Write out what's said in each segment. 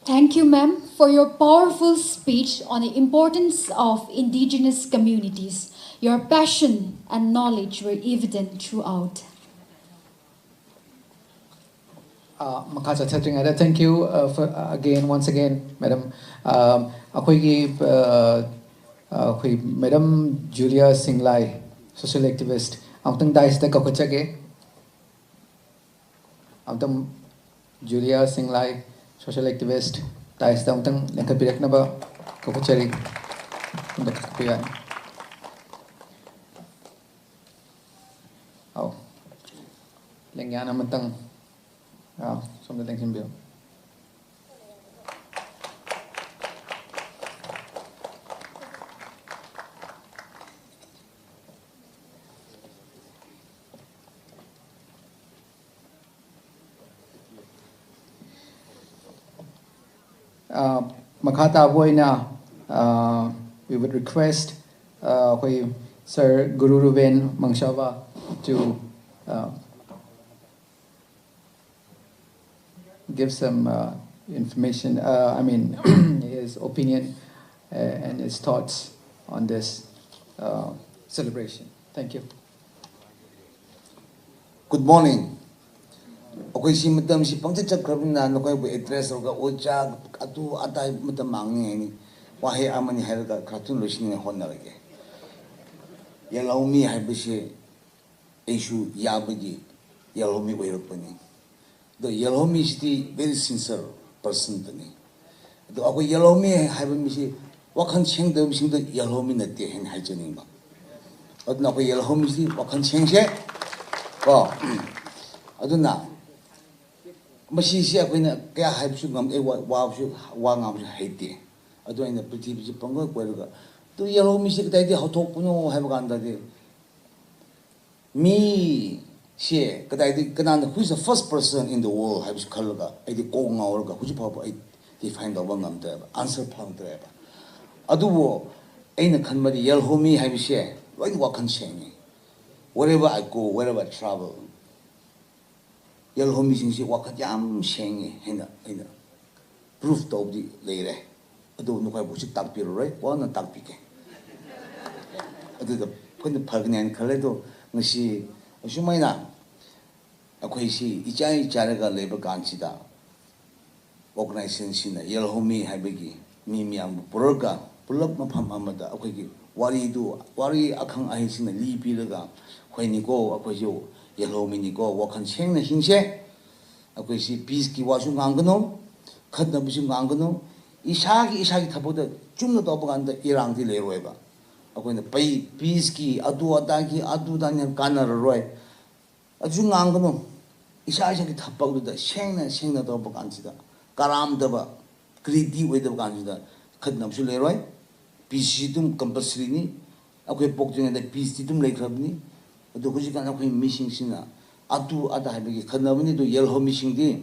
Thank you, ma'am, for your powerful speech on the importance of indigenous communities. Your passion and knowledge were evident throughout. Makasa Chatringada, thank you for again, once again, Madam. Akoigi, Madam Julia Singlai, social activist. Amtang Dais the Kakochage. Amtang Julia Singlai, social activist. Dais the Amtang Nakapirak Naba Kakochari. Oh, Lengyana Matang. Something like him. Makata Boyna, we would request Sir Guru Ruben Mangshava to give some information, his opinion and his thoughts on this celebration. Thank you. Good morning. Okay, si madam si pangti chakrabin na no kay address ro ga ocha atu atay madam mangi ni wahe amani helga kratun losin hon na ge Yelhoumee haibise issue yabagi Yelhoumee wayropani the Yelhoumee is the very sincere person tani the ako Yelhoumee haibisi wakhan cheng de sing the Yelhoumee na te hen hajani ba adna ko Yelhoumee si wakhan cheng she ko aduna Masisi akoina kaya haibsu ngam wabsu wangam haiti adu aina prithvi ji pangwa kwelga to Yelhoumee si kadai de hothok puno haibganda de me she kadai de kanan who is the first person in the world haibsu khalga ai de ko ngawrga huji papa ai define da ngam da answer phang da adu wo aina khanmari Yelhoumee haibse loi wakhan cheni wherever I go wherever I travel Yelhoumee singsi wakat yam shengi hena proof to the leire adu nukai busi takpiro right wana takpike adu the kun the pagnan khaledo ngasi sumaina akhoi si ichai charaga leba kanchida organization sina Yelhoumee haibegi mi miyam purga pulak mafam amada akhoi gi wari akhang ahi sina li piraga khoini ko akhoi jo Yelhoumee ni ko wakhan cheng na hingse akwai si peace ki wasu ngangano khadna bisu ngangano isagi thaboda chumna to baganda irang di leroeba akwai na pai peace ki adu dan kanar roi aju ngangano isagi thabagda sengna to baganchida karam daba kriti we daba ganchida khadna bisu leroi peace dum compulsory ni akwai pokjeng da peace dum lekhrabni adu huji kana khoi missing sina atu ada habegi khanabni do Yelhoumee singdi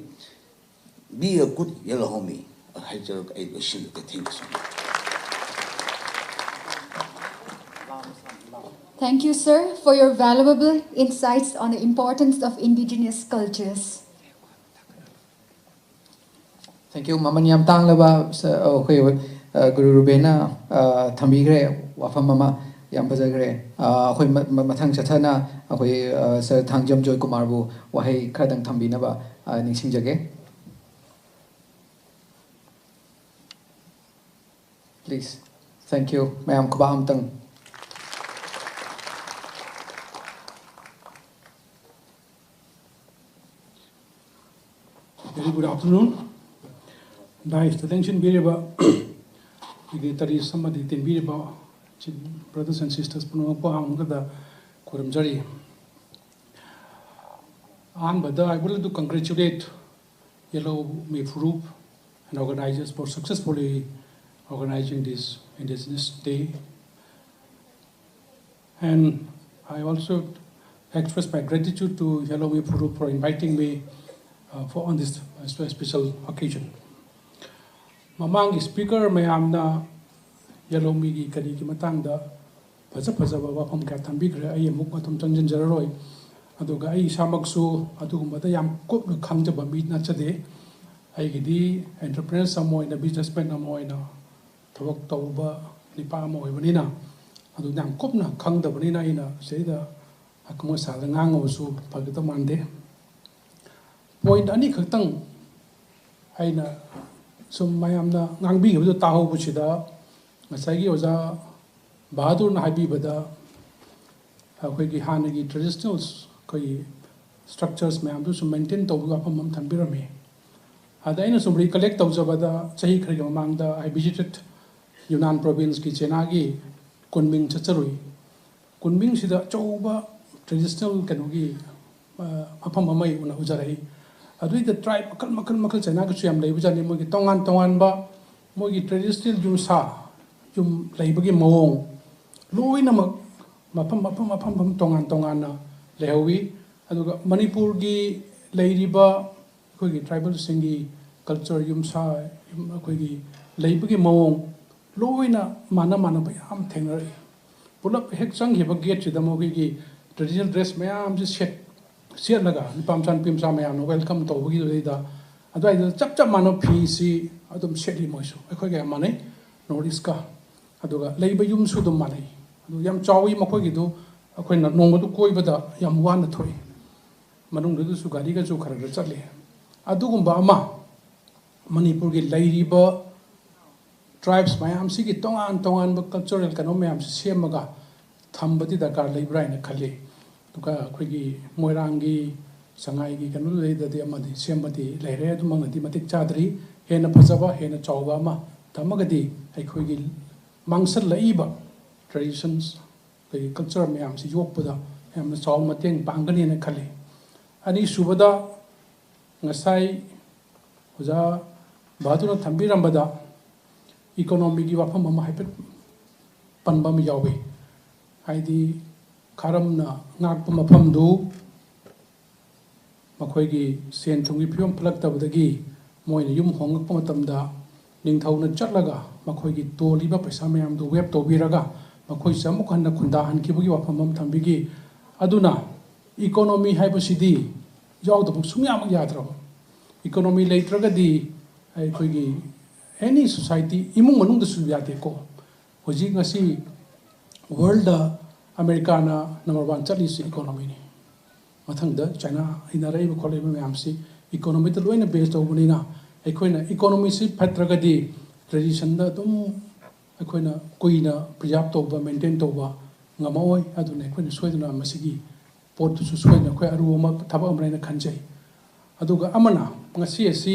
be a good Yelhoumee a hajar ai shin the things. Thank you, sir, for your valuable insights on the importance of indigenous cultures. Thank you, Mamanyam Tanglaba, Guru Rubena, Tambigre, Wafamama. Yam Bazagre, Matang Chatana, Sir Tangjam Joy Kumarbu, Wahe Kadang Tambinaba, Ningsing Jage. Please. Thank you, Ma'am Kubaham Tang. Very good afternoon. Nice to attention be about the somebody can be about brothers and sisters, Puno Kuramjari. But I would like to congratulate Yelhoumee Phurup and organizers for successfully organizing this Indigenous Day. And I also express my gratitude to Yelhoumee Phurup for inviting me on this special occasion. Mamang speaker mayamna Yelhoumee gi kari ki matangda phaja wafam ka thambigre ai amuk mathum chanjanjararoi aduga ai samaksu adugumada yam kopna khamjaba mi na chade ꯑꯩꯒꯤꯗꯤ entrepreneur ꯑꯃ ꯑꯣꯏꯅ businessman ꯑꯃ ꯑꯣꯏꯅ ꯊꯕꯛ ꯇꯧꯕ ꯅꯤꯄꯥ ꯑꯃ ꯑꯣꯏꯕꯅꯤꯅ ꯑꯗꯨ ꯌꯥꯝ ꯀꯨꯞꯅ ꯈꯪꯗꯕꯅꯤꯅ ꯑꯩꯅ ꯁꯤꯗ ꯑꯀꯪ ꯑꯁꯥꯗ ꯉꯥꯡꯉꯕꯁꯨ ꯐꯒꯗꯕ ꯃꯥꯟꯗꯦ ꯄꯣꯏꯟꯠ ꯑꯅꯤꯈꯛꯇꯪ ꯑꯩꯅ ꯁꯨꯝ ꯃꯌꯥꯝꯅ ꯉꯥꯡꯕꯤꯈꯤꯕꯗꯨ ꯇꯥꯍꯧꯕꯁꯤꯗ ꯉꯁꯥꯏꯒꯤ ꯑꯣꯖꯥ ꯕꯍꯥꯗꯨꯔꯅ ꯍꯥꯏꯕꯤꯕꯗ ꯑꯩꯈꯣꯏꯒꯤ ꯍꯥꯟꯅꯒꯤ ꯇ꯭ꯔꯦꯗꯤꯁꯅꯦꯜ ꯑꯩꯈꯣꯏꯒꯤ ꯁ꯭ꯇ꯭ꯔꯛꯆꯔꯁ ꯃꯌꯥꯝꯗꯨꯁꯨ ꯃꯦꯟꯇꯦꯟ ꯇꯧꯕꯒꯤ ꯋꯥꯐꯝ ꯑꯃ ꯊꯝꯕꯤꯔꯝꯃꯤ ꯑꯗ ꯑꯩꯅ ꯁꯨꯝ ꯔꯤꯀꯂꯦꯛ ꯇꯧꯖꯕꯗ ꯆꯍꯤ ꯈꯔꯒꯤ ꯃꯃꯥꯡꯗ ꯑꯩ ꯚꯤꯖꯤꯇꯦꯠ ꯌꯨꯅꯥꯟ ꯄ꯭ꯔꯣꯚꯤꯟꯁꯀꯤ ꯆꯦꯅꯥꯒꯤ ꯀꯨꯟꯃꯤꯡ ꯆꯠꯆꯔꯨꯏ ꯀꯨꯟꯃꯤꯡꯁꯤꯗ ꯑꯆꯧꯕ ꯇ꯭ꯔꯦꯗꯤꯁꯅꯦꯜ ꯀꯩꯅꯣꯒꯤ ꯃꯐꯝ ꯑꯃ ꯎꯖꯔꯛꯏ ꯑꯗꯨꯏꯗ ꯇ꯭ꯔꯥꯏꯕ ꯃꯈꯜ ꯆꯩꯅꯥꯒꯁꯨ ꯌꯥꯝ ꯂꯩꯕꯖꯥꯠꯅꯤ ꯃꯣꯏꯒꯤ ꯇꯣꯉꯥꯟ ꯇꯣꯉꯥꯟꯕ ꯃꯣꯏꯒꯤ ꯇ꯭ꯔꯦꯗꯤꯁꯅꯦꯜ ꯌꯨꯝꯁꯥ ꯌꯨꯝ ꯂꯩꯕꯒꯤ ꯃꯑꯣꯡ ꯂꯣꯏꯅꯃꯛ ꯃꯐꯝ ꯇꯣꯉꯥꯟ ꯇꯣꯉꯥꯟꯅ ꯂꯩꯍꯧꯋꯤ ꯑꯗꯨꯒ ꯃꯅꯤꯄꯨꯔꯒꯤ ꯂꯩꯔꯤꯕ ꯑꯩꯈꯣꯏꯒꯤ ꯇ꯭ꯔꯥꯏꯕꯦꯜꯁꯤꯡꯒꯤ ꯀꯜꯆꯔ ꯌꯨꯝꯁꯥ ꯑꯩꯈꯣꯏꯒꯤ ꯂꯩꯕꯒꯤ ꯃꯑꯣꯡ ꯂꯣꯏꯅ ꯃꯥꯟꯅꯕ ꯌꯥꯝ ꯊꯦꯡꯅꯔꯛꯏ ꯄꯨꯂꯞ ꯍꯦꯛ ꯆꯪꯈꯤꯕ ꯒꯦꯠꯁꯤꯗ ꯃꯈꯣꯏꯒꯤ ꯇ꯭ꯔꯦꯗꯤꯁꯅꯦꯜ ꯗ꯭ꯔꯦꯁ ꯃꯌꯥꯝꯁꯤ ꯁꯦꯠꯂꯒ ꯅꯨꯄꯥ ꯃꯆꯥ ꯅꯨꯄꯤ ꯃꯆꯥ ꯃꯌꯥꯝꯅ ꯋꯦꯜꯀꯝ ꯇꯧꯕꯒꯤꯗꯨꯗꯩꯗ ꯑꯗꯨꯋꯥꯏꯗ ꯆꯞ ꯃꯥꯟꯅꯕ ꯐꯤꯁꯤ ꯑꯗꯨꯝ ꯁꯦꯠꯂꯤ ꯃꯣꯏꯁꯨ ꯑꯩꯈꯣꯏꯒ ꯌꯥꯝ ꯃꯥꯟꯅꯩ ꯅꯣꯔꯠ ꯏꯁꯀ ꯑꯗꯨꯒ ꯂꯩꯕ ꯌꯨꯝꯁꯨ ꯑꯗꯨꯝ ꯃꯥꯟꯅꯩ ꯑꯗꯨ ꯌꯥꯝ ꯆꯥꯎꯋꯤ ꯃꯈꯣꯏꯒꯤꯗꯨ ꯑꯩꯈꯣꯏꯅ ꯅꯣꯡꯃꯗꯨ ꯀꯣꯏꯕꯗ ꯌꯥꯝ ꯋꯥꯅ ꯊꯣꯛꯏ ꯃꯅꯨꯡꯗꯨꯗꯁꯨ ꯒꯥꯔꯤꯒꯁꯨ ꯈꯔ ꯆꯠꯂꯤ ꯑꯗꯨꯒꯨꯝꯕ ꯑꯃ ꯃꯅꯤꯄꯨꯔꯒꯤ ꯂꯩꯔꯤꯕ ꯇ꯭ꯔꯥꯏꯕꯁ ꯃꯌꯥꯝꯁꯤꯒꯤ ꯇꯣꯉꯥꯟꯕ ꯀꯜꯆꯔꯦꯜ ꯀꯩꯅꯣ ꯃꯌꯥꯝꯁꯤ ꯁꯦꯝꯃꯒ ꯊꯝꯕꯗꯤ ꯗꯔꯀꯥꯔ ꯂꯩꯕ꯭ꯔꯥ ꯍꯥꯏꯅ ꯈꯜꯂꯤ ꯑꯗꯨꯒ ꯑꯩꯈꯣꯏꯒꯤ ꯃꯣꯏꯔꯥꯡꯒꯤ ꯁꯉꯥꯏꯒꯤ ꯀꯩꯅꯣꯗꯨꯗꯩꯗꯗꯤ ꯑꯃꯗꯤ ꯁꯦꯝꯕꯗꯤ ꯂꯩꯔꯦ ꯑꯗꯨꯃꯛꯅꯗꯤ ꯃꯇꯤꯛ ꯆꯥꯗ꯭ꯔꯤ ꯍꯦꯟꯅ ꯐꯖꯕ ꯍꯦꯟꯅ ꯆꯥꯎꯕ ꯑꯃ ꯊꯝꯃꯒꯗꯤ ꯑꯩꯈꯣꯏꯒꯤ ꯃꯥꯡꯁꯜꯂꯛꯏꯕ ꯇ꯭ꯔꯦꯗꯤꯁꯟꯁ ꯑꯩꯈꯣꯏꯒꯤ ꯀꯜꯆꯔ ꯃꯌꯥꯝꯁꯤ ꯌꯣꯛꯄꯗ ꯌꯥꯝꯅ ꯆꯥꯎꯅ ꯃꯇꯦꯡ ꯄꯥꯡꯒꯅꯤꯅ ꯈꯜꯂꯤ ꯑꯅꯤꯁꯨꯕꯗ ꯉꯁꯥꯏ ꯑꯣꯖꯥ ꯕꯍꯥꯗꯨꯔꯅ ꯊꯝꯕꯤꯔꯝꯕꯗ ꯏꯀꯣꯅꯣꯃꯤꯒꯤ ꯋꯥꯐꯝ ꯑꯃ ꯍꯥꯏꯐꯦꯠ ꯄꯟꯕ ꯑꯃ ꯌꯥꯎꯏ ꯍꯥꯏꯗꯤ ꯈꯥꯔꯝꯅ ꯉꯥꯛꯄ ꯃꯐꯝꯗꯨ ꯃꯈꯣꯏꯒꯤ ꯁꯦꯟ ꯊꯨꯝꯒꯤ ꯐꯤꯕꯝ ꯐꯠꯂꯛꯇꯕꯗꯒꯤ ꯃꯣꯏꯅ ꯌꯨꯝ ꯍꯣꯡꯉꯛꯄ ꯃꯇꯝꯗ ꯅꯤꯡꯊꯧꯅ ꯆꯠꯂꯒ ꯃꯈꯣꯏꯒꯤ ꯇꯣꯜꯂꯤꯕ ꯄꯩꯁా ꯃꯌꯥꯝꯗꯨ ꯋꯦꯞ ꯇꯧꯕꯤꯔꯒ ꯃꯈꯣꯏꯁꯦ ꯑꯃꯨꯛ ꯍꯟꯅ ꯈꯨꯟꯗꯥꯍꯟꯈꯤꯕꯒꯤ ꯋꯥꯐꯝ ꯑꯃ ꯊꯝꯕꯤꯈꯤ ꯑꯗꯨꯅ ꯏꯀꯣꯅꯣꯃꯤ ꯍꯥꯏꯕꯁꯤꯗꯤ ꯌꯥꯎꯗꯕ ꯁꯨꯡꯌꯥꯃꯛ ꯌꯥꯗ꯭ꯔꯕ ꯏꯀꯣꯅꯣꯃꯤ ꯂꯩꯇ꯭ꯔꯒꯗꯤ ꯑꯩꯈꯣꯏꯒꯤ ꯑꯦꯅꯤ ꯁꯣꯁꯥꯏꯇꯤ ꯏꯃꯨꯡ ꯃꯅꯨꯡꯗꯁꯨ ꯌꯥꯗꯦꯀꯣ ꯍꯧꯖꯤꯛ ꯉꯁꯤ ꯋꯥꯔꯜꯗ ꯑꯃꯦꯔꯤꯀꯥꯅ ꯅꯝꯕꯔ 1 ꯆꯠꯂꯤꯁꯤ ꯏꯀꯣꯅꯣꯃꯤꯅꯤ ꯃꯊꯪꯗ ꯆꯥꯏꯅꯥ ꯏꯟꯅꯔꯛꯏꯕ ꯈꯣꯠꯂꯛꯏꯕ ꯃꯌꯥꯝꯁꯤ ꯏꯀꯣꯅꯣꯃꯤꯗ ꯂꯣꯏꯅ ꯕꯦꯁ ꯇꯧꯕꯅꯤ나 ꯑꯩꯈꯣꯏꯅ ꯏꯀꯣꯅꯣꯃꯤꯁꯤ ꯐꯠꯇ꯭ꯔꯒꯗꯤ ꯇ꯭ꯔꯦꯗꯤꯁꯟꯗ ꯑꯗꯨꯝ ꯑꯩꯈꯣꯏꯅ ꯀꯨꯏꯅ ꯄ꯭ꯔꯤꯖꯥꯕ ꯇꯧꯕ ꯃꯦꯟꯇꯦꯟ ꯇꯧꯕ ꯉꯝꯃꯛꯑꯣꯏ ꯑꯗꯨꯅ ꯑꯩꯈꯣꯏꯅ ꯁꯣꯏꯗꯅ ꯃꯁꯤꯒꯤ ꯄꯣꯠꯇꯨꯁꯨ ꯁꯣꯏꯗꯅ ꯑꯩꯈꯣꯏ ꯑꯔꯨꯕ ꯊꯕꯛ ꯑꯃꯅ ꯈꯟꯖꯩ ꯑꯗꯨꯒ ꯑꯃꯅ ꯉꯁꯤ ꯑꯁꯤ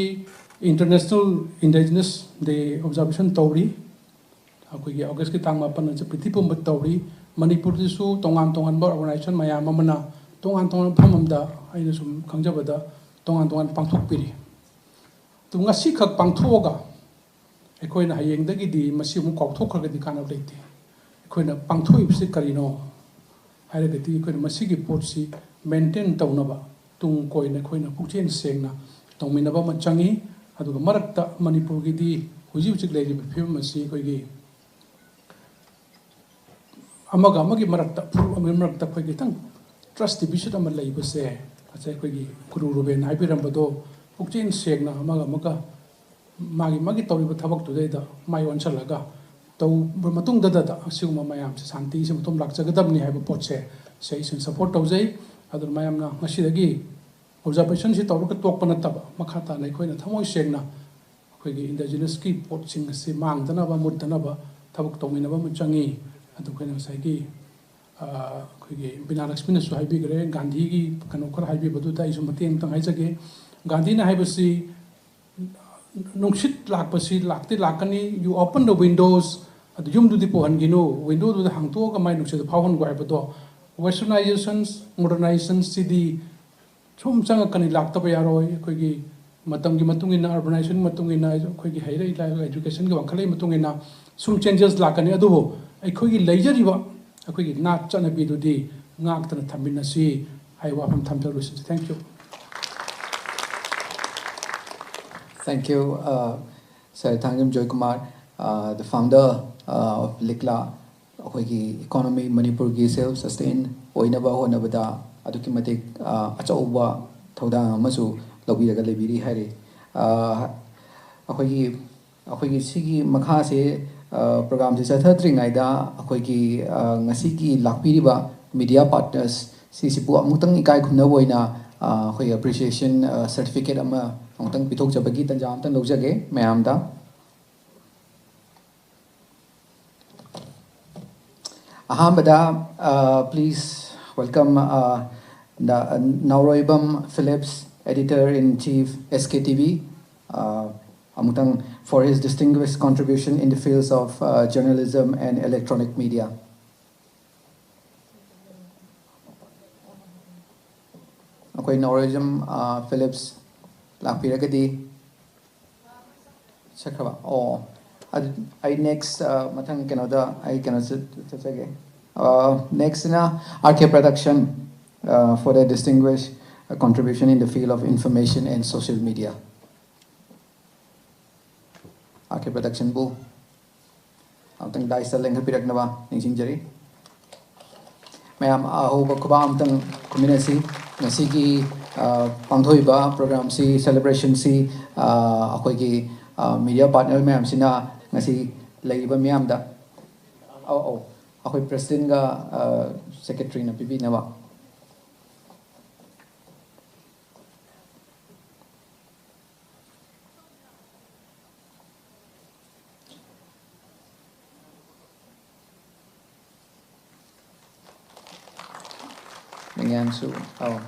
ꯏꯟꯇꯔꯅꯦꯁꯅꯦꯜ ꯏꯟꯗꯤꯖꯤꯅꯁ ꯗꯦ ꯑꯣꯕꯖꯥꯔꯕꯦꯁꯟ ꯇꯧꯔꯤ ꯑꯩꯈꯣꯏꯒꯤ ꯑꯣꯒꯁꯀꯤ ꯇꯥꯡ 9 ꯄ꯭ꯔꯤꯊꯤ ꯄꯨꯝꯕ ꯇꯧꯔꯤ ꯃꯅꯤꯄꯨꯔꯗꯁꯨ ꯇꯣꯉꯥꯟꯕ ꯑꯣꯔꯒꯅꯥꯏꯖꯦꯁꯟ ꯃꯌꯥꯝ ꯑꯃꯅ ꯇꯣꯉꯥꯟꯕ ꯃꯐꯝ ꯑꯃꯗ ꯑꯩꯅ ꯁꯨꯝ ꯈꯪꯖꯕꯗ ꯇꯣꯉꯥꯟ ꯄꯥꯡꯊꯣꯛꯄꯤꯔꯤ ꯑꯗꯨ ꯉꯁꯤꯈꯛ ꯄꯥꯡꯊꯣꯛꯑꯒ ꯑꯩꯈꯣꯏꯅ ꯍꯌꯦꯡꯗꯒꯤꯗꯤ ꯃꯁꯤ ꯑꯃꯨꯛ ꯀꯥꯎꯊꯣꯛꯈ꯭ꯔꯒꯗꯤ ꯀꯥꯟꯅꯕ ꯂꯩꯇꯦ ꯑꯩꯈꯣꯏꯅ ꯄꯥꯡꯊꯣꯛꯏꯕꯁꯤ ꯀꯔꯤꯅꯣ ꯍꯥꯏꯔꯒꯗꯤ ꯑꯩꯈꯣꯏꯅ ꯃꯁꯤꯒꯤ ꯄꯣꯠꯁꯤ ꯃꯦꯟꯇꯦꯟ ꯇꯧꯅꯕ ꯇꯨꯡ ꯀꯣꯏꯅ ꯑꯩꯈꯣꯏꯅ ꯄꯨꯛꯆꯦꯜ ꯁꯦꯡꯅ ꯇꯧꯃꯤꯟꯅꯕ ꯑꯃ ꯆꯪꯏ ꯑꯗꯨꯒ ꯃꯔꯛꯇ ꯃꯅꯤꯄꯨꯔꯒꯤꯗꯤ ꯍꯧꯖꯤꯛ ꯂꯩꯔꯤꯕ ꯐꯤꯕꯝ ꯑꯁꯤ ꯑꯩꯈꯣꯏꯒꯤ ꯑꯃꯒ ꯑꯃꯒꯤ ꯃꯔꯛꯇ ꯐꯨꯔꯨꯞ ꯑꯃꯒꯤ ꯃꯔꯛꯇ ꯑꯩꯈꯣꯏ ꯈꯤꯇꯪ ꯇ꯭ꯔꯁ ꯗꯤꯐꯤꯁꯤꯠ ꯑꯃ ꯂꯩꯕꯁꯦ ꯉꯁꯥꯏ ꯑꯩꯈꯣꯏꯒꯤ ꯒꯨꯔꯨ ꯔꯨꯕꯦꯟ ꯍꯥꯏꯕꯤꯔꯝꯕꯗꯣ ꯄꯨꯛꯆꯦꯜ ꯁꯦꯡꯅ ꯑꯃꯒ ꯃꯥꯒꯤ ꯇꯧꯔꯤꯕ ꯊꯕꯛꯇꯨꯗꯩꯗ ꯃꯥꯏ ꯑꯣꯟꯁꯜꯂꯒ ꯇꯧꯕ ꯃꯇꯨꯡꯗꯗ ꯑꯁꯤꯒꯨꯝꯕ ꯃꯌꯥꯝꯁꯦ ꯁꯥꯟꯇꯤꯁꯦ ꯃꯇꯨꯡ ꯂꯥꯛꯆꯒꯗꯕꯅꯤ ꯍꯥꯏꯕ ꯄꯣꯠꯁꯦ ꯁꯤ ꯑꯩꯁꯨ ꯁꯄꯣꯔꯠ ꯇꯧꯖꯩ ꯑꯗꯨꯅ ꯃꯌꯥꯝꯅ ꯉꯁꯤꯗꯒꯤ ꯑꯣꯕꯖꯥꯔꯕꯦꯁꯟꯁꯤ ꯇꯧꯔꯒ ꯇꯣꯛꯄ ꯅꯠꯇꯕ ꯃꯈꯥ ꯇꯥꯅ ꯑꯩꯈꯣꯏꯅ ꯊꯃꯣꯏ ꯁꯦꯡꯅ ꯑꯩꯈꯣꯏꯒꯤ ꯏꯟꯗꯤꯖꯤꯅꯁꯀꯤ ꯄꯣꯠꯁꯤꯡ ꯑꯁꯤ ꯃꯥꯡꯗꯅꯕ ꯃꯨꯠꯇꯅꯕ ꯊꯕꯛ ꯇꯧꯃꯤꯟꯅꯕ ꯑꯃ ꯆꯪꯏ ꯑꯗꯨ ꯑꯩꯈꯣꯏꯅ ꯉꯁꯥꯏꯒꯤ ꯑꯩꯈꯣꯏꯒꯤ ꯕꯤꯅꯥ ꯂꯛꯁꯃꯤꯅꯁꯨ ꯍꯥꯏꯕꯤꯈ꯭ꯔꯦ ꯒꯥꯟꯙꯤꯒꯤ ꯀꯩꯅꯣ ꯈꯔ ꯍꯥꯏꯕꯤꯕꯗꯨꯗ ꯑꯩꯁꯨ ꯃꯇꯦꯡ ꯑꯃꯇꯪ ꯍꯥꯏꯖꯒꯦ ꯒꯥꯟꯙꯤꯅ ꯍꯥꯏꯕꯁꯤ ꯅꯨꯡꯁꯤꯠ ꯂꯥꯛꯄꯁꯤ ꯂꯥꯛꯀꯅꯤ ꯌꯨ ꯑꯣꯄꯟ ꯗ ꯋꯤꯟꯗꯣꯁ ꯑꯗꯨ ꯌꯨꯝꯗꯨꯗꯤ ꯄꯨꯍꯟꯈꯤꯅꯨ ꯋꯤꯟꯗꯣꯗꯨꯗ ꯍꯥꯡꯇꯣꯛꯑꯒ ꯃꯥꯏ ꯅꯨꯡꯁꯤꯠꯇ ꯐꯥꯎꯍꯟꯈꯣ ꯍꯥꯏꯕꯗꯣ ꯋꯦꯁꯇꯔꯅꯥꯏꯖꯦꯁꯟꯁ ꯃꯣꯗꯔꯅꯥꯏꯖꯦꯁꯟꯁꯤꯗꯤ ꯁꯨꯝ ꯆꯪꯉꯛꯀꯅꯤ ꯂꯥꯛꯇꯕ ꯌꯥꯔꯣꯏ ꯑꯩꯈꯣꯏꯒꯤ ꯃꯇꯝꯒꯤ ꯃꯇꯨꯡ ꯏꯟꯅ ꯑꯔꯕꯅꯥꯏꯖꯦꯁꯟꯒꯤ ꯃꯇꯨꯡ ꯏꯟꯅ ꯑꯩꯈꯣꯏꯒꯤ ꯍꯩꯔꯛꯏꯕ ꯏꯗꯨꯀꯦꯁꯟꯒꯤ ꯋꯥꯡꯈꯠꯂꯛꯏ ꯃꯇꯨꯡ ꯏꯟꯅ ꯁꯨꯝ ꯆꯦꯟꯖꯦꯁ ꯂꯥꯛꯀꯅꯤ ꯑꯗꯨꯕꯨ ꯑꯩꯈꯣꯏꯒꯤ ꯂꯩꯖꯔꯤꯕ ꯑꯩꯈꯣꯏꯒꯤ ꯅꯥꯠ ꯆꯠꯅꯕꯤꯗꯨꯗꯤ ꯉꯥꯛꯇꯅ ꯊꯝꯃꯤꯟꯅꯁꯤ ꯍꯥꯏꯕ ꯋꯥꯐꯝ ꯊꯝꯖꯔꯨꯁꯤ thank you Thank you, Sir Thangam Joy Kumar, the founder of Likla. ꯑꯩꯈꯣꯏꯒꯤ ꯏꯀꯣꯅꯣꯃꯤ ꯃꯅꯤꯄꯨꯔꯒꯤ ꯁꯦꯜꯐ ꯁꯁꯇꯦꯟ ꯑꯣꯏꯅꯕ ꯍꯣꯠꯅꯕꯗ ꯑꯗꯨꯛꯀꯤ ꯃꯇꯤꯛ ꯑꯆꯧꯕ ꯊꯧꯗꯥꯡ ꯑꯃꯁꯨ ꯂꯧꯕꯤꯔꯒ ꯂꯩꯕꯤꯔꯤ ꯍꯥꯏꯔꯤ ꯑꯩꯈꯣꯏꯒꯤ ꯁꯤꯒꯤ ꯃꯈꯥꯁꯦ ꯄ꯭ꯔꯣꯒ꯭ꯔꯥꯝꯁꯦ ꯆꯠꯊꯗ꯭ꯔꯤꯉꯩꯗ ꯑꯩꯈꯣꯏꯒꯤ ꯉꯁꯤꯒꯤ ꯂꯥꯛꯄꯤꯔꯤꯕ ꯃꯤꯗꯤꯌꯥ ꯄꯥꯔꯠꯅꯔꯁ ꯁꯤꯁꯤꯕꯨ ꯑꯃꯨꯛꯇꯪ ꯏꯀꯥꯏ ꯈꯨꯝꯅꯕ ꯑꯣꯏꯅ ꯑꯩꯈꯣꯏꯒꯤ ꯑꯦꯄ꯭ꯔꯤꯁꯤꯌꯦꯁꯟ ꯁꯔꯇꯤꯐꯤꯀꯦꯠ ꯑꯃ ꯑꯃꯨꯛꯇꯪ ꯄꯤꯊꯣꯛꯆꯕꯒꯤ ꯇꯥꯟꯖꯥ ꯑꯃꯇꯪ ꯂꯧꯖꯒꯦ ꯃꯌꯥꯝꯗ ꯑꯍꯥꯟꯕꯗ please welcome Nauroibam Phillips, Editor-in-Chief SKTV, amutang for his distinguished contribution in the fields of journalism and electronic media. Okay, Nauroibam Phillips, lakpiragadi. Sakraba. Oh, I next matang kanoda I cannot say. Next na RK Production for their distinguished contribution in the field of information and social media. RK Production bu amtang daisa lengha pirak na ba ningsing jari mayam aho ba kuba amtang community nasigi pangthoiba program si celebration si akoi gi media partner mayam sina ngasi leiba mayam da akoi president ga secretary na pibi na ba Mengansu. Oh.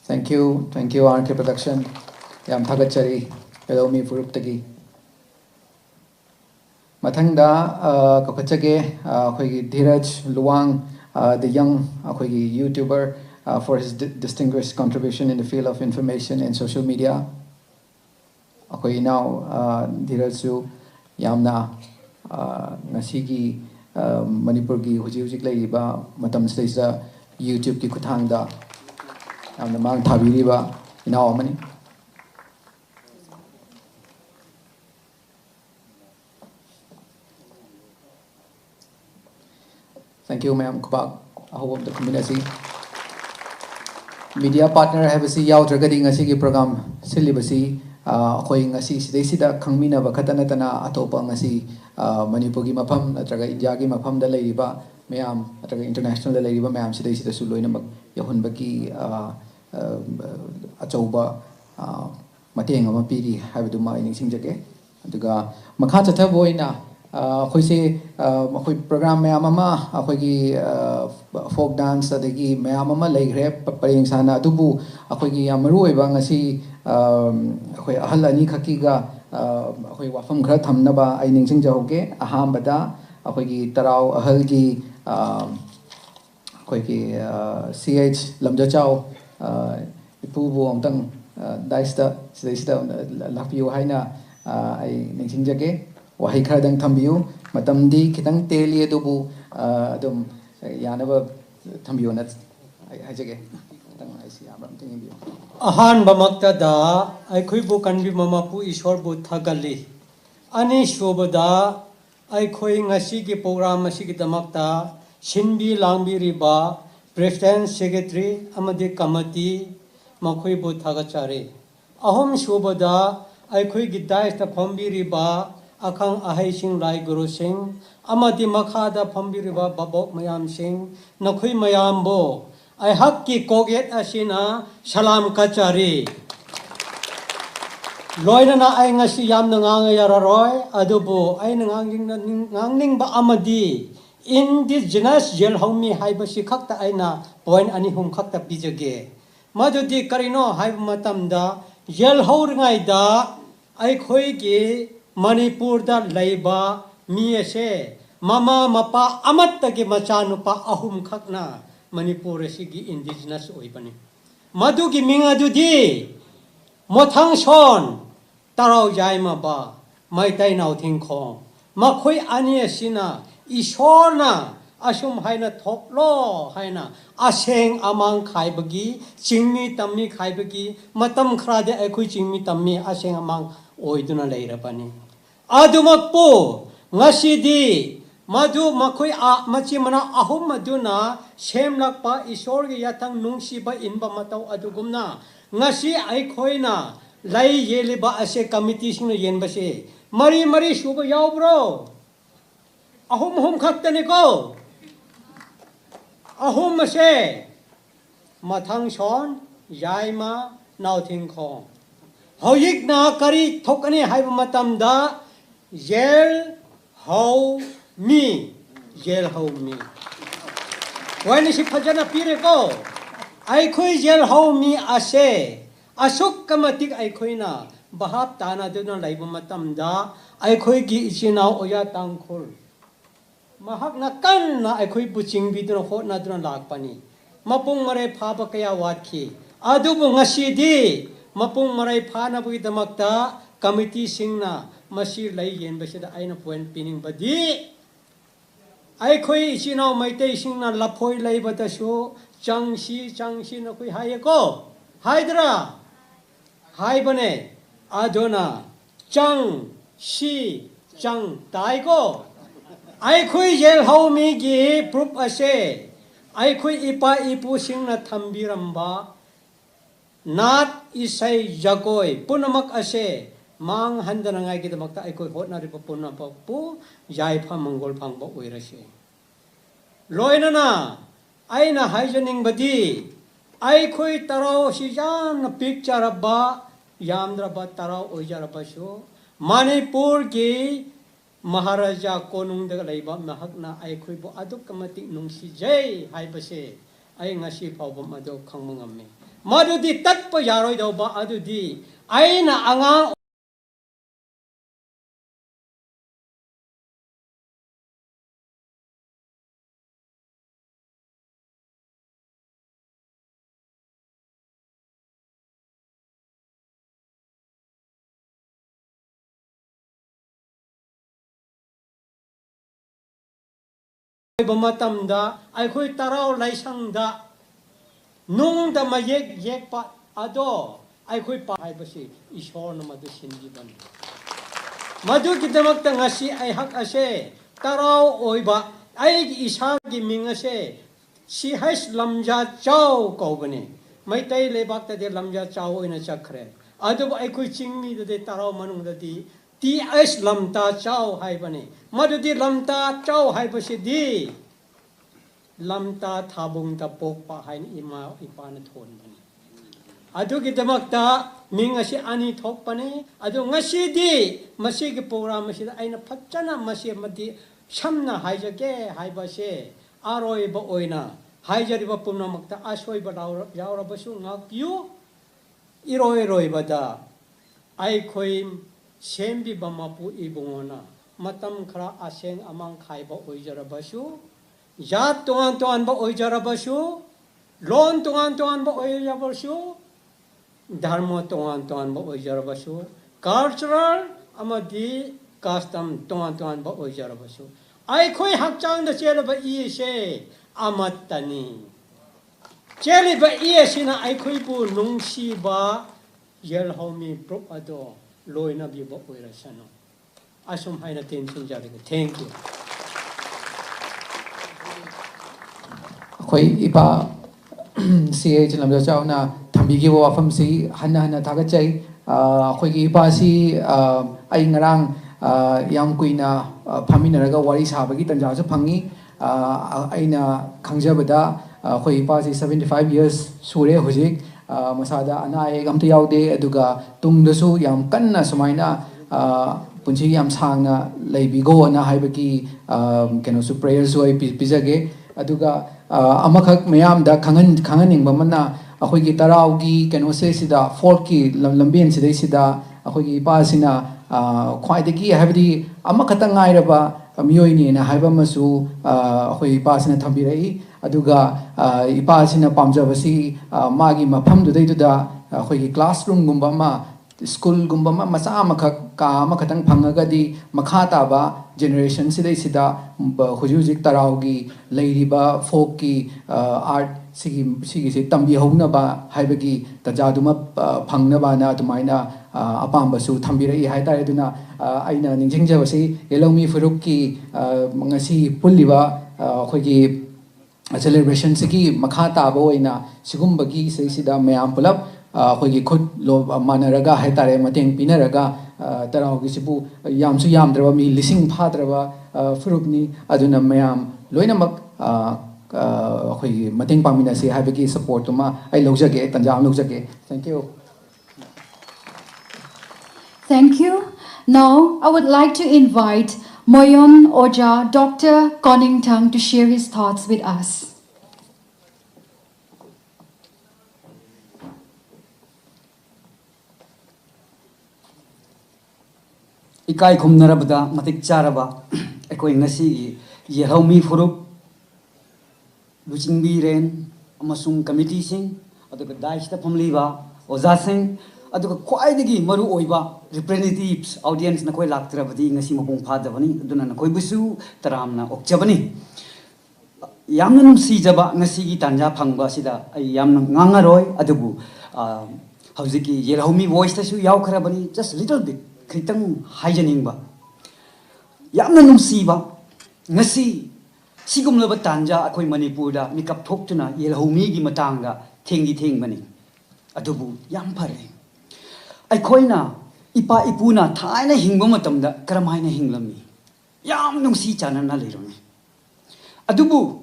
Thank you, RK Production. Yam thagachari, Yelhoumee Phurup Singgi. Mathangda kakachage akhoi Dheeraj Luwang, the young akhoi YouTuber, for his distinguished contribution in the field of information and social media. Akhoi now Dheeraj su yamna ngasigi Manipurgi hujik laiba matam sida YouTube ki kuthangda yamna mang thabiriba inaw amani. Thank you, ma'am. Kubak, aho of the community. Media partner have a see yaw dragadi ngasigi program silibasi. Akhoi ngasi sidai khangmina ba khatana tana atopa ngasi Manipurgi mafam natraga India gi mafam da leiriba mayam natraga international da leiriba mayam sidai su loina mak yahunbaki achauba mateng ama piri habiduma ningsing jage aduga makha chatha boina akhoi se akhoi program mayam ama akhoi gi folk dance adagi mayam ama leigre pareng sana adubu akhoi gi yamaru oiba ngasi akhoi ahal ani khakiga akhoi wafam khara thamnaba ai ningsing jahoge ahambada akhoi gi tarau ahal gi akhoi gi ch lamjachau ipubu amtang daista sida lapiu haina ai ningsing jage wahi khara dang thambiu matamdi khitang teli adubu adum yanaba thambiu na ai jage Ahan bamakta da aikhoi bu kanbi mamapu ishor bu thagali ani shobada aikhoi ngasi gi program asi gi damakta sinbi langbi riba president secretary amadi committee makhoi bu thagachare ahom shobada aikhoi gi dais ta phombi riba akhang ahai sing lai guru sing amadi makhada phombi riba babok mayam sing nakhoi mayam bo I hakki koget asina salam kachari. Loina na ay ngasi yam nanganga yararoy adubo ay nangning ba amadi Indigenous Yelhoumee haibasi khakta ay na point anihum khakta bijage. Madudi karino haib matamda Yelhour ngay da ay khoi gi Manipur da laiba miyase mama mapa amat tagi machanupa ahum khakna Manipur sigi Indigenous oibani. Madugi mingadudi mothang son tarau jaima ba maitai nau thingkhong makhoi ani asina ishorna asum haina thoklo haina aseng amang khaibagi chingmi tammi khaibagi matam khrade aikhoi chingmi tammi aseng amang oiduna leirapani adumakpo ngasidi madu makoi a machi mana ahum maduna shem lakpa isor gi yatang nungsi ba inba matau adugumna ngasi ai khoina lai yeliba ase committee sing yen base mari mari shuba yaw bro ahum khaktani ko ahum ase mathang shon yaima nauthing khong hoyik na kari thokani haiba matamda Yelhoumee wani si phajana pire ko ai khoi Yelhoumee ase asuk kamatik ai khoina bahap tana duna laiba matamda ai khoi gi ichina oya tangkhul mahak na kan na ai khoi buching bi duna hot na duna lakpani mapung mare phaba kaya watki adubu ngasi di mapung marai phana bui damakta committee singna masir lai yen basida aina point pining badi ai khoi ichina maitei singna laphoi lai batasu changsi na koi haye ko haidra hai bane adona chang tai ko ai khoi Yelhoumee gi proof ase ai khoi ipa ipu singna thambiramba nat isai jagoi punamak ase mang handana ngai gi damakta ai khoi hotna ri punna pu jai pha mongol phangba oirase loina na aina haijaning badi ai khoi tarau si jam na picture ba yamdra ba tarau oijara ba shu manipur gi Maharaja konung daga laiba mahakna ai khoi bo aduk kamati nungsi jai hai base ai ngasi phawba mado khangmangame madudi tatpa yaroi do ba adudi aina anga bamatamda ai khoi tarau laisangda nung da mayek yek pa ado ai khoi pa hai basi ishor na madu sinji ban madu kidamak ta ngasi ai hak ase tarau oiba ai isa gi ming ase si hais lamja chau ko bane mai tai lebak ta de lamja chau oina chakre ado ai khoi chingmi de tarau manung da di ti as lamta chau hai bane madu di lamta chau hai basi di lamta thabung ta pokpa hai ima ipana thon bani adu gi damakta ming asi ani thok pani adu ngasi di masi gi program masi aina phachana masi madi samna haijage haibase aroi ba oina haijari ba pumna makta asoi ba yaura basu ngakyu iroi bada ai khoi sembi ba mapu ibungona matam khara aseng amang khai ba oijara basu Jat tuan ba oijara basu, lon tuan ba oijara basu, dharma tuan ba oijara basu, cultural amadi custom tuan ba oijara basu. Ai khoi hakchang da chela ba iye se amatani. Chela ba iye sina ai khoi bu nungsi ba Yelhoumee Phurup ado loina bi ba oira sano. Asum haina tension jari. Thank you. khoi ipa CA chilam ja chau na thambi gi wa pham si hana thaga chai khoi gi ipa si ai ngarang yam kuina phaminaraga wari saba gi tanja chu phangi aina khangjabada khoi ipa si 75 years sure hojik masada anai gamta yaude aduga tungdasu yam kanna sumaina punchi yam sangna leibigo na haibaki keno su prayers oi pizage aduga amakak mayam da khanganing bamana akhoi gi tarau gi keno se sida fork ki lambien sidai sida akhoi gi pa sina khwai de gi habdi amakata ngai raba miyoi ni na haiba masu akhoi pa sina thambi rai aduga ipa sina pamja basi magi mafam du dei du da akhoi gi classroom gumba ma school gumba ma macha amakak ka amakatang phangaga di makhata ba generation sidai sida hujujuk tarau gi leiriba folk ki art sigi se tambi hona ba haibagi tajaduma phangna ba na tumaina apambasu thambira hai tare duna aina ningjingjabasi Yelhoumee Phurup ki ngasi pulliba khogi celebration sigi makha tabo oina sigumbagi sida mayam pulap khogi khut lo manaraga hai tare mateng pinaraga tarao gi sibu yamsu yamdraba mi lising phadraba Phurupni aduna mayam loinamak khogi mateng paminasi habagi support tuma ai lojage tanjam lojage. Thank you. Thank you. Now, I would like to invite Moyon Oja, Dr. Koningtang, to share his thoughts with us. Ikai khumnarabada matik charaba ekoi ngasi Yelhoumee Phurup Singgi ren amasung committee sing aduga daista phamliba oja sing aduga khwaidagi maru oiba representatives audience na koi laktrabadi ngasi mapung phadabani aduna na koi busu taramna okchabani yamna numsi jaba ngasi gi tanja phangba sida ai yamna ngangaroi adubu haujiki Yelhoumee voice ta su yaw kharabani just little bit khitang haijaningba yamna numsi ba ngasi sigumlaba tanja akoi Manipur da mikap thokchuna Yelhoumee gi matanga thengi mani adubu yam phare aikoina ipa ipuna thaina hingba matamda karamaina hinglami yam nungsi chanana leirome adubu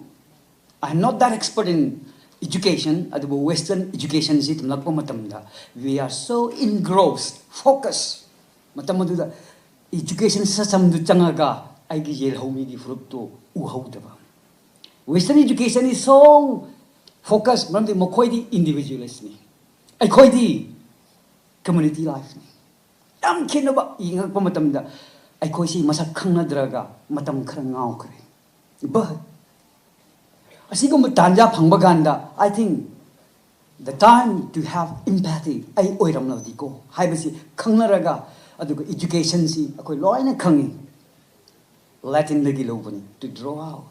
I'm not that expert in education adubu western education sit lakpa matamda we are so engrossed focused matamaduda education system du changaga aigi Yelhoumee gi Phurup to uhaudaba western education is so focused on the mokoidi individualist ni aikoidi community life ni yam khinaba ingakpa matamda aikoi si masak khangnadraga matam khara ngaw khare but asigum tanja phangba ganda I think the time to have empathy ai oiram lawdi ko haibasi khangnaraga aduga education si akoi loina khangi Latin lagi lobani to draw out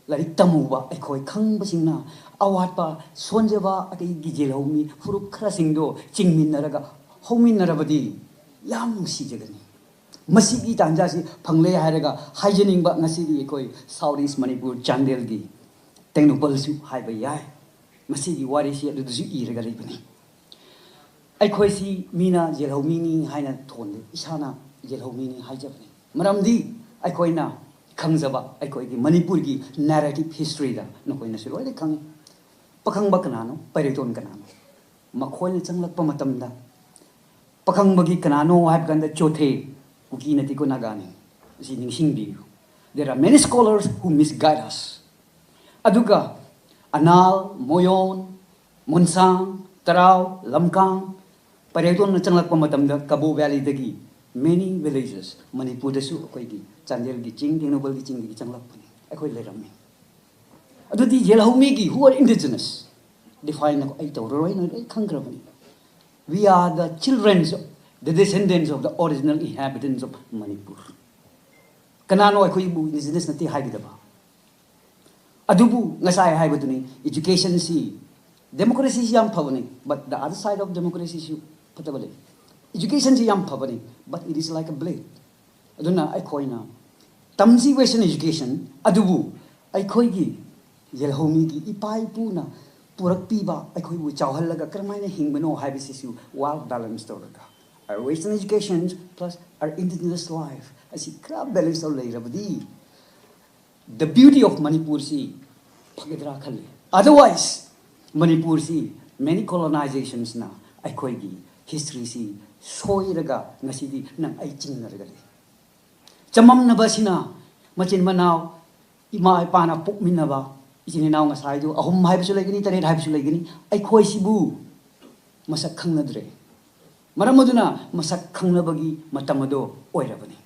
larik tamuba aikoi khangbasingna awatpa sonjaba akai gi Yelhoumee Phurup khara singdo chingminnaraga hominnarabadi yam nungsijagani masigi tanja si phangle hairaga haijaningba ngasigi aikoi South East Manipur Chandel gi technical su haiba yai masigi wari si adudu iraga leibani aikoi si mina Yelhoumee ni haina thonde isana Yelhoumee ni haijabani maramdi aikoina khangjaba aikoigi Manipur gi narrative history da nokoina su loi khang pakhangba kanano paireton kanano makhoina changlakpa matamda pakhangba kanano haib ganda chothe kuki nati ko nagani si ningsing bi there are many scholars who misguide us aduga anal moyon monsang tarau lamkang paireton changlakpa matamda Kabo Valley dagi many villages Manipur dasu akoigi Chandel gi ching Tenobal gi ching gi changlakpani akoi leramni adudi Yelhoumee gi who are indigenous define ko ai tawroi no ai khangrabani we are the children the descendants of the original inhabitants of Manipur kanano akoi bu indigenous nati haigidaba adubu ngasai haibaduni education si democracy si yam phavani but the other side of democracy si patabale education is yam phabani but it is like a blade aduna aikoina tamji western education adubu aikoigi Yelhoumee gi ipai puna purakpiba aikoi bu chawhallaga karmaina hingbano haibisisu well balanced toraga our western education plus our indigenous life asi kra balance leirabadi the beauty of Manipur si phagedra khale otherwise Manipur si many colonizations na aikoigi history si soiraga ngasidi nang ai chingnarga le chamam nabasina machin manaw ima ipana pukminaba ichine naw ngasai du ahum haibisu legini tare haibisu legini ai khoi sibu masak khangnadre maramaduna masak khangnabagi matamado oirabani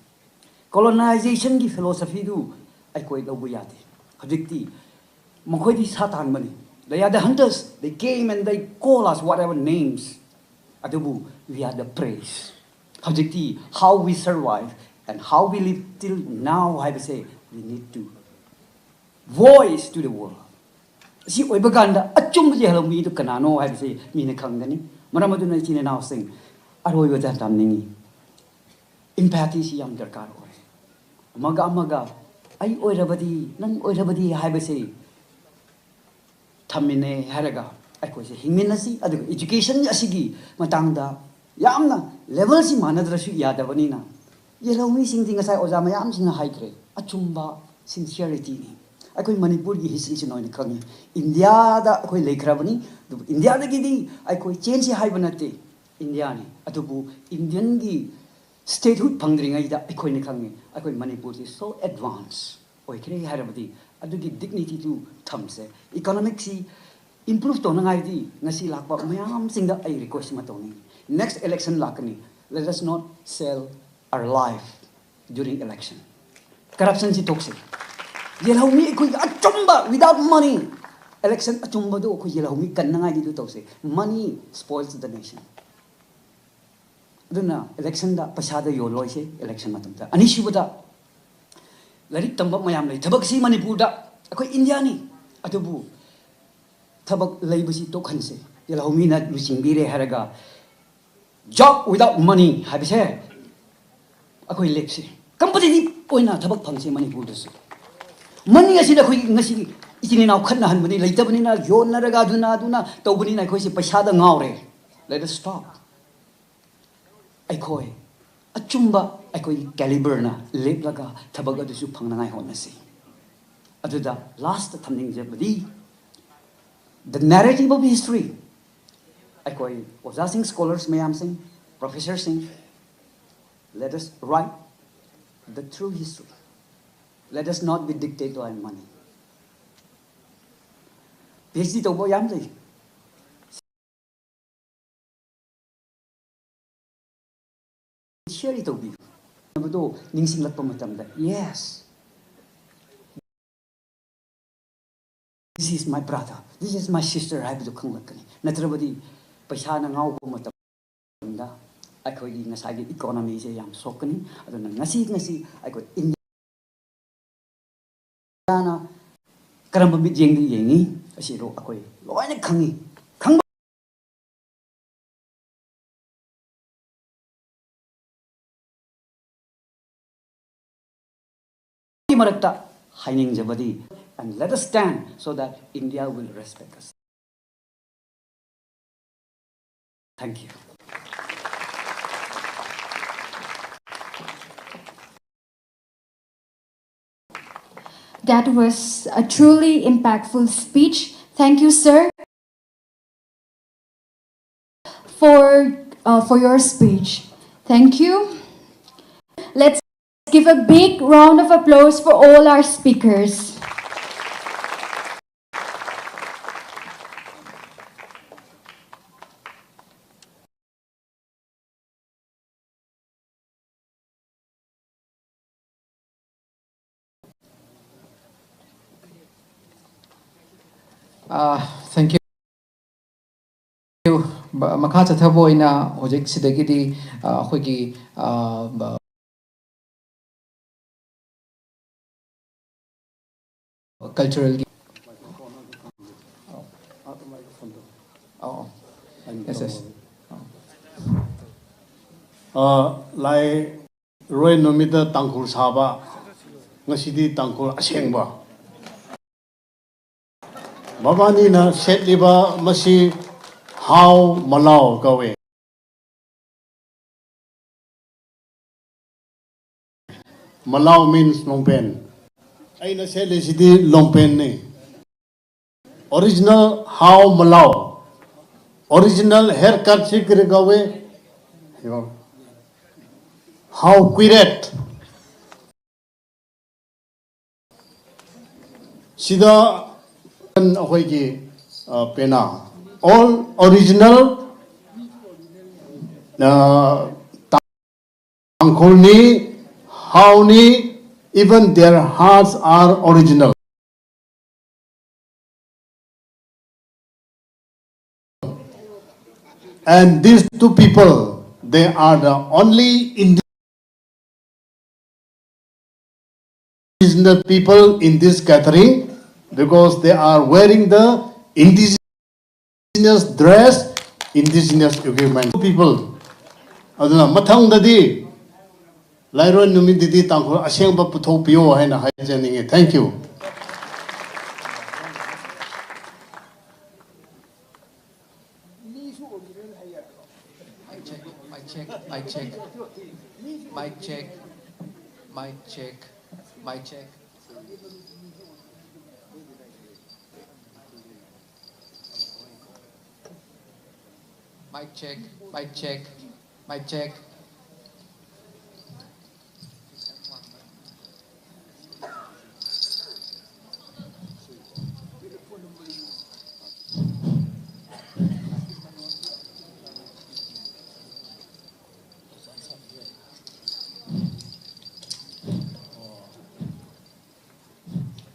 colonization gi philosophy du ai koi dobu yade hadikti makhoi di satan mani they are the hunters they came and they call us whatever names adubu we are the praise objecti how we survive and how we live till now I would say we need to voice to the world si oibaganda achum Yelhoumee to kanano I would say mina khangani maramaduna chine now sing aroi wajah tamningi empathy si yam darkar oi amaga ai oirabadi nang oirabadi haibase thamine haraga ai ko se hingminasi adu education asigi matangda yamna level si manadrasu yadabani na Yelhoumee Singgi ngasai oja mayam singa haikre achumba sincerity ni akoi manipur gi history si noin khangi india da akoi lekhrabani india da gi di akoi change si haibanate india ni atubu indian gi statehood phangdringai da akoi ni khangi akoi manipur is so advanced oi kre harabadi adugi dignity to thamse economic si improve to nangai di ngasi lakba mayam singda ai request ma toni next election lakani let us not sell our life during election corruption si toxic Yelhoumee koi achumba without money election achumba do koi Yelhoumee kan nangai di do tose money spoils the nation duna election da pasada yo loi se election matam ta ani shibada larik tambak mayam lai thabak si manipur da koi india ni atubu thabak laibasi to khanse Yelhoumee na luchingbi re haraga job without money habise akoi lepse competitive oina thabak phangse manipur da se money asina khoi ngasi ichini naw khanna hanbani leitabani na yonaraga duna tawbani na khoi se paisa da ngawre let us stop ai khoi achumba ai khoi caliber na leplaga thabak adu su phangnangai honasi aduda last thamning jebadi the narrative of history ai khoi oja sing scholars mayam sing professors sing let us write the true history. Let us not be dictated by money. PhD to boy yam day. Share it to be. Namado ningsing lat pamatam da. Yes. This is my brother. This is my sister. I have to come lakani. Natrabadi paisa na ngau pamatam da. Akoi di ngasagi economy je yam sokani. Aduna ngasi akoi in na karamba bit jeng di yengi asiro akoi loina khangi khang marakta haining jabadi and let us stand so that India will respect us. Thank you. That was a truly impactful speech. Thank you, sir, for your speech. Thank you. Let's give a big round of applause for all our speakers. Thank you. Makha chathaboina hojik sidagidi khoigi cultural oh yes lai roi nomita tangkul saba ngasidi tangkul asengba babani na setliba masi how malau gawe malau means longpen aina selisidi longpen ne original how malau original haircut sikre gawe how quiret sida ahoigi pena all original tangkolni howni even their hearts are original and these two people they are the only indigenous people in this gathering because they are wearing the indigenous dress, indigenous equipment. People aduna mathang dadi lairon numit didi tangkhol aseng ba puthok piyo haina haijaninge. Thank you. Mic check. Mic check. Mic check. Mic check. Mic check. Mic check. Mic check.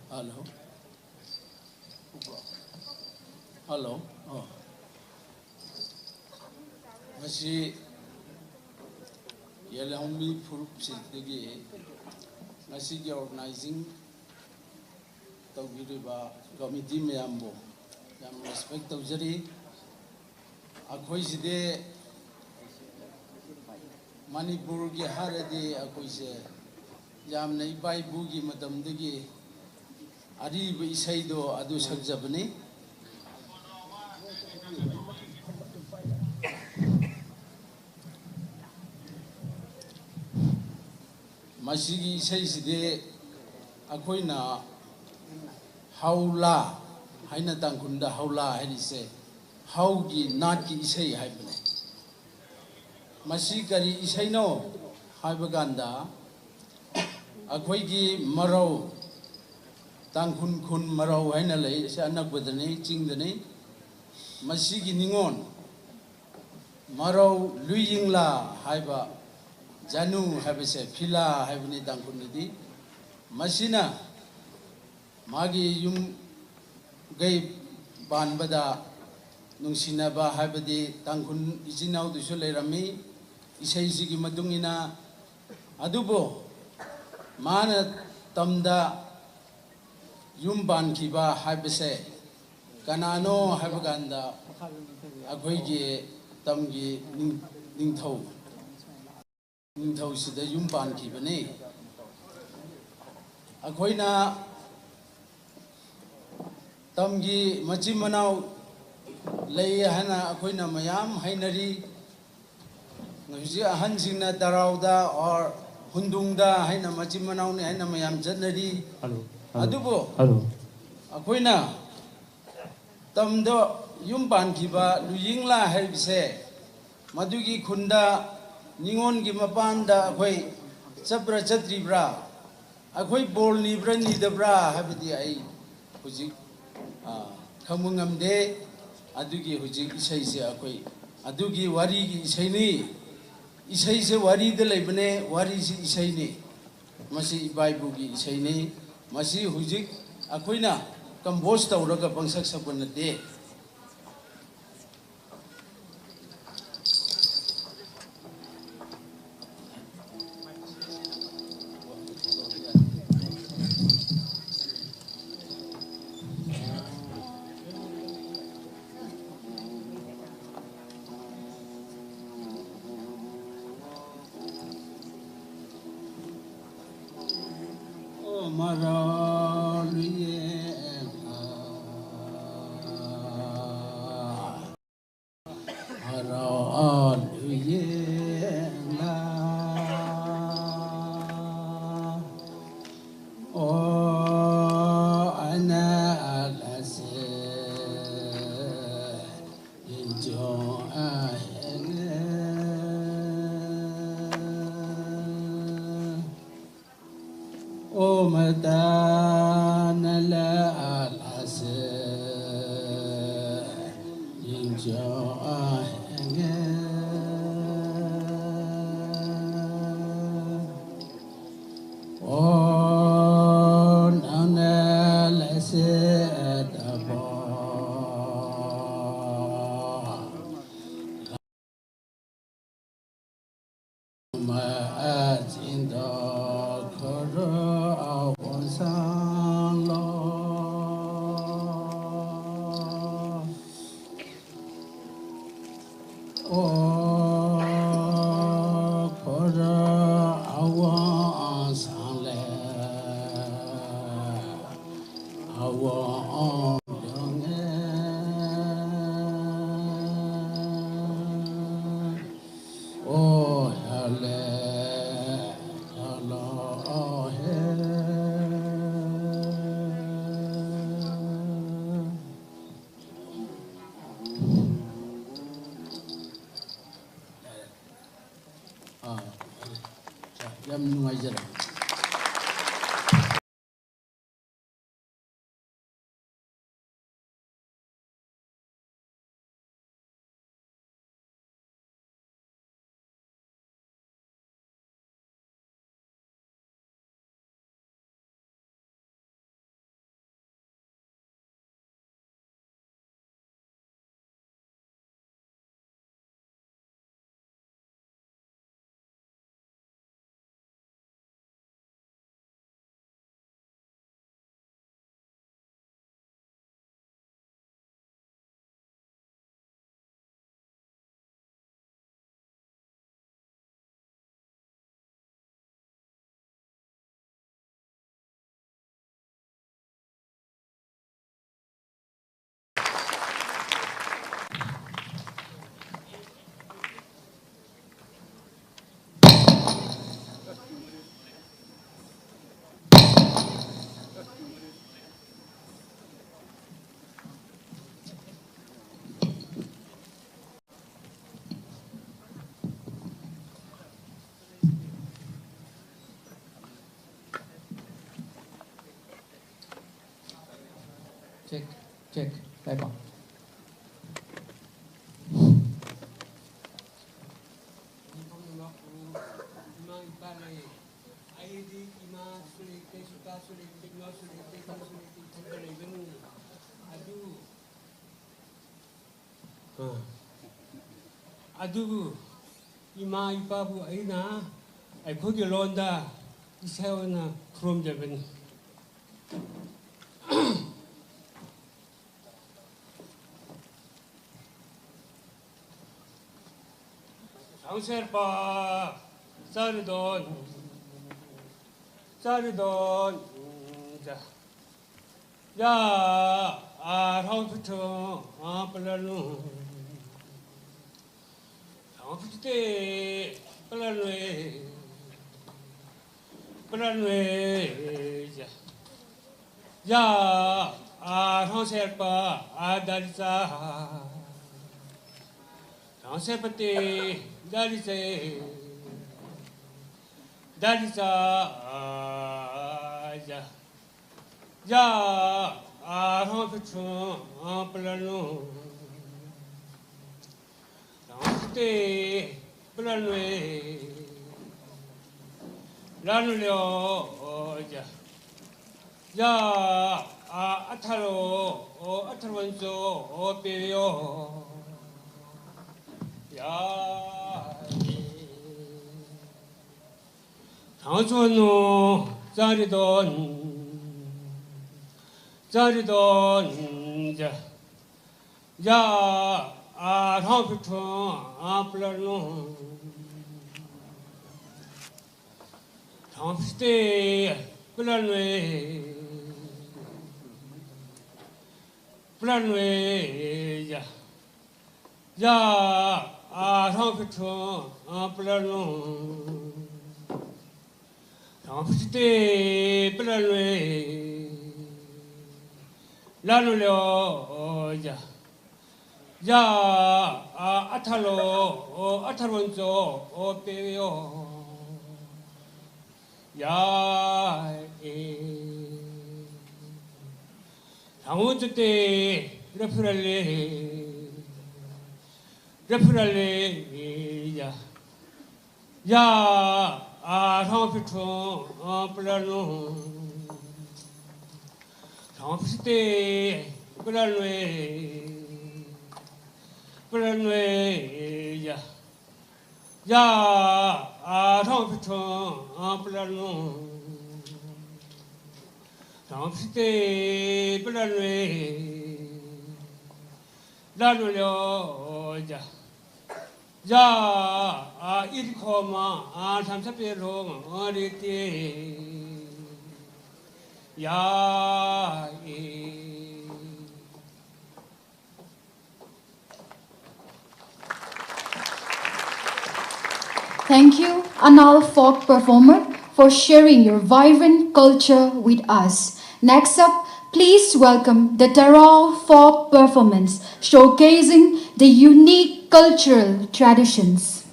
Hello. Hello. Oh. Masi Yelhoumee Phurup Singgi masi ki organizing tawbiriba committee mayambo yam respect tawjari akhoi side Manipur ki harade akhoi se yam nei bai bugi madam degi ari bi saido adu sakjabani masigi sai side akoina haula haina tangkunda haula haini se haugi natki isai haibne masi kari isai no haibaganda akoigi marau tangkun kun marau haina lei se anak badane chingdane masigi ningon marau luyingla haiba Janu habise phila habni tangkunidi masina magi yum gai banbada nungsinaba habadi tangkun ijinau dusu leirami isai sigi madungina adubo mana tamda yum ban kiba habise kanano habaganda akhoi tamgi ningthau Ningthau sida yum ban ki bane akoina tamgi machi manau lei hana akoina mayam hainari ngji ahan singna darauda or hundungda haina machi manau ne haina mayam janari adubo akoina tamdo yum ban ki ba luyingla haibse madugi khunda Ningon ki mapanda akhoi chapra chatribra akhoi bol nibra nidabra habidi ai hujik khamungamde adugi hujik isai se akhoi adugi wari ki isai ni isai se wari de leibne wari si isai ni masi bible ki isai ni masi hujik akhoina compose tawraga bangsak sabana de ꯌꯥꯝ ꯅꯨꯡꯉꯥꯏꯖꯔꯦ check check ได้ป่ะ 아두 이마 이빠부 아이나 아이 거기 론다 이 세워나 그럼 잡은 장셀빠 짜르돈 자 아라부터 빨라루 아프때 빨라루에 자 장셀빠 아다리자 장셀빠때 다리자 자 아라부터 빨라루 때 플란웨 라누려 자 아타로 아타원소 빼요 야 당초노 짜리돈 자 아라부터 플란노 당시때 플란웨 자 아라부터 플란노 당시때 플란웨 라누려 자 아타론소 빼요 야 당원주 때 레프랄레 야 상피초 플라노 상피 때 플란웨 야 상피초 플라노 상피 때 플란웨 라누려 자 일코마 삼사페로 어리띠 야 Thank you, Anal folk performer, for sharing your vibrant culture with us. Next up, please welcome the Tarao folk performance, showcasing the unique cultural traditions.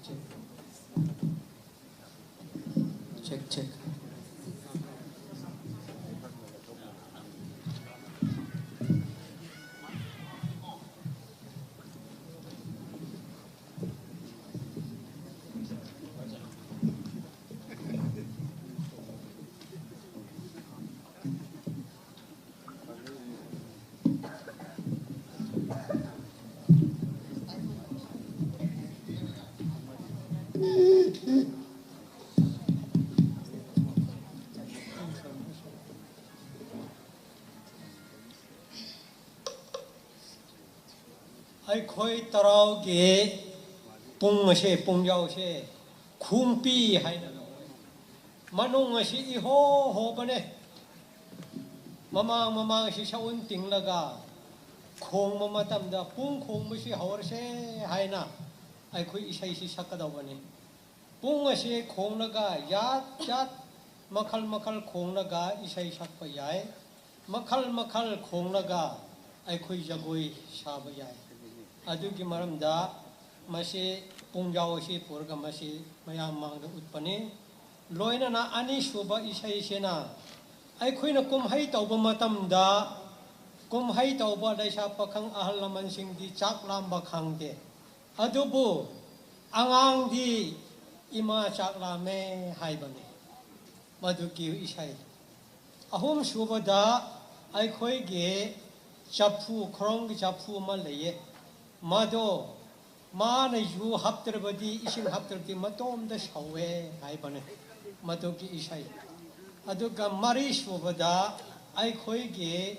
check. ai khoi tarau ge pung se pung yau se khung pi hai na manung si I ho bane mamang si saun ting laga khong mama tam da pung khong ma si hawar se hai na ai khoi isai si sakadaw bane pung se khong laga yat makhal khong laga isai sakpa yai makhal khong laga ai khoi jagoi saba yai adugi maramda masi pungjao si purga masi mayam mangda utpani loina na ani suba isai sena ai khoina kumhai tauba matamda kumhai tauba daisa pakhang ahal laman sing di chak lamba khangde adubu angang di ima chak lame haibani maduki isai ahum suba da ai khoi ge chapu khrong gi chapu ma leye Mado, mana yu hapterbadi ising hapterti matom da shawe hai bane mado ki isai aduga marish wabada ai khoi ge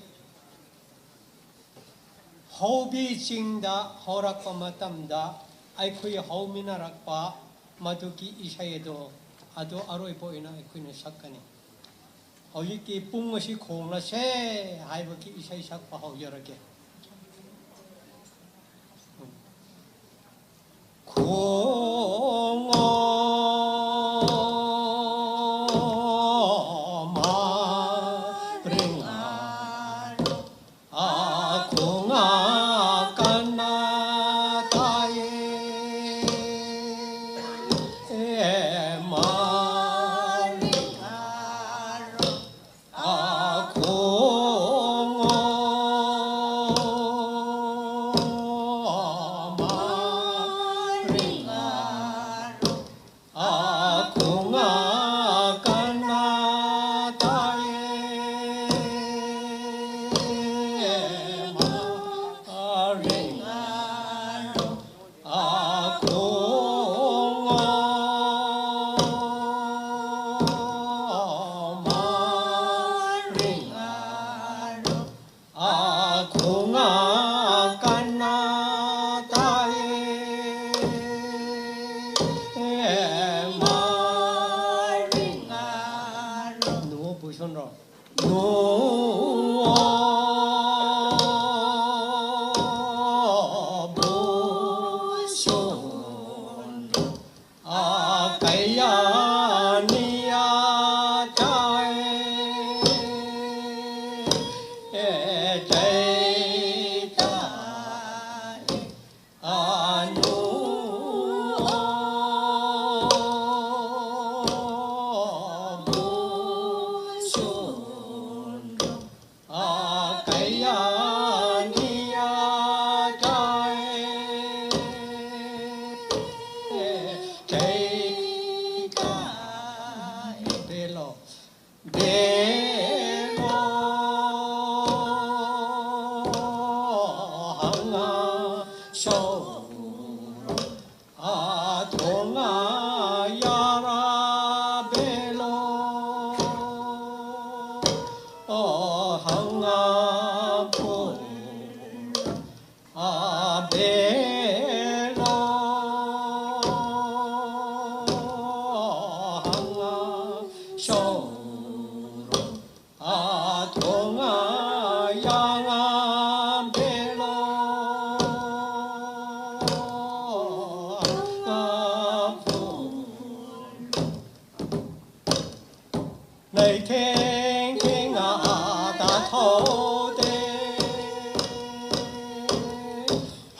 hobi chingda horak pamatam da ai khoi homina rakpa mado ki isai do ado aroi po ina ai khoi na sakani hoyi ki pung si khong la se hai ba ki isai sakpa ho yarage khong ma ring a khong a kana taye ma ring a khong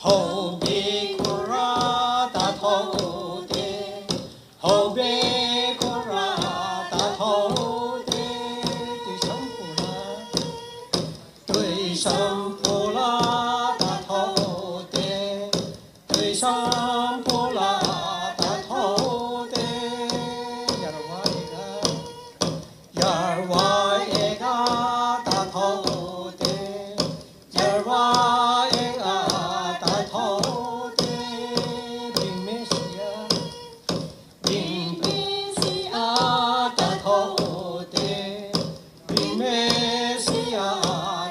Ho bi kura ta tho sam pola ta thâu te yarwa ega ta thâu te yarwa ega ta thâu te bing mesia ta thâu te bing mesia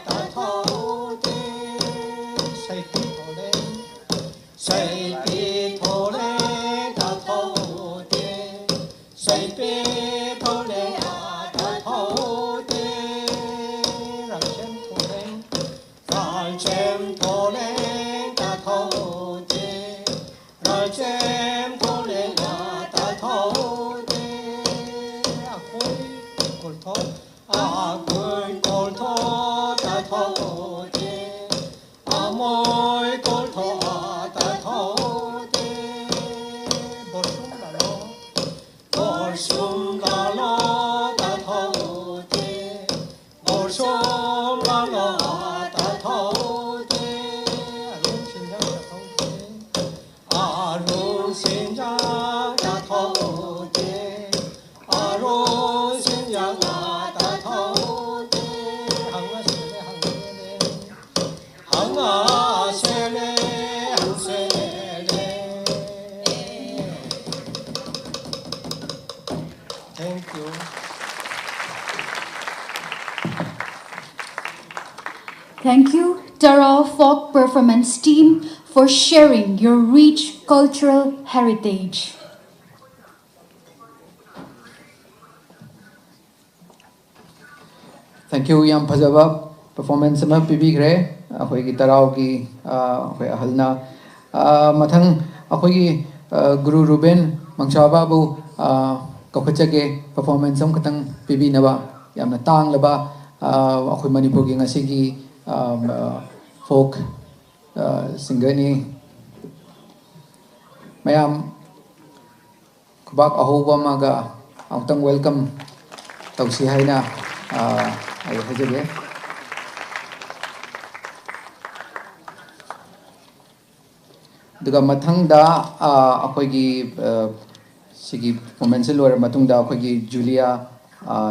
ta thâu te say ti thole say pi thole ta thâu te say pi thole ta thâu te ra chem thole ta thâu te ra chem thole ta thâu te a khơi col tho ta thâu te a moi col tho ta thâu te bor sum la lo ta thâu te bor sum la lo ta thâu te arun sin jang ta thâu te arun sin jang ta thâu te hang a se le thank you. Thank you, Taral Folk Performance Team, for sharing your rich cultural heritage. Thank you yam phajaba performance ma pibigre akhoi gi tarau gi akhoi ahalna mathang akhoi gi guru ruben mangchaba bu kakhachage performance am khatang pibinaba yamna tanglaba akhoi manipur gi ngasi gi folk singer ni mayam kubak ahoba maga amtang welcome tausi haina ai hajage duga mathangda akhoi sigi performance loira matungda akhoi Julia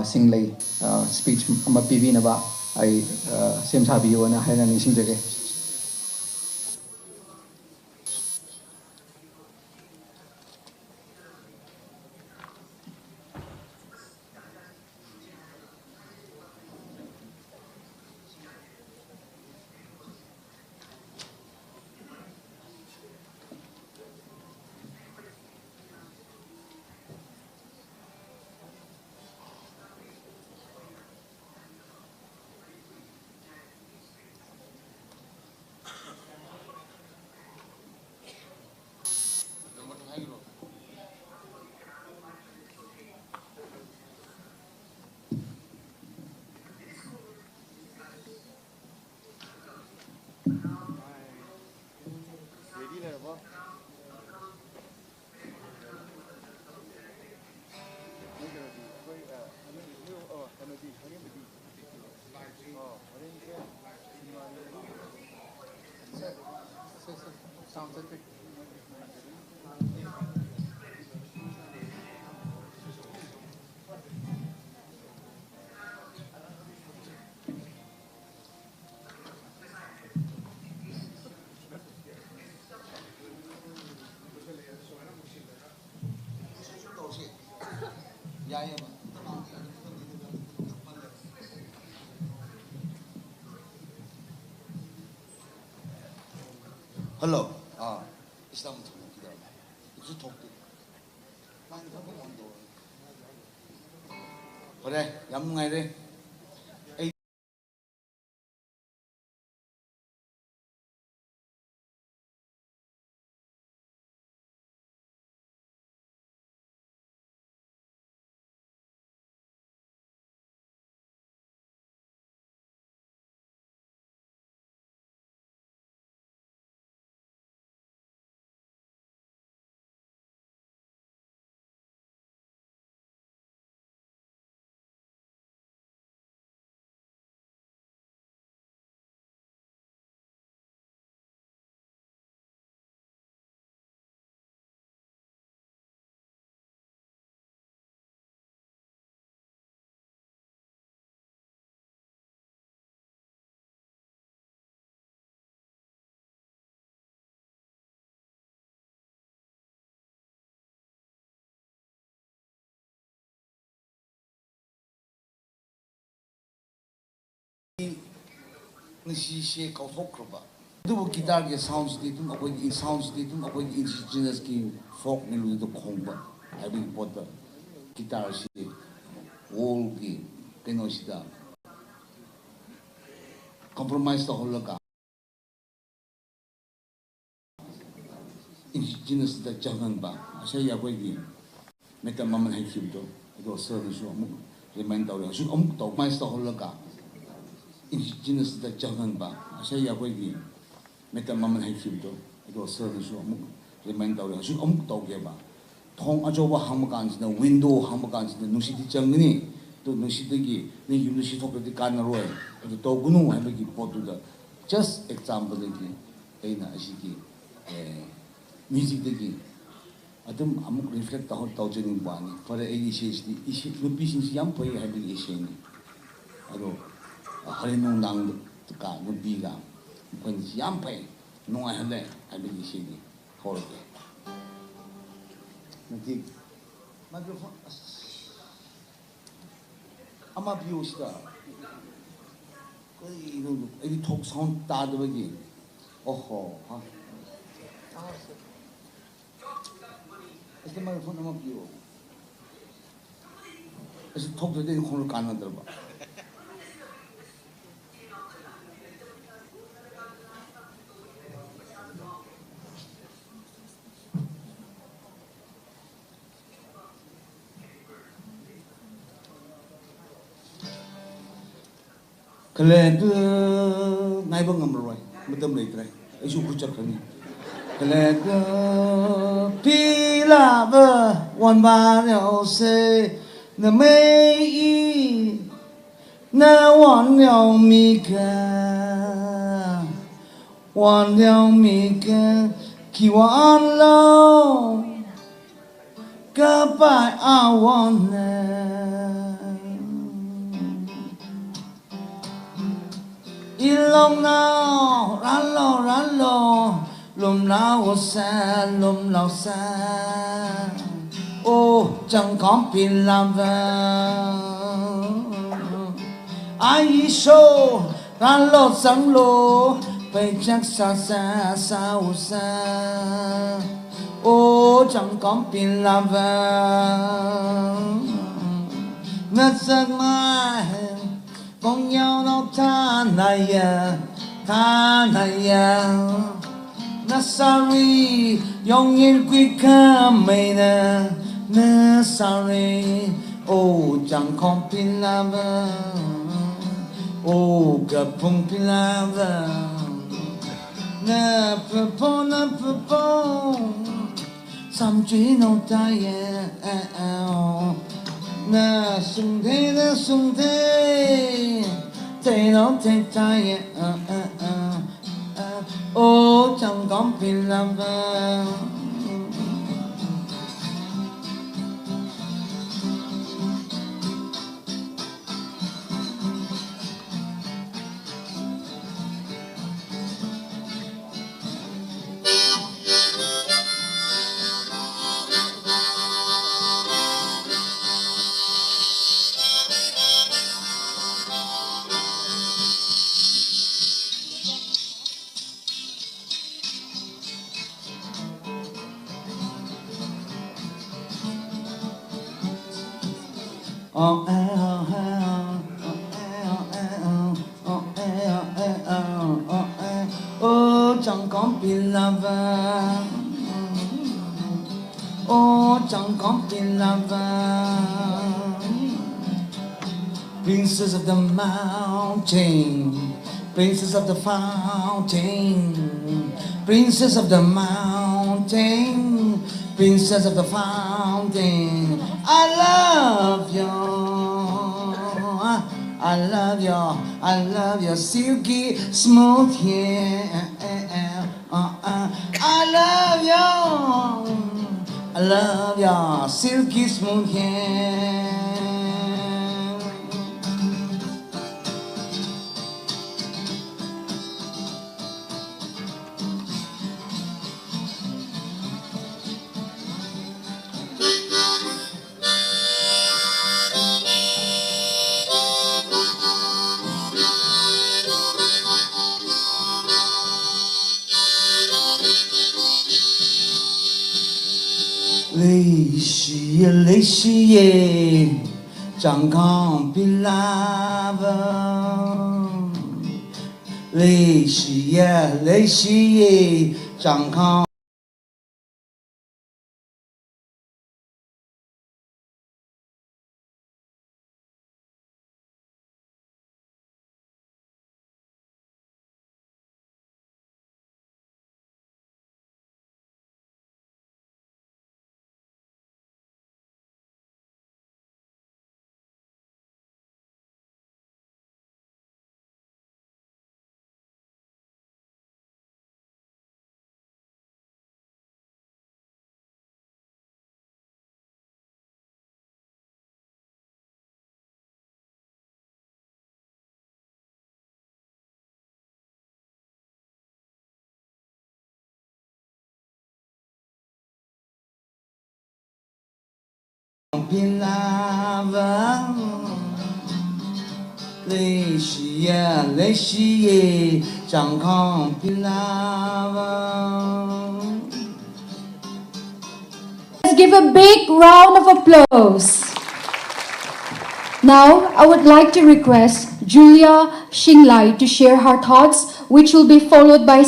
Singlei speech ama pibi na ba ai sem sabiyo na haina nising jage Hello. Islam 기다려. 무슨 톡도. 많이 하고 온도. 그래, 얌뭉아이래. Nasi she kauthok kraba. Dubu guitar ke sounds di tum apoi sounds di tum apoi indigenous ki folk melu do khongba. Abi pot guitar she wall ki keno sida compromise to holaga. Indigenous da jangan ba. Saya apoi ki meta maman hai kibdo. Ito sir ni so amuk remind tau le. So amuk tau mais to holaga. Indigenous da jangan ba. Saya apoi ki meta maman hai kibdo. Ito sir ni so amuk remind tau le. So amuk tau ke ba. Thong ajoba hamakan sina window hamakan sina nusiti changni to nusitigi ni yunusi thokati kana roi. Ito to gunu hai bagi potu da. Just example ki aina asiki music dagi adum amuk reflect tau jeni bani for a issue nupi sin yam poi hai bagi issue ni ado harinung nang ka nupi ga pon yam poi no ai hale hai bagi issue ni for nanti microphone ama biusta koi no ai talk sound ta da bagi oh ha este microphone ama biu este talk da den khol kan na ba kale ngai ba ngam roi mutam lei trai ai su ku chak khani kale pila ba wan ba liao se na mei yi na wan liao mi ka ki wan lo ka pai a wan na ilong nào ran lo lùm lao xa ô chẳng có pin làm vàng ai số ran lo sang lo phải chắc xa ô chẳng có pin làm vàng ngất giấc mai con nhau nó tha này na sorry yong yin quy ca mày na sorry ô chẳng còn pin làm ô gặp phong pin làm na pho sam chỉ nó tay na sung thế thế nó thế tay ô chẳng có pin làm ô chẳng có pin làm vàng ô chẳng có pin làm vàng princess of the mountain princess of the fountain princess of the mountain princess of the fountain I love your silky smooth hair I love your silky smooth hair 雷西耶，张康比拉文。雷西耶，张康。雷西耶，张康比拉文。 Let's give a big round of applause. Now, I would like to request Julia Xinglai to share her thoughts, which will be followed by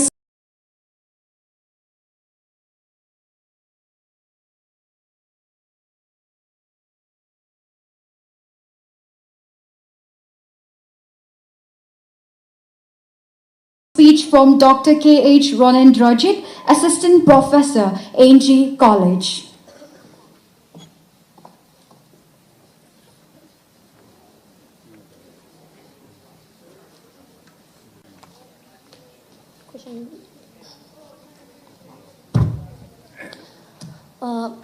speech from Dr. K.H. Ronan Drogic, Assistant Professor, ANG College.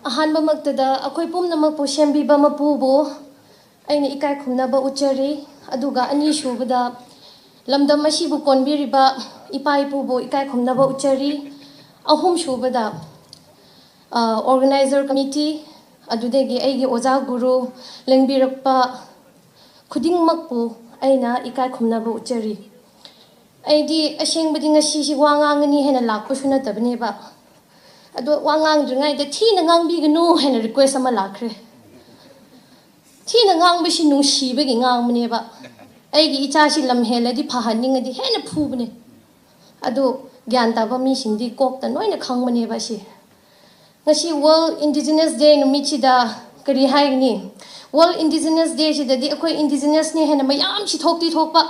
Ahanba magtada ako'y pumnamak po siyembiba mapubo ay na ikay kumnaba uchari aduga ani shubada lamdam asibu konbiriba ipay pubo ikay kumnaba uchari ahum shubada organizer committee adudegi aigi oja guru lengbirakpa khuding makpu aina ikay kumnaba uchari aidi asengbadi ngasi si wangangani hena lakpa sunatabne ba ado wangang drengai de thina ngangbi gnu hena request ama lakre thina ngangbi si nungsi begi ngangmne ba aigi icha si lam heladi phahaning adi hena phubne ado gyan taba mi singdi kokta noina khangmne ba si ngasi World Indigenous Day numit da kari haigni World Indigenous Day si dadi akoi indigenous ni hena mayam si thokti thokpa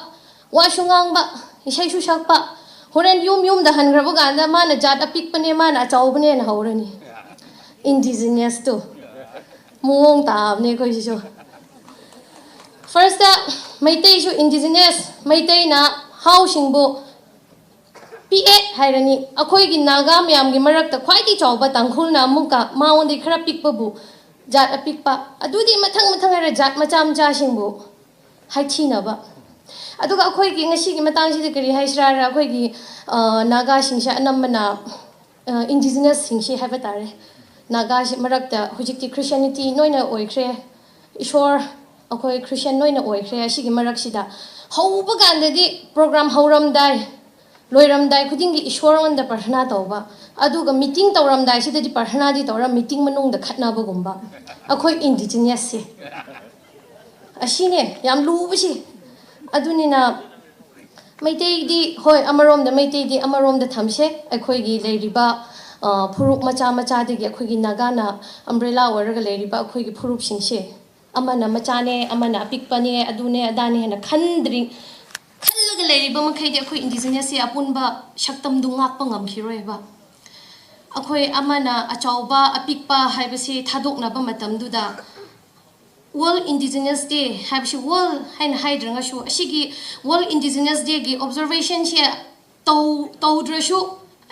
wa shungang ba isai su sakpa Horen yum da hangrabu ganda mana jat apik pane mana chaubne na haurani indigenous to muong tabne koi so first da maitei su indigenous maitei na housing bo PA hairani akoi gi naga myam gi marak ta khwai ti chauba tangkhul na muka maonde khara pikpa bu jat apikpa adudi mathang ara jat macham cha singbo haithina ba aduga akhoi gi ngasi gi matang si kari haisra ra akhoi gi naga singsha anamna indigenous singshi habatare naga marakta hujikti christianity noina oikhre ishwar akhoi christian noina oikhre asigi marak sida hauba gandadi program hauram dai loiram dai khuding gi ishwar on da prarthana tawba aduga meeting tawram dai sida di prarthana di tawra meeting manung da khatna ba gumba akhoi indigenous se ashine yam lubusi adunina maitei di hoi amarom da maitei di amarom da thamse akhoi gi leiriba phuruk macha di gi akhoi gi nagana umbrella waraga leiriba akhoi gi phurup singse amana machane amana apikpane adune adani hena khandri khallaga leiriba makhai di akhoi indigenous se apunba shaktam dungak pangam khiroi ba akhoi amana achauba apikpa haibase thadokna ba matam duda World Indigenous Day habshi World hain haidranga shu ashigi World Indigenous Day gi observation she tawdrashu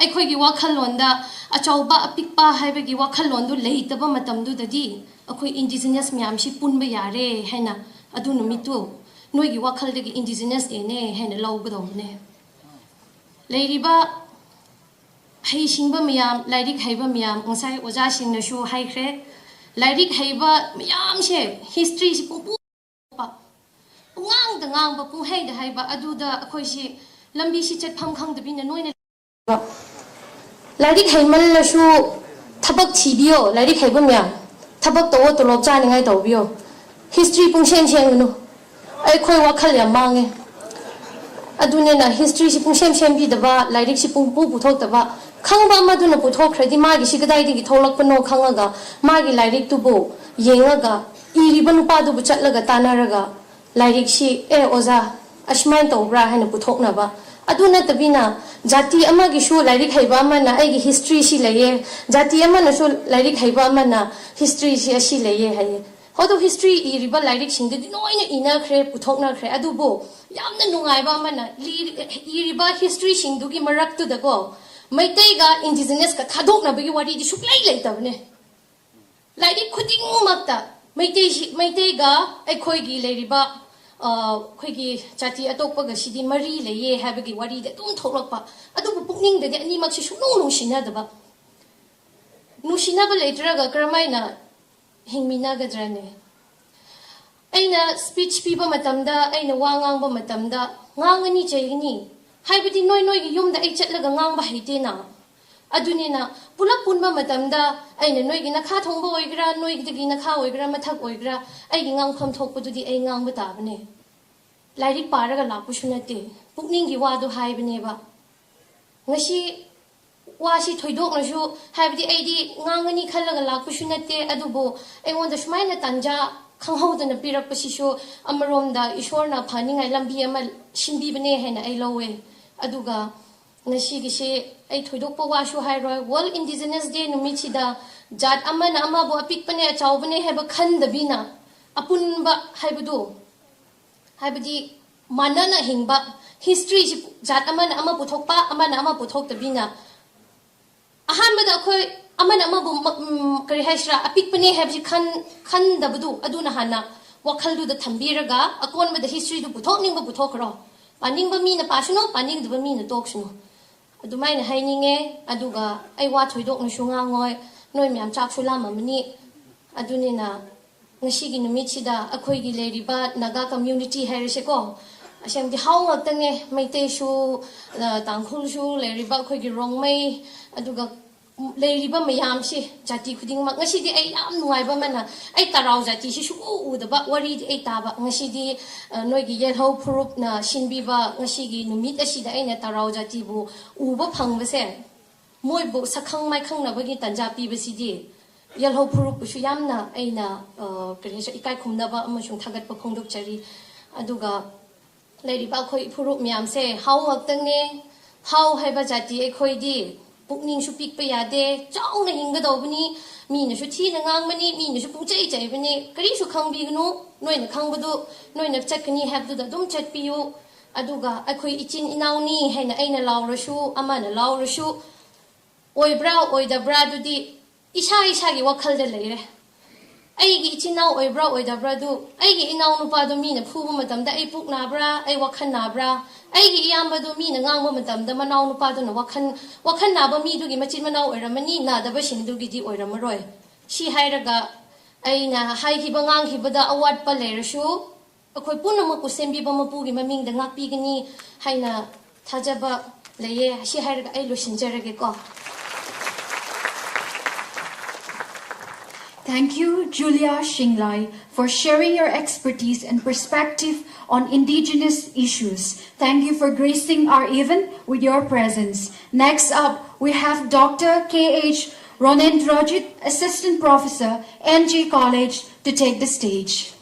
aikhoi gi wakhalonda achauba apikpa haibagi wakhalondu leitaba matamdu dadi akhoi indigenous myam shi punba yare haina adu numitu noi gi wakhaldagi indigenous day ne haina lawgadawne leiriba haisingba myam lairik haiba myam ngasai oja singna shu haikre Lairik haiba miyam she history si pung pa pungang da ngang ba pung hai da haiba aduda akhoi si lambi si chat pham khang da bin noi na lairik haimal la shu ꯊꯕꯛ ꯊꯤꯕꯤꯌꯣ ꯂꯥꯏꯔꯤꯛ ꯍꯩꯕ ꯃꯌꯥꯝ ꯊꯕꯛ ꯇꯧꯋꯣ ꯇꯣꯂꯣꯞ ꯆꯥꯅꯤꯡꯉꯥꯏ ꯇꯧꯕꯤꯌꯣ history ꯄꯨꯡꯁꯦꯝ ꯁꯦꯝꯒꯅꯨ ꯑꯩꯈꯣꯏ ꯋꯥꯈꯜ ꯌꯥꯝ ꯃꯥꯡꯉꯦ ꯑꯗꯨꯅꯦꯅ ꯍꯤꯁꯇ꯭ꯔꯤꯁꯤ ꯄꯨꯡꯁꯦꯝ ꯁꯦꯝꯕꯤꯗꯕ ꯂꯥꯏꯔꯤꯛꯁꯤ ꯄꯨꯡꯄꯨ ꯄꯨꯊꯣꯛꯇꯕ ꯈꯪꯕ ꯑꯃꯗꯨꯅ ꯄꯨꯊꯣꯛꯈ꯭ꯔꯗꯤ ꯃꯥꯒꯤꯁꯤ ꯀꯗꯥꯏꯗꯒꯤ ꯊꯣꯛꯂꯛꯄꯅꯣ ꯈꯪꯉꯒ ꯃꯥꯒꯤ ꯂꯥꯏꯔꯤꯛꯇꯨꯕꯨ ꯌꯦꯡꯉꯒ ꯏꯔꯤꯕ ꯅꯨꯄꯥꯗꯨꯕꯨ ꯆꯠꯂꯒ ꯇꯥꯟꯅꯔꯒ ꯂꯥꯏꯔꯤꯛꯁꯤ ꯑꯣꯖꯥ ꯑꯁꯨꯃꯥꯏꯅ ꯇꯧꯕ꯭ꯔꯥ ꯍꯥꯏꯅ ꯄꯨꯊꯣꯛꯅꯕ ꯑꯗꯨ ꯅꯠꯇꯕꯤꯅ ꯖꯥꯇꯤ ꯑꯃꯒꯤꯁꯨ ꯂꯥꯏꯔꯤꯛ ꯍꯩꯕ ꯑꯃꯅ ꯑꯩꯒꯤ ꯍꯤꯁꯇ꯭ꯔꯤꯁꯤ ꯂꯩꯌꯦ ꯖꯥꯇꯤ ꯑꯃꯅꯁꯨ ꯂꯥꯏꯔꯤꯛ ꯍꯩꯕ ꯑꯃꯅ ꯍꯤꯁꯇ꯭ꯔꯤꯁꯤ ꯑꯁꯤ ꯂꯩꯌꯦ ꯍꯥꯏꯌꯦ ꯑꯗꯨ ꯍꯤꯁꯇ꯭ꯔꯤ ꯏꯔꯤꯕ ꯂꯥꯏꯔꯤꯛꯁꯤꯡꯗꯨꯗꯤ ꯂꯣꯏꯅ ꯏꯅꯈ꯭ꯔꯦ ꯄꯨꯊꯣꯛꯅꯈ꯭ꯔꯦ ꯑꯗꯨꯕꯨ ꯌꯥꯝꯅ ꯅꯨꯡꯉꯥꯏꯕ ꯑꯃꯅ ꯏꯔꯤꯕ ꯍꯤꯁꯇ꯭ꯔꯤꯁꯤꯡꯗꯨꯒꯤ ꯃꯔꯛꯇꯨꯗꯀꯣ ꯃꯩꯇꯩꯒ ꯏꯟꯗꯤꯖꯤꯅꯁꯀ ꯊꯥꯗꯣꯛꯅꯕꯒꯤ ꯋꯥꯔꯤꯗꯤ ꯁꯨꯛꯂꯩ ꯂꯩꯇꯕꯅꯦ ꯂꯥꯏꯔꯤꯛ ꯈꯨꯗꯤꯡꯃꯛꯇ ꯃꯩꯇꯩꯒ ꯑꯩꯈꯣꯏꯒꯤ ꯂꯩꯔꯤꯕ ꯑꯩꯈꯣꯏꯒꯤ ꯖꯥꯇꯤ ꯑꯇꯣꯞꯄꯒꯁꯤꯗꯤ ꯃꯔꯤ ꯂꯩꯌꯦ ꯍꯥꯏꯕꯒꯤ ꯋꯥꯔꯤꯗꯤ ꯑꯗꯨꯝ ꯊꯣꯛꯂꯛꯄ ꯑꯗꯨꯕꯨ ꯄꯨꯛꯅꯤꯡꯗꯗꯤ ꯑꯅꯤꯃꯛꯁꯤ ꯁꯨꯡꯅꯨꯡ ꯅꯨꯡꯁꯤꯅꯗꯕ ꯅꯨꯡꯁꯤꯅꯕ ꯂꯩꯇ꯭ꯔꯒ ꯀꯔꯝꯍꯥꯏꯅ ꯍꯤꯡꯃꯤꯟꯅꯒꯗ꯭ꯔꯅꯦ ꯑꯩꯅ ꯁ꯭ꯄꯤꯆ ꯄꯤꯕ ꯃꯇꯝꯗ ꯑꯩꯅ ꯋꯥ ꯉꯥꯡꯕ ꯃꯇꯝꯗ ꯉꯥꯡꯒꯅꯤ ꯆꯩꯒꯅꯤ ꯍꯥꯏꯕꯗꯤ ꯅꯣꯏꯒꯤ ꯌꯨꯝꯗ ꯑꯩ ꯆꯠꯂꯒ ꯉꯥꯡꯕ ꯍꯩꯇꯦꯅ ꯑꯗꯨꯅꯤꯅ ꯄꯨꯂꯞ ꯄꯨꯟꯕ ꯃꯇꯝꯗ ꯑꯩꯅ ꯅꯣꯏꯒꯤ ꯅꯈꯥ ꯊꯣꯡꯕ ꯑꯣꯏꯒꯦꯔꯥ ꯅꯣꯏꯒꯤꯗꯒꯤ ꯅꯈꯥ ꯑꯣꯏꯒꯦꯔꯥ ꯃꯊꯛ ꯑꯣꯏꯒꯦꯔꯥ ꯑꯩꯒꯤ ꯉꯥꯡꯐꯝ ꯊꯣꯛꯄꯗꯨꯗꯤ ꯑꯩ ꯉꯥꯡꯕ ꯇꯥꯕꯅꯦ ꯂꯥꯏꯔꯤꯛ ꯄꯥꯔꯒ ꯂꯥꯛꯄꯁꯨ ꯅꯠꯇꯦ ꯄꯨꯛꯅꯤꯡꯒꯤ ꯋꯥꯗꯣ ꯍꯥꯏꯕꯅꯦꯕ ꯉꯁꯤ ꯋꯥꯁꯤ ꯊꯣꯏꯗꯣꯛꯅꯁꯨ ꯍꯥꯏꯕꯗꯤ ꯑꯩꯗꯤ ꯉꯥꯡꯒꯅꯤ ꯈꯜꯂꯒ ꯂꯥꯛꯄꯁꯨ ꯅꯠꯇꯦ ꯑꯗꯨꯕꯨ ꯑꯩꯉꯣꯟꯗ ꯁꯨꯃꯥꯏꯅ ꯇꯥꯟꯖꯥ ꯈꯪꯍꯧꯗꯅ ꯄꯤꯔꯛꯄꯁꯤꯁꯨ ꯑꯃꯔꯣꯝꯗ ꯏꯁꯣꯔꯅ ꯐꯅꯤꯡꯉꯥꯏ ꯂꯝꯕꯤ ꯑꯃ ꯁꯤꯟꯕꯤꯕꯅꯦ ꯍꯥꯏꯅ ꯑꯩ ꯂꯧꯋꯦ ꯑꯗꯨꯒ ꯉꯁꯤꯒꯤꯁꯦ ꯑꯩ ꯊꯣꯏꯗꯣꯛꯄ ꯋꯥꯁꯨ ꯍꯥꯏꯔꯣꯏ ꯋꯥꯔꯜ ꯏꯟꯗꯤꯖꯤꯅꯁ ꯗꯦ ꯅꯨꯃꯤꯠꯁꯤꯗ ꯖꯥꯠ ꯑꯃꯅ ꯑꯃꯕꯨ ꯑꯄꯤꯛꯄꯅꯦ ꯑꯆꯧꯕꯅꯦ ꯍꯥꯏꯕ ꯈꯟꯗꯕꯤꯅ ꯑꯄꯨꯟꯕ ꯍꯥꯏꯕꯗꯨ ꯍꯥꯏꯕꯗꯤ ꯃꯥꯟꯅꯅ ꯍꯤꯡꯕ ꯍꯤꯁꯇ꯭ꯔꯤꯁꯤ ꯖꯥꯠ ꯑꯃꯅ ꯑꯃ ꯄꯨꯊꯣꯛꯄ ꯑꯃꯅ ꯑꯃ ꯄꯨꯊꯣꯛꯇꯕꯤꯅ ꯑꯍꯥꯟꯕꯗ ꯑꯩꯈꯣꯏ ꯑꯃꯅ ꯑꯃꯕꯨ ꯀꯔꯤ ꯍꯥꯏꯁꯤꯔꯥ ꯑꯄꯤꯛꯄꯅꯦ ꯍꯥꯏꯕꯁꯤ ꯈꯟꯗꯕꯗꯨ ꯑꯗꯨꯅ ꯍꯥꯟꯅ ꯋꯥꯈꯜꯗꯨꯗ ꯊꯝꯕꯤꯔꯒ ꯑꯀꯣꯟꯕꯗ ꯍꯤꯁꯇ꯭ꯔꯤꯗꯨ ꯄꯨꯊꯣꯛꯅꯤꯡꯕ ꯄꯨꯊꯣꯛꯈ꯭ꯔꯣ ꯄꯥꯅꯤꯡꯕ ꯃꯤꯅ ꯄꯥꯁꯅꯨ ꯄꯥꯅꯤꯡꯗꯕ ꯃꯤꯅ ꯇꯣꯛꯁꯅꯨ ꯑꯗꯨꯃꯥꯏꯅ ꯍꯥꯏꯅꯤꯡꯉꯦ ꯑꯗꯨꯒ ꯑꯩ ꯋꯥ ꯊꯣꯏꯗꯣꯛꯅꯁꯨ ꯉꯥꯡꯉꯣꯏ ꯅꯣꯏ ꯃꯌꯥꯝ ꯆꯥꯛꯁꯨ ꯂꯥꯝꯃꯝꯃꯅꯤ ꯑꯗꯨꯅꯤꯅ ꯉꯁꯤꯒꯤ ꯅꯨꯃꯤꯠꯁꯤꯗ ꯑꯩꯈꯣꯏꯒꯤ ꯂꯩꯔꯤꯕ ꯅꯥꯒꯥ ꯀꯝꯃ꯭ꯌꯨꯅꯤꯇꯤ ꯍꯥꯏꯔꯤꯁꯦꯀꯣ ꯑꯁꯦꯡꯕꯗꯤ ꯍꯥꯎ ꯉꯥꯛꯇꯅꯦ ꯃꯩꯇꯩꯁꯨ ꯇꯥꯡꯈꯨꯜꯁꯨ ꯂꯩꯔꯤꯕ ꯑꯩꯈꯣꯏꯒꯤ ꯔꯣꯡꯃꯩ ꯑꯗꯨꯒ ꯂꯩꯔꯤꯕ ꯃꯌꯥꯝꯁꯤ ꯖꯥꯇꯤ ꯈꯨꯗꯤꯡꯃꯛ ꯉꯁꯤꯗꯤ ꯑꯩ ꯌꯥꯝ ꯅꯨꯡꯉꯥꯏꯕ ꯑꯃꯅ ꯑꯩ ꯇꯔꯥꯎ ꯖꯥꯇꯤꯁꯤ ꯁꯨꯛꯎ ꯎꯗꯕ ꯋꯥꯔꯤꯗꯤ ꯑꯩ ꯇꯥꯕ ꯉꯁꯤꯗꯤ ꯅꯣꯏꯒꯤ ꯌꯦꯜꯍꯧ ꯐꯨꯔꯨꯞꯅ ꯁꯤꯟꯕꯤꯕ ꯉꯁꯤꯒꯤ ꯅꯨꯃꯤꯠ ꯑꯁꯤꯗ ꯑꯩꯅ ꯇꯔꯥꯎ ꯖꯥꯇꯤꯕꯨ ꯎꯕ ꯐꯪꯕꯁꯦ ꯃꯣꯏꯕꯨ ꯁꯛꯈꯪ ꯃꯥꯏꯈꯪꯅꯕꯒꯤ ꯇꯥꯟꯖꯥ ꯄꯤꯕꯁꯤꯗꯤ ꯌꯦꯜꯍꯧ ꯐꯨꯔꯨꯞꯄꯨꯁꯨ ꯌꯥꯝꯅ ꯑꯩꯅ ꯀꯔꯤ ꯍꯥꯏꯁꯤꯔ ꯏꯀꯥꯏ ꯈꯨꯝꯅꯕ ꯑꯃꯁꯨꯡ ꯊꯥꯒꯠꯄ ꯐꯣꯡꯗꯣꯛꯆꯔꯤ ꯑꯗꯨꯒ ꯂꯩꯔꯤꯕ ꯑꯩꯈꯣꯏ ꯐꯨꯔꯨꯞ ꯃꯌꯥꯝꯁꯦ ꯍꯥꯎ ꯉꯥꯛꯇꯪꯅꯦ ꯍꯥꯎ ꯍꯥꯏꯕ ꯖꯥꯇꯤ ꯑꯩꯈꯣꯏꯗꯤ ꯄꯨꯛꯅꯤꯡꯁꯨ ꯄꯤꯛꯄ ꯌꯥꯗꯦ ꯆꯥꯎꯅ ꯍꯤꯡꯒꯗꯧꯕꯅꯤ ꯃꯤꯅꯁꯨ ꯊꯤꯅ ꯉꯥꯡꯕꯅꯤ ꯃꯤꯅꯁꯨ ꯄꯨꯡꯆꯩ ꯆꯩꯕꯅꯤ ꯀꯔꯤꯁꯨ ꯈꯪꯕꯤꯒꯅꯨ ꯅꯣꯏꯅ ꯈꯪꯕꯗꯨ ꯅꯣꯏꯅ ꯆꯠꯀꯅꯤ ꯍꯥꯏꯕꯗꯨꯗ ꯑꯗꯨꯝ ꯆꯠꯄꯤꯌꯨ ꯑꯗꯨꯒ ꯑꯩꯈꯣꯏ ꯏꯆꯤꯟ ꯏꯅꯥꯎꯅꯤ ꯍꯥꯏꯅ ꯑꯩꯅ ꯂꯥꯎꯔꯁꯨ ꯑꯃꯅ ꯂꯥꯎꯔꯁꯨ ꯑꯣꯏꯕ꯭ꯔꯥ ꯑꯣꯏꯗꯕ꯭ꯔꯥ ꯑꯗꯨꯗꯤ ꯏꯁꯥ ꯏꯁꯥꯒꯤ ꯋꯥꯈꯜꯗ ꯂꯩꯔꯦ ꯑꯩꯒꯤ ꯏꯆꯤꯟ ꯏꯅꯥꯎ ꯑꯣꯏꯕ꯭ꯔꯥ ꯑꯣꯏꯗꯕ꯭ꯔꯥ ꯑꯗꯨ ꯑꯩꯒꯤ ꯏꯅꯥꯎ ꯅꯨꯄꯥꯗꯨ ꯃꯤꯅ ꯐꯨꯕ ꯃꯇꯝꯗ ꯑꯩ ꯄꯨꯛ ꯅꯥꯕ꯭ꯔꯥ ꯑꯩ ꯋꯥꯈꯜ ꯅꯥꯕ꯭ꯔꯥ ꯑꯩꯒꯤ ꯏꯌꯥꯝꯕꯗꯨ ꯃꯤꯅ ꯉꯥꯡꯕ ꯃꯇꯝꯗ ꯃꯅꯥꯎ ꯅꯨꯄꯥꯗꯨꯅ ꯋꯥꯈꯜ ꯅꯥꯕ ꯃꯤꯗꯨꯒꯤ ꯃꯆꯤꯟ ꯃꯅꯥꯎ ꯑꯣꯏꯔꯝꯃꯅꯤ ꯅꯥꯗꯕꯁꯤꯡꯗꯨꯒꯤꯗꯤ ꯑꯣꯏꯔꯝꯃꯔꯣꯏ ꯁꯤ ꯍꯥꯏꯔꯒ ꯑꯩꯅ ꯍꯥꯏꯈꯤꯕ ꯉꯥꯡꯈꯤꯕꯗ ꯑꯋꯥꯠꯄ ꯂꯩꯔꯁꯨ ꯑꯩꯈꯣই ꯄꯨꯝꯅꯃꯛꯄꯨ ꯁꯦꯝꯕꯤꯕ ꯃꯄꯨꯒꯤ ꯃꯃꯤꯡꯗ ꯉꯥꯛꯄꯤꯒꯅꯤ ꯍꯥꯏꯅ ꯊꯥꯖꯕ ꯂꯩꯌꯦ ꯁꯤ ꯍꯥꯏꯔꯒ ꯑꯩ ꯂꯣꯏꯁꯤꯟꯖꯔꯒꯦꯀꯣ Thank you, Julia Shinglai, for sharing your expertise and perspective on Indigenous issues. Thank you for gracing our event with your presence. Next up, we have Dr. K.H. Ronendrajit, Assistant Professor, NG College, to take the stage.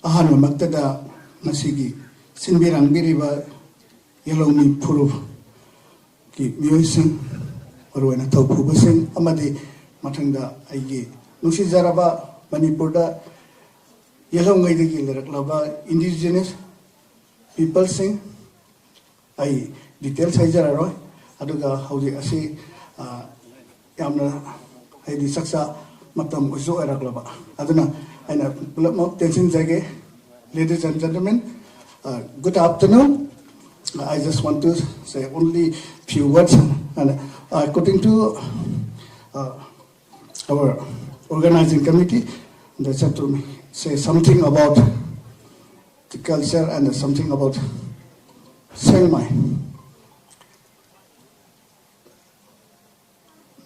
Ahan Maktada Nasigi, Sinbirang Biriba, Yelhoumee Phurup Ningsing Numit Phurup Singgi Amadi Matanga Aigi Nusi Zaraba Manipurda Yelhoumee Phurup Indigenous people sing I details Aduga Haudi Asi Yamna Heidi Saksa matam usu eraklaba aduna aina pulap tension jage. Ladies and gentlemen, good afternoon. I just want to say only few words, and according to our organizing committee, they said to me, say something about the culture and something about Sengmai.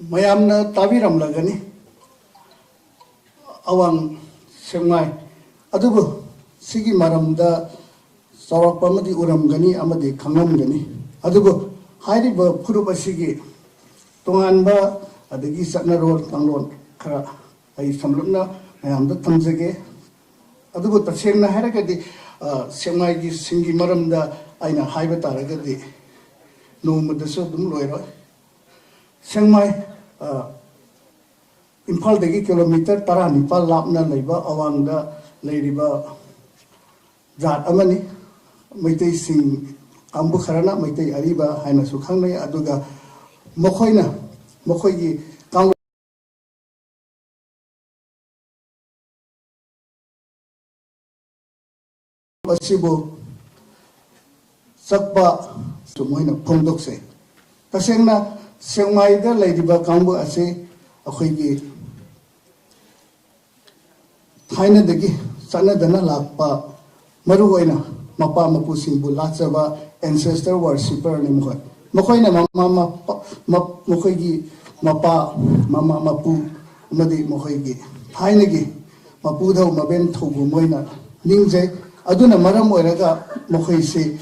Mayamna tabiram lagani awang Sengmai adubu sigi maramda Sarakpamadi uramgani amadi kangamgani adubu hairiba Phurup Singgi tonganba adagi saknarol kanglon kara ai samlupna mayamda tamjage adubu tasengna hairagadi Sengmai gi Singgi maramda aina haiba taragadi nomadasu dum loiroi Sengmai Imphal dagi kilometer taranipal lapna leiba awangda leiriba zat amani Maitai sing ambu kharana maitai ariba haina su khangnai aduga mokhoina mokhoigi kang asibu sakpa sumoina phongdokse tasengna Sengmai da leidiba kangbu ase akhoigi haina dagi sanadana lakpa maruoina Mapa mapu simbu latsaba ancestor worshipper ni mukha. Mukhoina mama mukhoigi mapa mama mapu madi mukhoigi. Thainagi mapu dhau maben thogu moina ningje aduna maram oiraga mukhoise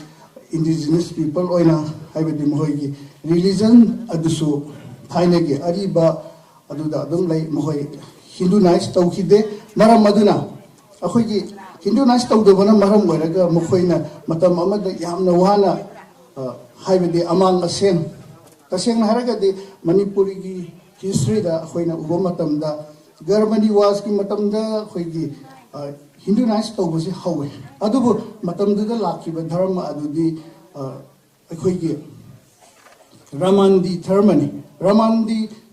indigenous people oina haibadi mukhoigi religion adusu thainagi ariba aduda adum lai mukhoi Hinduize taukhide maram aduna akhoigi Indigenous tawdabana maram oiraga mukhoina matam amada yamna wana haibadi amang asen tasengna haragadi Manipurigi history da khoina ubo matamda Germany was ki matamda khoigi Indigenous tawbusi hawe adubu matamda lakiba dharma adudi khoigi Ramandi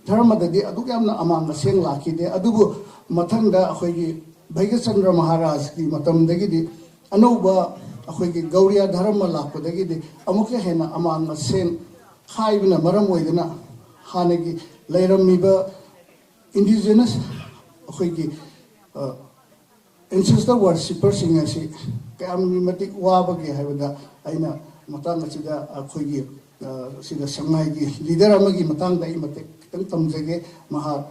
dharma dadi adu yamna amang asen lakide adubu mathangda khoigi Bhaigachandra Maharaj ki matam dagidi anuba akhoigi Gauriya dharma lakpa dagidi amuke hena amang sen khaibna maram oidana hanagi leiramiba indigenous akhoigi ancestor worshipper singasi kamni matik wabagi haibada aina matang asida akhoigi sida Sengmai gi leader amagi matang dai matik kitang tamjage maha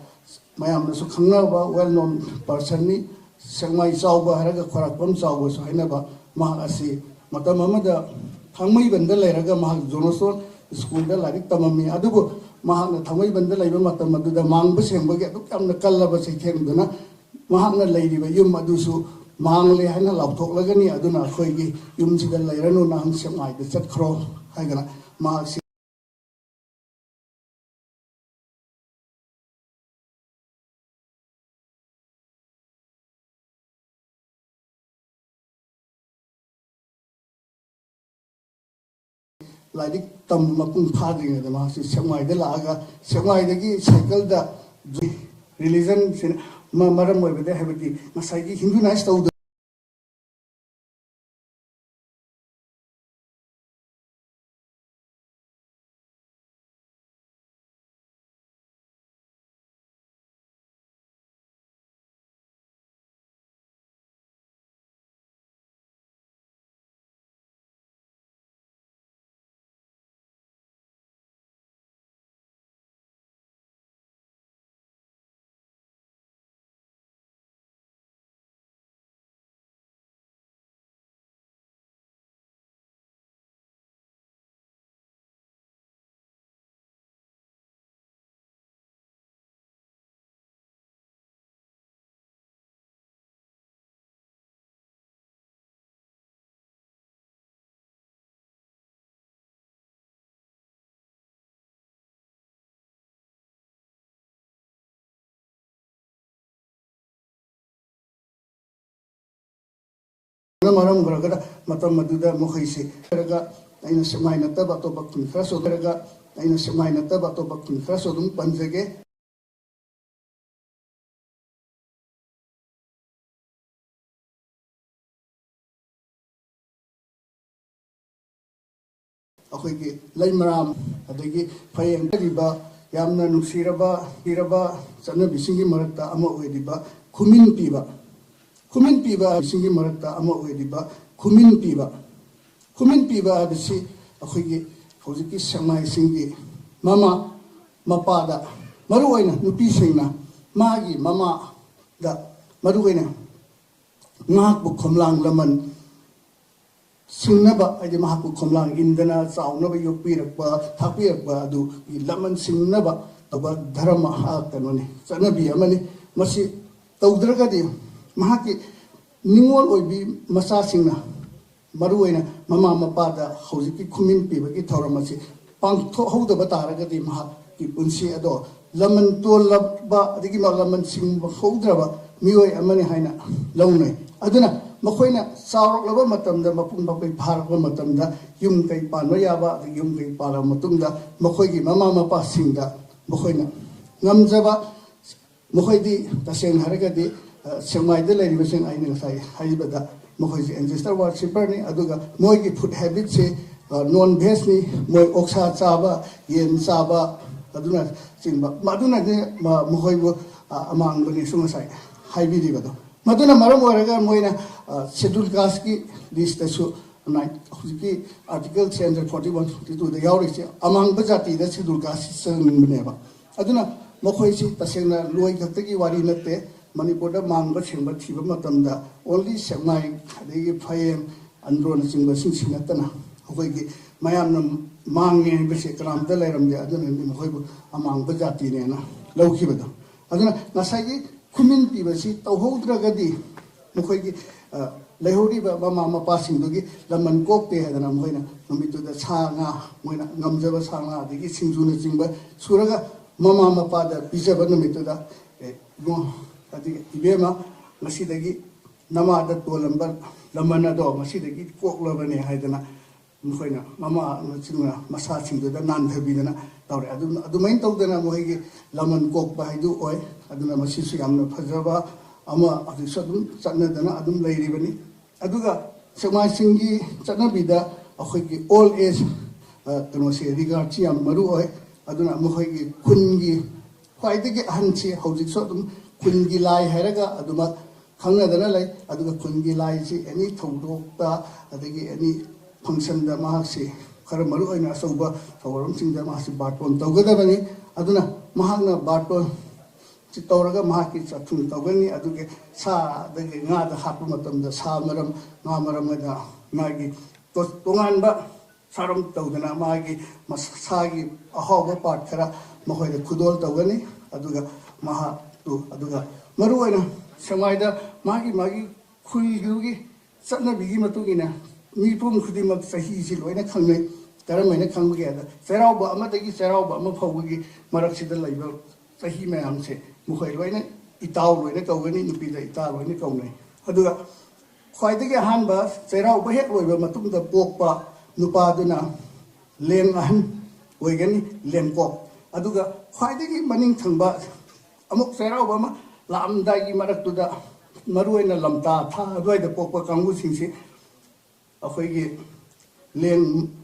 mayamna su khangnaba well known person ni Sengmai chauba haraga khorakpam chauba so hainaba mahak asi matam amada thangmai banda leiraga mahak jonoson school da larik tamami adubu mahak na thangmai banda leiba matam aduda mangba sengbagi aduk amna kallaba seithengduna mahak na leiriba yum adusu mangle haina lapthoklagani aduna khoigi yum sida leiranu nang Sengmai da chatkhro haigana mahak Like Tam Mapung Padring, the Master Sengmai de Laga, Sengmai de cycle the religion, Maram with the Habiti, Masaki, Hindu nice to Maram Gragada, Matam Maduda Mohaisi, in a Semina Tabato Bakin Fraso, in a Semina Tabato Bakin Fraso, Panzege. ꯑꯩꯈꯣꯏꯒꯤ ꯂꯩꯃꯔꯥꯝ ꯑꯗꯒꯤ ꯐꯌꯦꯡ ꯂꯩꯔꯤꯕ ꯌꯥꯝꯅ ꯅꯨꯡꯁꯤꯔꯕ ꯆꯠꯅꯕꯤꯁꯤꯡꯒꯤ ꯃꯔꯛꯇ ꯑꯃ ꯑꯣꯏꯔꯤꯕ ꯈꯨꯃꯤꯟ ꯄꯤꯕ ꯁꯤꯡꯒꯤ ꯃꯔꯛꯇ ꯑꯃ ꯑꯣꯏꯔꯤꯕ ꯈꯨꯃꯤꯟ ꯄꯤꯕ ꯍꯥꯏꯕꯁꯤ ꯑꯩꯈꯣꯏꯒꯤ ꯍꯧꯖꯤꯛꯀꯤ ꯁꯦꯛꯃꯥꯏꯁꯤꯡꯒꯤ ꯃꯄꯥꯗ ꯃꯔꯨꯑꯣꯏꯅ ꯅꯨꯄꯤꯁꯤꯡꯅ ꯃꯥꯒꯤ ꯃꯃꯥꯗ ꯃꯔꯨꯑꯣꯏꯅ ꯃꯍꯥꯛꯄꯨ ꯈꯣꯝꯂꯥꯡ ꯂꯃꯟ ꯁꯤꯡꯅꯕ ꯍꯥꯏꯗꯤ ꯃꯍꯥꯛꯄꯨ ꯈꯣꯝꯂꯥꯡ ꯏꯟꯗꯅ ꯆꯥꯎꯅꯕ ꯌꯣꯛꯄꯤꯔꯛꯄ ꯊꯥꯛꯄꯤꯔꯛꯄ ꯑꯗꯨꯒꯤ ꯂꯃꯟ ꯁꯤꯡꯅꯕ ꯇꯧꯕ ꯙꯔꯃ ꯀꯩꯅꯣꯅꯤ ꯆꯠꯅꯕꯤ ꯑꯃꯅꯤ ꯃꯁꯤ ꯇꯧꯗ꯭ꯔꯒꯗꯤ ꯃꯍꯥꯛꯀꯤ ꯅꯤꯡꯉꯣꯜ ꯑꯣꯏꯕꯤ ꯃꯆꯥꯁꯤꯡꯅ ꯃꯔꯨꯑꯣꯏꯅ ꯃꯃꯥ ꯃꯄꯥꯗ ꯍꯧꯖꯤꯛꯀꯤ ꯈꯨꯃꯤꯟ ꯄꯤꯕꯒꯤ ꯊꯧꯔꯝ ꯑꯁꯤ ꯄꯥꯡꯊꯣꯛꯍꯧꯗꯕ ꯇꯥꯔꯒꯗꯤ ꯃꯍꯥꯛꯀꯤ ꯄꯨꯟꯁꯤ ꯑꯗꯣ ꯂꯃꯟ ꯇꯣꯜꯂꯕ ꯑꯗꯒꯤ ꯂꯃꯟ ꯁꯤꯡꯕ ꯍꯧꯗ꯭ꯔꯕ ꯃꯤꯑꯣꯏ ꯑꯃꯅꯤ ꯍꯥꯏꯅ ꯂꯧꯅꯩ ꯑꯗꯨꯅ ꯃꯈꯣꯏꯅ ꯆꯥꯎꯔꯛꯂꯕ ꯃꯇꯝꯗ ꯃꯄꯨꯡ ꯃꯄꯩ ꯐꯥꯔꯛꯄ ꯃꯇꯝꯗ ꯌꯨꯝ ꯀꯩ ꯄꯥꯟꯕ ꯌꯥꯕ ꯑꯗꯒꯤ ꯌꯨꯝ ꯀꯩ ꯄꯥꯜꯂꯕ ꯃꯇꯨꯡꯗ ꯃꯈꯣꯏꯒꯤ ꯃꯃꯥ ꯃꯄꯥꯁꯤꯡꯗ ꯃꯈꯣꯏꯅ ꯉꯝꯖꯕ ꯃꯈꯣꯏꯗꯤ ꯇꯁꯦꯡꯅ ꯍꯥꯏꯔꯒꯗꯤ ꯁꯦꯛꯃꯥꯏꯗ ꯂꯩꯔꯤꯕꯁꯤꯡ ꯑꯩꯅ ꯉꯁꯥꯏ ꯍꯥꯏꯕꯗ ꯃꯈꯣꯏꯁꯦ ꯑꯦꯟꯁꯦꯁꯇꯔ ꯋꯥꯔꯁꯤꯄꯔꯅꯤ ꯑꯗꯨꯒ ꯃꯣꯏꯒꯤ ꯐꯨꯗ ꯍꯦꯕꯤꯠꯁꯦ ꯅꯣꯟ ꯚꯦꯖꯅꯤ ꯃꯣꯏ ꯑꯣꯛꯁꯥ ꯆꯥꯕ ꯌꯦꯟ ꯆꯥꯕ ꯑꯗꯨꯅ ꯆꯤꯡꯕ ꯃꯗꯨꯅꯗꯤ ꯃꯈꯣꯏꯕꯨ ꯑꯃꯥꯡꯕꯅꯤꯁꯨ ꯉꯁꯥꯏ ꯍꯥꯏꯕꯤꯔꯤꯕꯗꯣ ꯃꯗꯨꯅ ꯃꯔꯝ ꯑꯣꯏꯔꯒ ꯃꯣꯏꯅ ꯁꯦꯗꯨꯜ ꯀꯥꯁꯀꯤ ꯂꯤꯁꯇꯁꯨ ꯍꯧꯖꯤꯛꯀꯤ ꯑꯥꯔꯇꯤꯀꯜ 341-42ꯗ ꯌꯥꯎꯔꯤꯁꯦ ꯑꯃꯥꯡꯕ ꯖꯥꯇꯤꯗ ꯁꯦꯗꯨꯜ ꯀꯥꯁꯁꯤ ꯆꯟꯕꯅꯦꯕ ꯑꯗꯨꯅ ꯃꯈꯣꯏꯁꯤ ꯇꯁꯦꯡꯅ ꯂꯣꯏ ꯈꯛꯇꯒꯤ ꯋꯥꯔꯤ ꯅꯠꯇꯦ ꯃꯅꯤꯄꯨꯔꯗ ꯃꯥꯡꯕ ꯁꯦꯡꯕ ꯊꯤꯕ ꯃꯇꯝꯗ ꯑꯣꯟꯂꯤ ꯁꯦꯛꯃꯥꯏ ꯑꯗꯒꯤ ꯐꯌꯦꯡ ꯑꯟꯗ꯭ꯔꯣꯅꯆꯤꯡꯕꯁꯤꯡꯁꯤ ꯅꯠꯇꯅ ꯑꯩꯈꯣꯏꯒꯤ ꯃꯌꯥꯝꯅ ꯃꯥꯡꯉꯦ ꯍꯥꯏꯕꯁꯦ ꯀꯅꯥꯝꯇ ꯂꯩꯔꯝꯗꯦ ꯑꯗꯨꯅꯗꯤ ꯃꯈꯣꯏꯕꯨ ꯑꯃꯥꯡꯕ ꯖꯥꯇꯤꯅꯦꯅ ꯂꯧꯈꯤꯕꯗꯣ ꯑꯗꯨꯅ ꯉꯁꯥꯏꯒꯤ ꯈꯨꯃꯤꯟ ꯄꯤꯕꯁꯤ ꯇꯧꯍꯧꯗ꯭ꯔꯒꯗꯤ ꯃꯈꯣꯏꯒꯤ ꯂꯩꯍꯧꯔꯤꯕ ꯃꯃꯥ ꯃꯄꯥꯁꯤꯡꯗꯨꯒꯤ ꯂꯃꯟ ꯀꯣꯛꯇꯦ ꯍꯥꯏꯗꯅ ꯃꯈꯣꯏꯅ ꯅꯨꯃꯤꯠꯇꯨꯗ ꯁꯥ ꯉꯥ ꯃꯣꯏꯅ ꯉꯝꯖꯕ ꯁꯥ ꯉꯥ ꯑꯗꯒꯤ ꯁꯤꯡꯖꯨꯅꯆꯤꯡꯕ ꯁꯨꯔꯒ ꯃꯃꯥ ꯃꯄꯥꯗ ꯄꯤꯖꯕ ꯅꯨꯃꯤꯠꯇꯨꯗ ꯑꯗꯒꯤ ꯏꯕꯦꯝꯃ ꯉꯁꯤꯗꯒꯤ ꯅꯃꯥꯗ ꯇꯣꯜꯂꯝꯕ ꯂꯃꯟ ꯑꯗꯣ ꯉꯁꯤꯗꯒꯤ ꯀꯣꯛꯂꯕꯅꯦ ꯍꯥꯏꯗꯅ ꯃꯈꯣꯏꯅ ꯃꯃꯥꯅꯆꯤꯡꯕ ꯃꯁꯥꯁꯤꯡꯗꯨꯗ ꯅꯥꯟꯊꯕꯤꯗꯅ ꯇꯧꯔꯦ ꯑꯗꯨꯃꯥꯏꯅ ꯇꯧꯗꯅ ꯃꯈꯣꯏꯒꯤ ꯂꯃꯟ ꯀꯣꯛꯄ ꯍꯥꯏꯗꯨ ꯑꯣꯏ ꯑꯗꯨꯅ ꯃꯁꯤꯁꯨ ꯌꯥꯝꯅ ꯐꯖꯕ ꯑꯃ ꯍꯧꯖꯤꯛꯁꯨ ꯑꯗꯨꯝ ꯆꯠꯅꯗꯅ ꯑꯗꯨꯝ ꯂꯩꯔꯤꯕꯅꯤ ꯑꯗꯨꯒ ꯁꯦꯛꯃꯥꯏꯁꯤꯡꯒꯤ ꯆꯠꯅꯕꯤꯗ ꯑꯩꯈꯣꯏꯒꯤ ꯑꯣꯜ ꯑꯦꯖ ꯀꯩꯅꯣꯁꯦ ꯔꯤꯒꯥꯔꯗꯁꯤ ꯌꯥꯝ ꯃꯔꯨ ꯑꯣꯏ ꯑꯗꯨꯅ ꯃꯈꯣꯏꯒꯤ ꯈꯨꯟꯒꯤ ꯈ꯭ꯋꯥꯏꯗꯒꯤ ꯑꯍꯟꯁꯤ ꯍꯧꯖꯤꯛꯁꯨ ꯑꯗꯨꯝ ꯈꯨꯟꯒꯤ ꯂꯥꯏ ꯍꯥꯏꯔꯒ ꯑꯗꯨꯃꯛ ꯈꯪꯅꯗꯅ ꯂꯩ ꯑꯗꯨꯒ ꯈꯨꯟꯒꯤ ꯂꯥꯏꯁꯤ ꯑꯦꯅꯤ ꯊꯧꯗꯣꯛꯇ ꯑꯗꯒꯤ ꯑꯦꯅꯤ ꯐꯪꯁꯟꯗ ꯃꯍꯥꯛꯁꯤ ꯈꯔ ꯃꯔꯨ ꯑꯣꯏꯅ ꯑꯆꯧꯕ ꯊꯧꯔꯝꯁꯤꯡꯗ ꯃꯍꯥꯛꯁꯤ ꯕꯥꯔꯇꯣꯟ ꯇꯧꯒꯗꯕꯅꯤ ꯑꯗꯨꯅ ꯃꯍꯥꯛꯅ ꯕꯥꯔꯇꯣꯟ ꯇꯧꯔꯒ ꯃꯍꯥꯛꯀꯤ ꯆꯥꯛꯊꯨꯡ ꯇꯧꯒꯅꯤ ꯑꯗꯨꯒꯤ ꯁꯥꯗꯒꯤ ꯉꯥꯗ ꯍꯥꯞꯄ ꯃꯇꯝꯗ ꯁꯥ ꯃꯔꯝ ꯉꯥ ꯃꯔꯝ ꯑꯣꯏꯅ ꯃꯥꯒꯤ ꯇꯣꯉꯥꯟꯕ ꯁꯥꯔꯝ ꯇꯧꯗꯅ ꯃꯥꯒꯤ ꯁꯥꯒꯤ ꯑꯍꯥꯎꯕ ꯄꯥꯔꯠ ꯈꯔ ꯃꯈꯣꯏꯗ ꯈꯨꯗꯣꯜ ꯇꯧꯒꯅꯤ ꯑꯗꯨꯒ ꯃꯍꯥꯛꯇꯨ ꯑꯗꯨꯒ ꯃꯔꯨꯑꯣꯏꯅ ꯁꯦꯛꯃꯥꯏꯗ ꯃꯥꯒꯤ ꯈꯨꯜꯗꯨꯒꯤ ꯆꯠꯅꯕꯤꯒꯤ ꯃꯇꯨꯡ ꯏꯟꯅ ꯃꯤꯄꯨꯝ ꯈꯨꯗꯤꯡꯃꯛ ꯆꯍꯤꯁꯤ ꯂꯣꯏꯅ ꯈꯪꯅꯩ ꯀꯔꯝꯍꯥꯏꯅ ꯈꯪꯕꯒꯦ ꯍꯥꯏꯕꯗ ꯆꯩꯔꯥꯎꯕ ꯑꯃꯗꯒꯤ ꯆꯩꯔꯥꯎꯕ ꯑꯃ ꯐꯥꯎꯕꯒꯤ ꯃꯔꯛꯁꯤꯗ ꯂꯩꯕ ꯆꯍꯤ ꯃꯌꯥꯝꯁꯦ ꯃꯈꯣꯏ ꯂꯣꯏꯅ ꯏꯇꯥꯎ ꯂꯣꯏꯅ ꯀꯧꯒꯅꯤ ꯅꯨꯄꯤꯗ ꯏꯇꯥ ꯂꯣꯏꯅ ꯀꯧꯅꯩ ꯑꯗꯨꯒ ꯈ꯭ꯋꯥꯏꯗꯒꯤ ꯑꯍꯥꯟꯕ ꯆꯩꯔꯥꯎꯕ ꯍꯦꯛ ꯂꯣꯏꯕ ꯃꯇꯨꯡꯗ ꯄꯣꯛꯄ ꯅꯨꯄꯥꯗꯨꯅ ꯂꯦꯡ ꯑꯍꯟ ꯑꯣꯏꯒꯅꯤ ꯂꯦꯡꯀꯣꯛ ꯑꯗꯨꯒ ꯈ꯭ꯋꯥꯏꯗꯒꯤ ꯃꯅꯤꯡ ꯊꯪꯕ ꯑꯃꯨꯛ ꯆꯩꯔꯥꯎꯕ ꯑꯃ ꯂꯥꯛꯑꯝꯗꯥꯏꯒꯤ ꯃꯔꯛꯇꯨꯗ ꯃꯔꯨꯑꯣꯏꯅ ꯂꯝꯇꯥ ꯊꯥ ꯑꯗꯨꯋꯥꯏꯗ ꯄꯣꯛꯄ ꯀꯥꯡꯕꯨꯁꯤꯡꯁꯤ ꯑꯩꯈꯣꯏꯒꯤ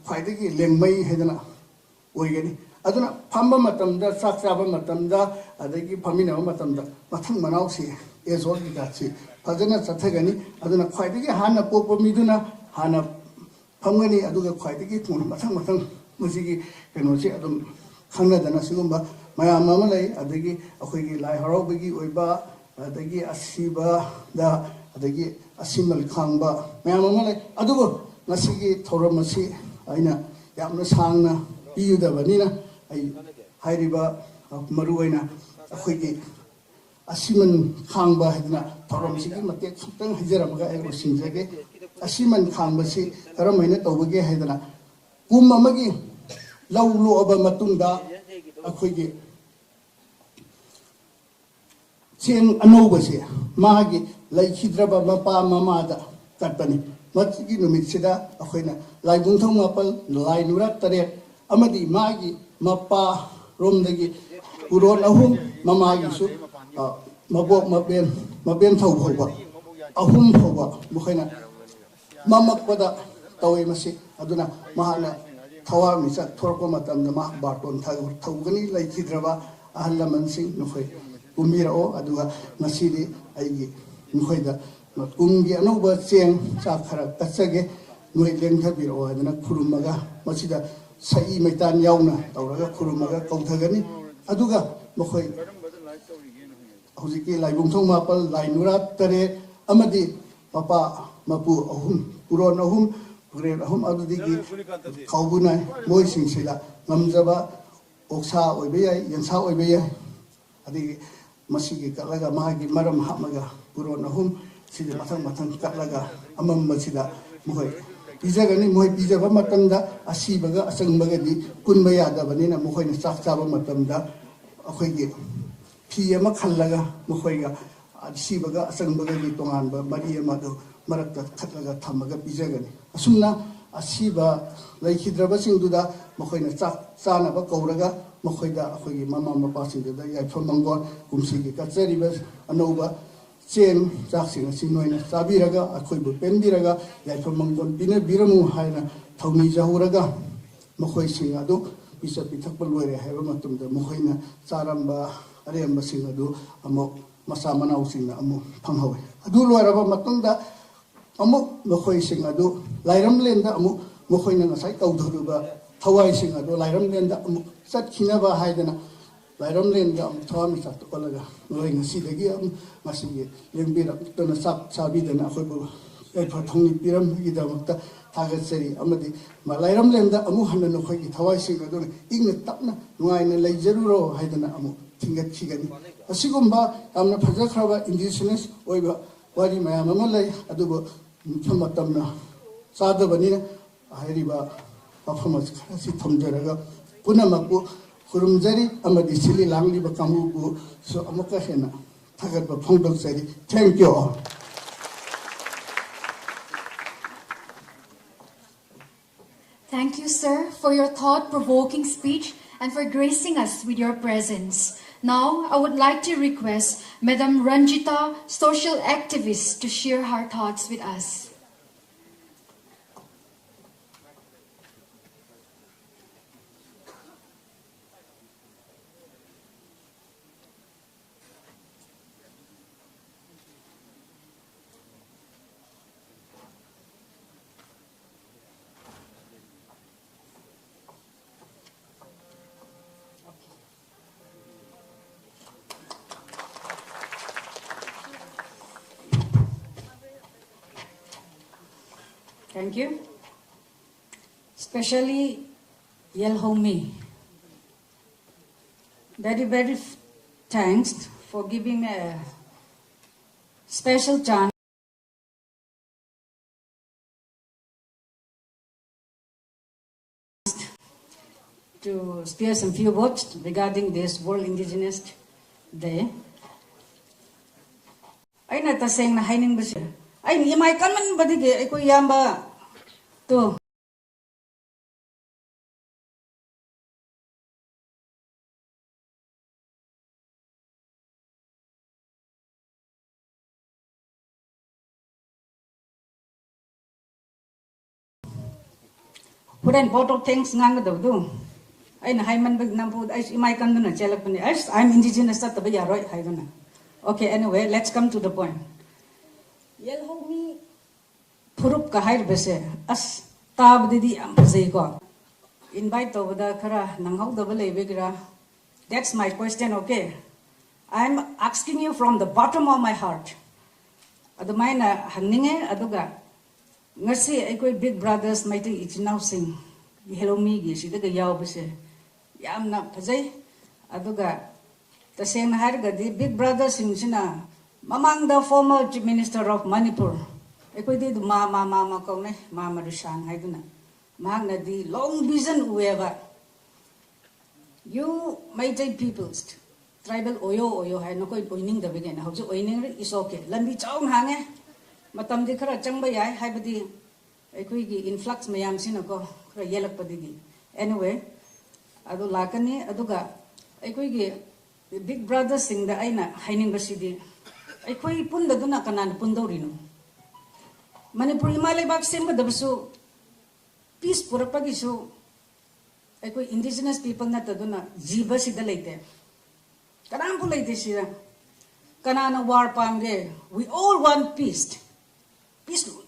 ꯈ꯭ꯋꯥꯏꯗꯒꯤ ꯂꯦꯡꯃꯩ ꯍꯥꯏꯗꯅ ꯑꯣꯏꯒꯅꯤ ꯑꯗꯨꯅ ꯐꯝꯕ ꯃꯇꯝꯗ ꯆꯥꯛ ꯆꯥꯕ ꯃꯇꯝꯗ ꯑꯗꯒꯤ ꯐꯝꯃꯤꯟꯅꯕ ꯃꯇꯝꯗ ꯃꯊꯪ ꯃꯅꯥꯎꯁꯤ ꯑꯦꯖꯣꯜ ꯀꯩꯀꯥꯁꯤ ꯐꯖꯅ ꯆꯠꯊꯒꯅꯤ ꯑꯗꯨꯅ ꯈ꯭ꯋꯥꯏꯗꯒꯤ ꯍꯥꯟꯅ ꯄꯣꯛꯄ ꯃꯤꯗꯨꯅ ꯍꯥꯟꯅ ꯐꯝꯒꯅꯤ ꯑꯗꯨꯒ ꯈ꯭ꯋꯥꯏꯗꯒꯤ ꯃꯊꯪ ꯃꯁꯤꯒꯤ ꯀꯩꯅꯣꯁꯤ ꯑꯗꯨꯝ ꯈꯪꯅꯗꯅ ꯁꯤꯒꯨꯝꯕ ꯃꯌꯥꯝ ꯑꯃ ꯂꯩ ꯑꯗꯒꯤ ꯑꯩꯈꯣꯏꯒꯤ ꯂꯥꯏ ꯍꯔꯥꯎꯕꯒꯤ ꯑꯣꯏꯕ ꯑꯗꯒꯤ ꯑꯁꯤꯕꯗ ꯑꯗꯒꯤ ꯑꯁꯤꯃꯜ ꯈꯥꯡꯕ ꯃꯌꯥꯝ ꯑꯃ ꯂꯩ ꯑꯗꯨꯕꯨ ꯉꯁꯤꯒꯤ ꯊꯧꯔꯝ ꯑꯁꯤ ꯑꯩꯅ ꯌꯥꯝꯅ ꯁꯥꯡꯅ ꯄꯤꯌꯨꯗꯕꯅꯤ나 ꯑꯩ ꯍꯥꯏꯔꯤꯕ ꯃꯔꯨꯑꯣꯏꯅ ꯑꯩꯈꯣꯏꯒꯤ ꯑꯁꯤꯃꯟ ꯈꯥꯡꯕ ꯍꯥꯏꯗꯅ ꯊꯧꯔꯝꯁꯤꯒꯤ ꯃꯇꯦꯛ ꯈꯤꯇꯪ ꯍꯥꯏꯖꯔꯝꯃꯒ ꯑꯩ ꯂꯣꯏꯁꯤꯟꯖꯒꯦ ꯑꯁꯤꯃꯟ ꯈꯥꯡꯕꯁꯤ ꯀꯔꯝꯍꯥꯏꯅ ꯇꯧꯕꯒꯦ ꯍꯥꯏꯗꯅ ꯀꯨꯝ ꯑꯃꯒꯤ ꯂꯧ ꯂꯣꯛꯑꯕ ꯃꯇꯨꯡꯗ ꯑꯩꯈꯣꯏꯒꯤ ꯆꯦꯡ ꯑꯅꯧꯕꯁꯦ ꯃꯥꯒꯤ ꯂꯩꯈꯤꯗ꯭ꯔꯕ ꯃꯄꯥ ꯃꯃꯥꯗ ꯀꯠꯄꯅꯤ ꯃꯁꯤꯒꯤ ꯅꯨꯃꯤꯠꯁꯤꯗ ꯑꯩꯈꯣꯏꯅ ꯂꯥꯏꯕꯨꯡꯊꯧ 9 ꯂꯥꯏ ꯅꯨꯔꯥꯛ 9 ꯑꯃꯗꯤ ꯃꯥꯒꯤ ꯃꯄꯥ ꯔꯣꯝꯗꯒꯤ ꯎꯔꯣꯟ 3 ꯃꯃꯥꯒꯤꯁꯨ ꯃꯕꯣꯛ ꯃꯕꯦꯟ ꯊꯧ ꯐꯥꯎꯕ 3 ꯐꯥꯎꯕ ꯃꯈꯣꯏꯅ ꯃꯃꯛꯄꯗ ꯇꯧꯋꯤ ꯃꯁꯤ ꯑꯗꯨꯅ ꯃꯍꯥꯛꯅ thawar mi cha thorko matam da ma barton thawgani laikhidraba ahal laman sing nukhoi umira o aduga nasidi aigi nukhoi da umgi anuba cheng cha khara kasage noi leng thabir o adana khurumaga masida sai maitan yauna tawraga khurumaga kauthagani aduga nukhoi hojiki laibung thong mapal lainurat tare amadi papa mapu ahum puron ahum grade ahum adudigi kaubunai moi singsila ngamjaba oksa oibeyai yansa oibeyai adi masigi kalaga magi maram hamaga puron ahum sidi mathang mathang kalaga amam masida moi pijagani moi pijaba matamda asibaga asangbaga di kunba yadabanina moi na chak chaba matamda akhoi fi ama khallaga mokhoi sibaga asangbaga di tonganba mari ama do marakta khatlaga thamaga pijagani asumna asiba laikhidraba singduda mokhoina chak chana ba kauraga mokhoida akhogi mama mapa singduda yaifam mangon kumsigi kachariba anoba chen chak sing sinoina sabiraga akhoibu pendiraga yaifam mangon bina biramu haina thawni jahuraga mokhoi singa do bisa pithak loire haiba matumda mokhoina charamba aremba singa do amo masa manau singa amo phanghawe adu loiraba matunda amuk mokhoi sing adu lairam lenda amuk mokhoi na ngasai kaudhuruba thawai sing adu lairam lenda amuk sat khinaba haidana lairam lenda amuk thawami sat kolaga noi ngasi dagi am ngasi lembira tona sak sabi dana khoi bu ai phathongi piram gi damakta thagat seri amadi ma lairam lenda amuk hanna no khoi gi thawai sing adu ingna tapna nuai na leijaruro haidana amuk thingat khigani asigumba amna phajakraba indigenous oiba wari mayam ama lai adubo matamna sadabani hairiba performance khasi thomjaraga punamaku khurumjari amadi sili langli ba kamubu so amaka hena thagat ba phongdok sari thank you all. Thank you, sir, for your thought-provoking speech and for gracing us with your presence. Now, I would like to request Madam Ranjita, social activist, to share her thoughts with us. Thank you. Especially Yelhoumee. Very thanks for giving me a special chance to spare some few words regarding this World Indigenous Day. Aina taseng na haining basi. Ay imay kan man badige ay ko yamba to Puran photo things ngang do ay na hay man bag nampu ay imay kan na chelak pani ay I'm indigenous ta ba yaroi hay na. Okay, anyway, let's come to the point. Yelhoumee Phurup kahir bese as tab didi am pazai ko invite to da khara nanghau da bale begira. That's my question, okay? I'm asking you from the bottom of my heart. Adumaina hangninge aduga ngasi ay big brothers mighty ichinaw sing Yelhoumee gi sida ga yaw bese yam na pazai aduga taseng na har ga di big brothers sing sina mamang the former chief minister of Manipur ay di mama ko ne mama rishan hay duna mahang na di long vision ueva you mighty peoples tribal oyo hay no koy oining da begen how oining is okay lambi chaung hange matam di khara changba yai hay badi ay gi influx mayam sina ko khara yelak padigi anyway adu lakani aduga ay gi big brother sing da aina haining basidi ay punda duna kanan pundorino Manipur Himalay bak semba dabaso peace purapagiso ꯑꯩꯈꯣꯏ indigenous people ꯅꯠꯇꯗꯨꯅ ꯖꯤꯕꯁꯤꯗ ꯂꯩꯇꯦ ꯀꯅꯥꯝꯕꯨ ꯂꯩꯇꯦ ꯁꯤꯗ ꯀꯅꯥꯅ war ꯄꯥꯝꯒꯦ we all want peace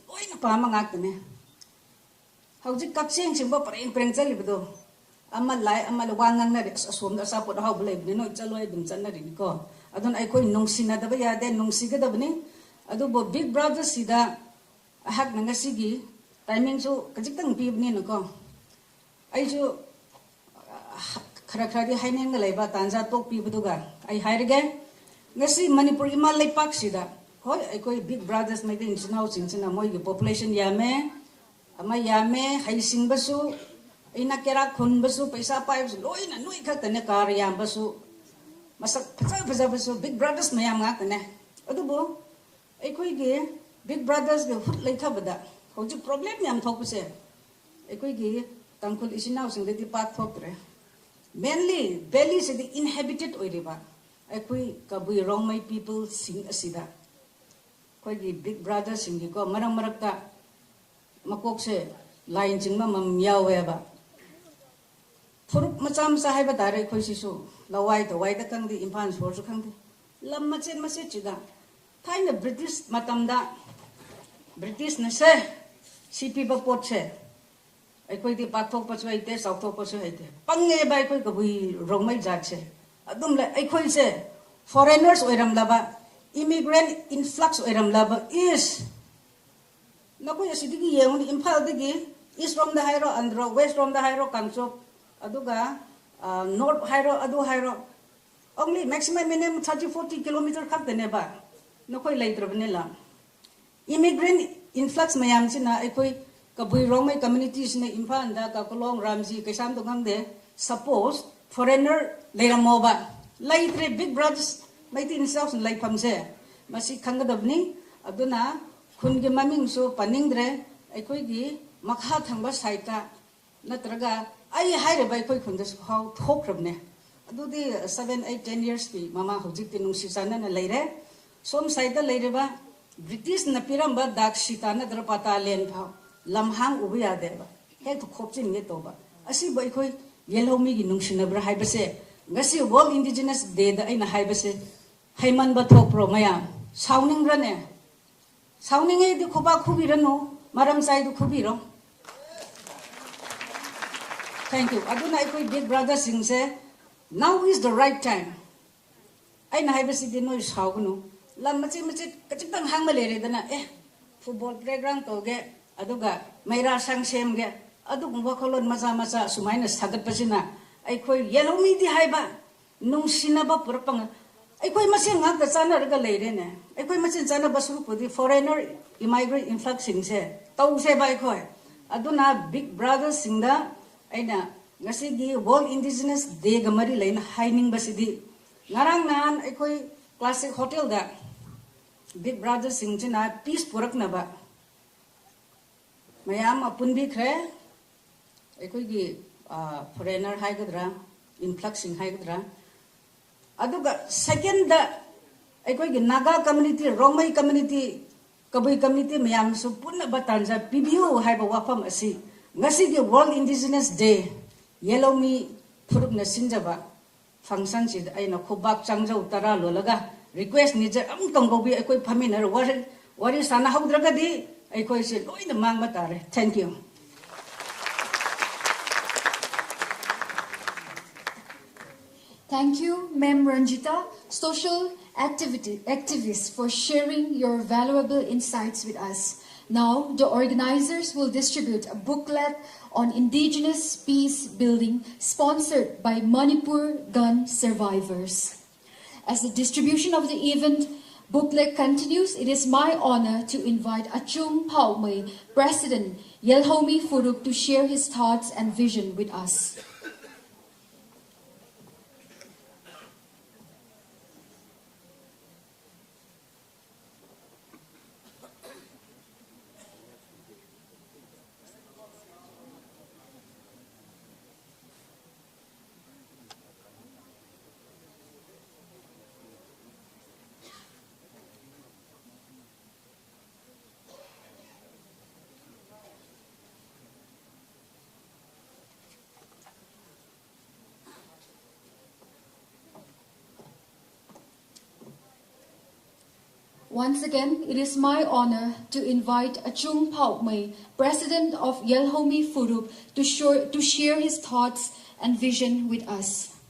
ꯂꯣꯏꯅ ꯄꯥꯝꯕ ꯉꯥꯛꯇꯅꯦ ꯍꯧꯖꯤꯛ ꯀꯛꯆꯤꯡꯁꯤꯡꯕ ꯄꯔꯦꯡ ꯄꯔꯦꯡ ꯆꯠꯂꯤꯕꯗꯣ ꯑꯃ ꯂꯥꯏ ꯑꯃ ꯋꯥ ꯉꯥꯡꯅꯔꯦ ꯑꯁꯣꯝꯗ ꯑꯆꯥꯄꯣꯠ ꯑꯍꯥꯎꯕ ꯂꯩꯕꯅꯤ ꯅꯣꯏ ꯆꯠꯂꯣꯏ ꯑꯗꯨꯝ ꯆꯠꯅꯔꯤꯅꯤꯀꯣ ꯑꯗꯨꯅ ꯑꯩꯈꯣꯏ ꯅꯨꯡꯁꯤꯅꯗꯕ ꯌꯥꯗꯦ ꯅꯨꯡꯁꯤꯒꯗꯕꯅꯤ ꯑꯗꯨꯕꯨ ꯕꯤగ్ ꯕ꯭ꯔꯗꯔꯁꯤꯗ ꯑꯩꯍꯥꯛꯅ ꯉꯁꯤꯒꯤ ꯇꯥꯏꯃꯤꯡꯁꯨ ꯈꯖꯤꯛꯇꯪ ꯄꯤꯕꯅꯤꯅꯀꯣ ꯑꯩꯁꯨ ꯈꯔ ꯈꯔꯗꯤ ꯍꯥꯏꯅꯤꯡꯅ ꯂꯩꯕ ꯇꯥꯟꯖꯥ ꯇꯣꯛꯄꯤꯕꯗꯨꯒ ꯑꯩ ꯍꯥꯏꯔꯒꯦ ꯉꯁꯤ ꯃꯅꯤꯄꯨꯔ ꯏꯃꯥ ꯂꯩꯄꯥꯛꯁꯤꯗ ꯍꯣꯏ ꯑꯩꯈꯣꯏ ꯕꯤగ్ ꯕ꯭ꯔꯗꯔꯁ ꯃꯩꯇꯩ ꯏꯆꯤꯟ ꯏꯅꯥꯎꯁꯤꯡꯁꯤꯅ ꯃꯣꯏꯒꯤ ꯄꯣꯄꯨꯂꯦꯁꯟ ꯌꯥꯝꯃꯦ ꯑꯃ ꯌꯥꯝꯃꯦ ꯍꯩꯁꯤꯡꯕꯁꯨ ꯑꯩꯅ ꯀꯦꯔꯥ ꯈꯨꯟꯕꯁꯨ ꯄꯩꯁꯥ ꯄꯥꯏꯕꯁꯨ ꯂꯣꯏꯅ ꯅꯣꯏ ꯈꯛꯇꯅꯦ ꯀꯥꯔ ꯌꯥꯝꯕꯁꯨ ꯃꯁꯛ ꯐꯖꯕꯁꯨ ꯕꯤగ్ ꯕ꯭ꯔꯗꯔꯁ ꯃꯌꯥꯝ ꯉꯥꯛꯇꯅꯦ ꯑꯗꯨꯕꯨ ꯑꯩꯈꯣꯏꯒꯤ ꯕꯤగ్ ꯕ꯭ꯔꯗꯔꯁꯒꯤ ꯍꯨꯠ ꯂꯩꯊꯕꯗ ꯍꯧꯖꯤꯛ ꯄ꯭ꯔꯣꯕ꯭ꯂꯦꯝ ꯌꯥꯝ ꯊꯣꯛꯄꯁꯦ ꯑꯩꯈꯣꯏꯒꯤ ꯇꯥꯡꯈꯨꯜ ꯏꯆꯤꯟ ꯏꯅꯥꯎꯁꯤꯡꯗꯗꯤ ꯄꯥꯛ ꯊꯣꯛꯇ꯭ꯔꯦ ꯃꯦꯟꯂꯤ ꯚꯦꯂꯤꯁꯤꯗꯤ ꯏꯟꯍꯦꯕꯤꯇꯦꯠ ꯑꯣꯏꯔꯤꯕ ꯑꯩꯈꯣꯏ ꯀꯕꯨꯏ ꯔꯣꯡꯃꯩ ꯄꯤꯄꯜꯁꯤꯡ ꯑꯁꯤꯗ ꯑꯩꯈꯣꯏꯒꯤ ꯕꯤగ్ ꯕ꯭ꯔꯗꯔꯁꯤꯡꯒꯤꯀꯣ ꯃꯔꯛ ꯃꯔꯛꯇ ꯃꯀꯣꯛꯁꯦ ꯂꯥꯏꯟ ꯆꯤꯡꯕ ꯑꯃ ꯌꯥꯎꯋꯦꯕ ꯐꯨꯔꯨꯞ ꯃꯆꯥ ꯃꯆꯥ ꯍꯥꯏꯕ ꯇꯥꯔꯦ ꯑꯩꯈꯣꯏꯁꯤꯁꯨ ꯂꯋꯥꯏ ꯇꯋꯥꯏꯗ ꯈꯪꯗꯦ ꯏꯝꯐꯥꯜ ꯁꯣꯔꯁꯨ ꯈꯪꯗꯦ ꯂꯝ ꯃꯆꯦꯠ ꯃꯆꯦꯠꯁꯤꯗ ꯊꯥꯏꯅ ꯕ꯭ꯔꯤꯇꯤꯁ ꯃꯇꯝꯗ ꯕ꯭ꯔꯤꯇꯤꯁꯅꯁꯦ ꯁꯤ ꯄꯤꯕ ꯄꯣꯠꯁꯦ ꯑꯩꯈꯣꯏꯗꯤ ꯄꯥꯛꯊꯣꯛꯄꯁꯨ ꯍꯩꯇꯦ ꯆꯥꯎꯊꯣꯛꯄꯁꯨ ꯍꯩꯇꯦ ꯄꯪꯉꯦꯕ ꯑꯩꯈꯣꯏ ꯀꯕꯨꯏ ꯔꯣꯡꯃꯩ ꯖꯥꯠꯁꯦ ꯑꯗꯨꯝ ꯑꯩꯈꯣꯏꯁꯦ ꯐꯣꯔꯦꯅꯔꯁ ꯑꯣꯏꯔꯝꯂꯕ ꯏꯃꯤꯒ꯭ꯔꯦꯟ ꯏꯟꯐ꯭ꯂꯛꯁ ꯑꯣꯏꯔꯝꯂꯕ ꯏꯁ ꯅꯈꯣꯏ ꯑꯁꯤꯗꯒꯤ ꯌꯦꯡꯉꯨꯅꯤ ꯏꯝꯐꯥꯜꯗꯒꯤ ꯏꯁ ꯔꯣꯝꯗ ꯍꯥꯏꯔꯣ ꯑꯟꯗ꯭ꯔꯣ ꯋꯦꯁ ꯔꯣꯝꯗ ꯍꯥꯏꯔꯣ ꯀꯥꯡꯆꯣꯞ ꯑꯗꯨꯒ ꯅꯣꯔth ꯍꯥꯏꯔꯣ ꯑꯗꯨ ꯍꯥꯏꯔോ only maximum minimum 30-40 kilometer ꯈꯛꯇꯅꯦꯕ ꯅꯈꯣꯏ ꯂꯩꯇ꯭ꯔꯕꯅꯤ ꯂꯝ ꯏꯃꯤꯒ꯭ꯔꯦꯟ ꯏꯟꯐ꯭ꯂꯛꯁ ꯃꯌꯥꯝꯁꯤꯅ ꯑꯩꯈꯣꯏ ꯀꯕꯨꯏ ꯔꯣꯡꯃꯩ ꯀꯝꯃ꯭ꯌꯨꯅꯤꯇꯤꯁꯤꯅ ꯏꯝꯐꯥꯜꯗ ꯀꯥꯀꯨꯂꯣꯡ ꯔꯥꯝꯖꯤ ꯀꯩꯁꯥꯝꯗꯣ ꯈꯪꯗꯦ ꯁꯄꯣꯁ ꯐꯣꯔꯦꯅꯔ ꯂꯩꯔꯝꯃꯣꯕ ꯂꯩꯇ꯭ꯔꯦ ꯕꯤగ్ ꯕ꯭ꯔꯗꯔꯁ ꯃꯩꯇꯩ ꯏꯆꯤꯟ ꯂꯩꯐꯝꯁꯦ ꯃꯁꯤ ꯈꯪꯒꯗꯕꯅꯤ ꯑꯗꯨꯅ ꯈꯨꯟꯒꯤ ꯃꯃꯤꯡꯁꯨ ꯄꯟꯅꯤꯡꯗ꯭ꯔꯦ ꯑꯩꯈꯣꯏꯒꯤ ꯃꯈꯥ ꯊꯪꯕ ꯁꯥꯏꯠꯇ ꯅꯠꯇ꯭ꯔꯒ ꯑꯩ ꯍꯥꯏꯔꯤꯕ ꯑꯩꯈꯣꯏ ꯈꯨꯟꯗꯁꯨ ꯐꯥꯎ ꯊꯣꯛꯈ꯭ꯔꯕꯅꯦ ꯑꯗꯨꯗꯤ 7-8-10 yearsꯀꯤ ꯃꯃꯥ ꯍꯧꯖꯤꯛꯇꯤ ꯅꯨꯡꯁꯤ ꯆꯥꯟꯅꯅ ꯂꯩꯔꯦ ꯁꯣꯝ ꯁꯥꯏꯠꯇ ꯂꯩꯔꯤꯕ ꯕ꯭ꯔꯤꯇꯤꯁꯅ ꯄꯤꯔꯝꯕ ꯗꯥꯛꯁꯤꯇꯥ ꯅꯠꯇ꯭ꯔꯒ ꯄꯥꯇꯥꯂꯦꯟ ꯐꯥꯎ ꯂꯝꯍꯥꯡ ꯎꯕ ꯌꯥꯗꯦꯕ ꯍꯦꯛꯇ ꯈꯣꯞꯆꯤꯟꯒꯦ ꯇꯧꯕ ꯑꯁꯤꯕꯨ ꯑꯩꯈꯣꯏ ꯌꯦꯜꯍꯧꯃꯤꯒꯤ ꯅꯨꯡꯁꯤꯅꯕ꯭ꯔꯥ ꯍꯥꯏꯕꯁꯦ ꯉꯁꯤ ꯋꯥꯔꯜ ꯏꯟꯗꯤꯖꯤꯅꯁ ꯗꯦꯗ ꯑꯩꯅ ꯍꯥꯏꯕꯁꯦ ꯍꯩꯃꯟꯕ ꯊꯣꯛꯄ꯭ꯔꯣ ꯃꯌꯥꯝ ꯁꯥꯎꯅꯤꯡꯕ꯭ꯔꯅꯦ ꯁꯥꯎꯅꯤꯡꯉꯦꯗꯤ ꯈꯨꯕꯥꯛ ꯈꯨꯕꯤꯔꯅꯨ ꯃꯔꯝ ꯆꯥꯏꯗꯨ ꯈꯨꯕꯤꯔꯣ Thank you. Aduna aikoi big brothersingse now is the right time. Aina haibasidi noi saugunu. Lam machi kachitang hangma leredana football playground toge aduga maira sang semge adugum wakolon macha sumaina sagat pasina aikoi Yelhoumee di haiba nungsinaba purapang aikoi masin ngak chana raga leirene aikoi masin chana basuru pudi foreigner immigrant influx singse tause ba aikoi aduna big brothers singda aina ngasigi World Indigenous Day gamari lain haining basidi ngarang nan aikoi classic hotel da big brothers singchina peace purak na ba mayam apunbi khre aikoi gi foreigner haigadra influxing haigadra aduga second da aikoi gi naga community rongmai community kabui community mayam su punna batanja pbu haiba wafam asi ngasigi World Indigenous Day Yelhoumee Phurup na sinjaba function si aina khubak changjau tara lolaga request ni jar am tong gobi aikoi phaminar wari sana haudraga di aikoi se loina mangba tare thank you Thank you, Mem Ranjita, social activist, for sharing your valuable insights with us. Now, the organizers will distribute a booklet on Indigenous peace building sponsored by Manipur gun survivors. As the distribution of the event booklet continues, it is my honor to invite Achung Paumei, President Yelhoumee Phurup, to share his thoughts and vision with us. Once again, it is my honor to invite Achung Paukmei, President of Yelhoumee Phurup, to share his thoughts and vision with us.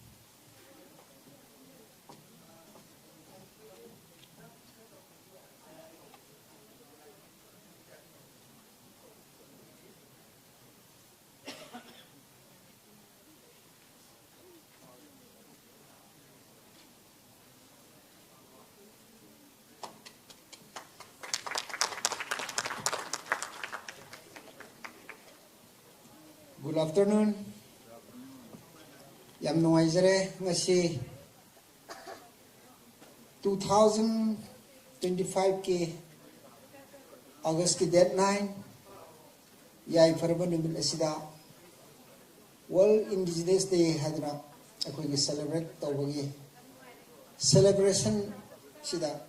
Good afternoon. Yam nuaizare ngasi 2025 ke August ki date 9 yai farba numit asida World Indigenous Day hadra akoi ki celebrate tawagi celebration sida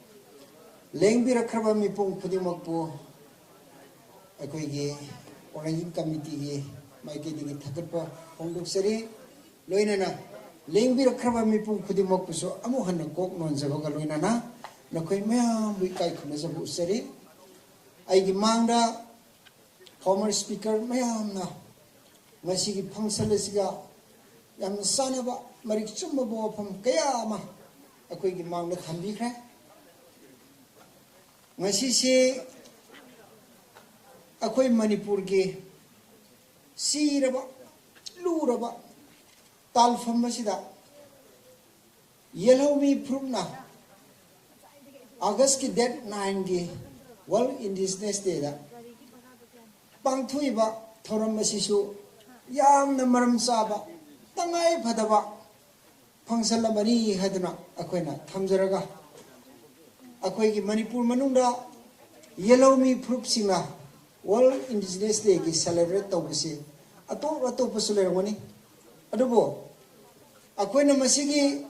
lengbi rakraba mipung phudimak pu akoi ki organizing committee ki maike digi thakatpa hongdok sari loinana lengbi rakraba mipung khudimok puso amu hanna kok non jagoga loinana nakoi mayam bui kai khuna jabu sari aigi mangda former speaker mayam na ngasi gi function lesiga yam sanaba marik chumba bo pham kaya ma akoi gi mangda thambi khra ngasi se akoi manipur ge siraba luraba talfam masida Yelhoumee Phurup na August ki date 9 gi World Indigenous Day da pangthuiba thoram masisu yamna maram saba tangai phadaba function lamani hadna akoina thamjaraga akoi gi Manipur manungda Yelhoumee Phurup Singgi World Indigenous Day ki celebrate tawbisi atop pasulerwani adubo akoina masigi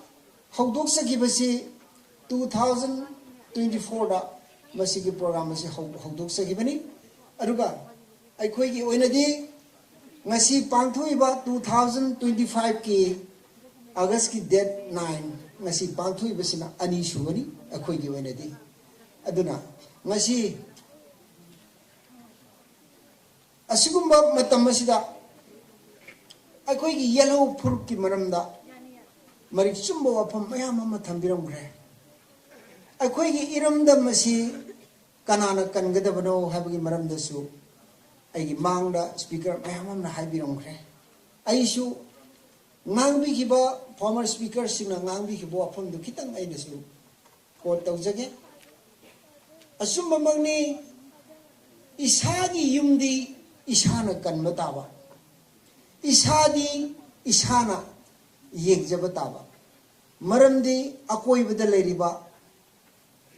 hawdok sagibasi 2024 da masigi program masi hawdok sagibani aduga aikoi gi oinadi ngasi pangthuiba 2025 ki August ki date 9 ngasi pangthuiba sina ani sugani akoi gi oinadi aduna ngasi asigumba matam masida akoi gi Yelhoumee Phurup ki maramda marik chumba wafam mayam ama thambiram gre akoi gi iramda masi kanana kangadabano habagi maramda su aigi mangda speaker mayam amna haibiram gre aisu ngangbi kiba former speaker singna ngangbi kiba wafam du kitang aina su ko tawjage asumba magni isagi yumdi isana kanba taba isadi isana yegjaba taba maramdi akoi bada leiriba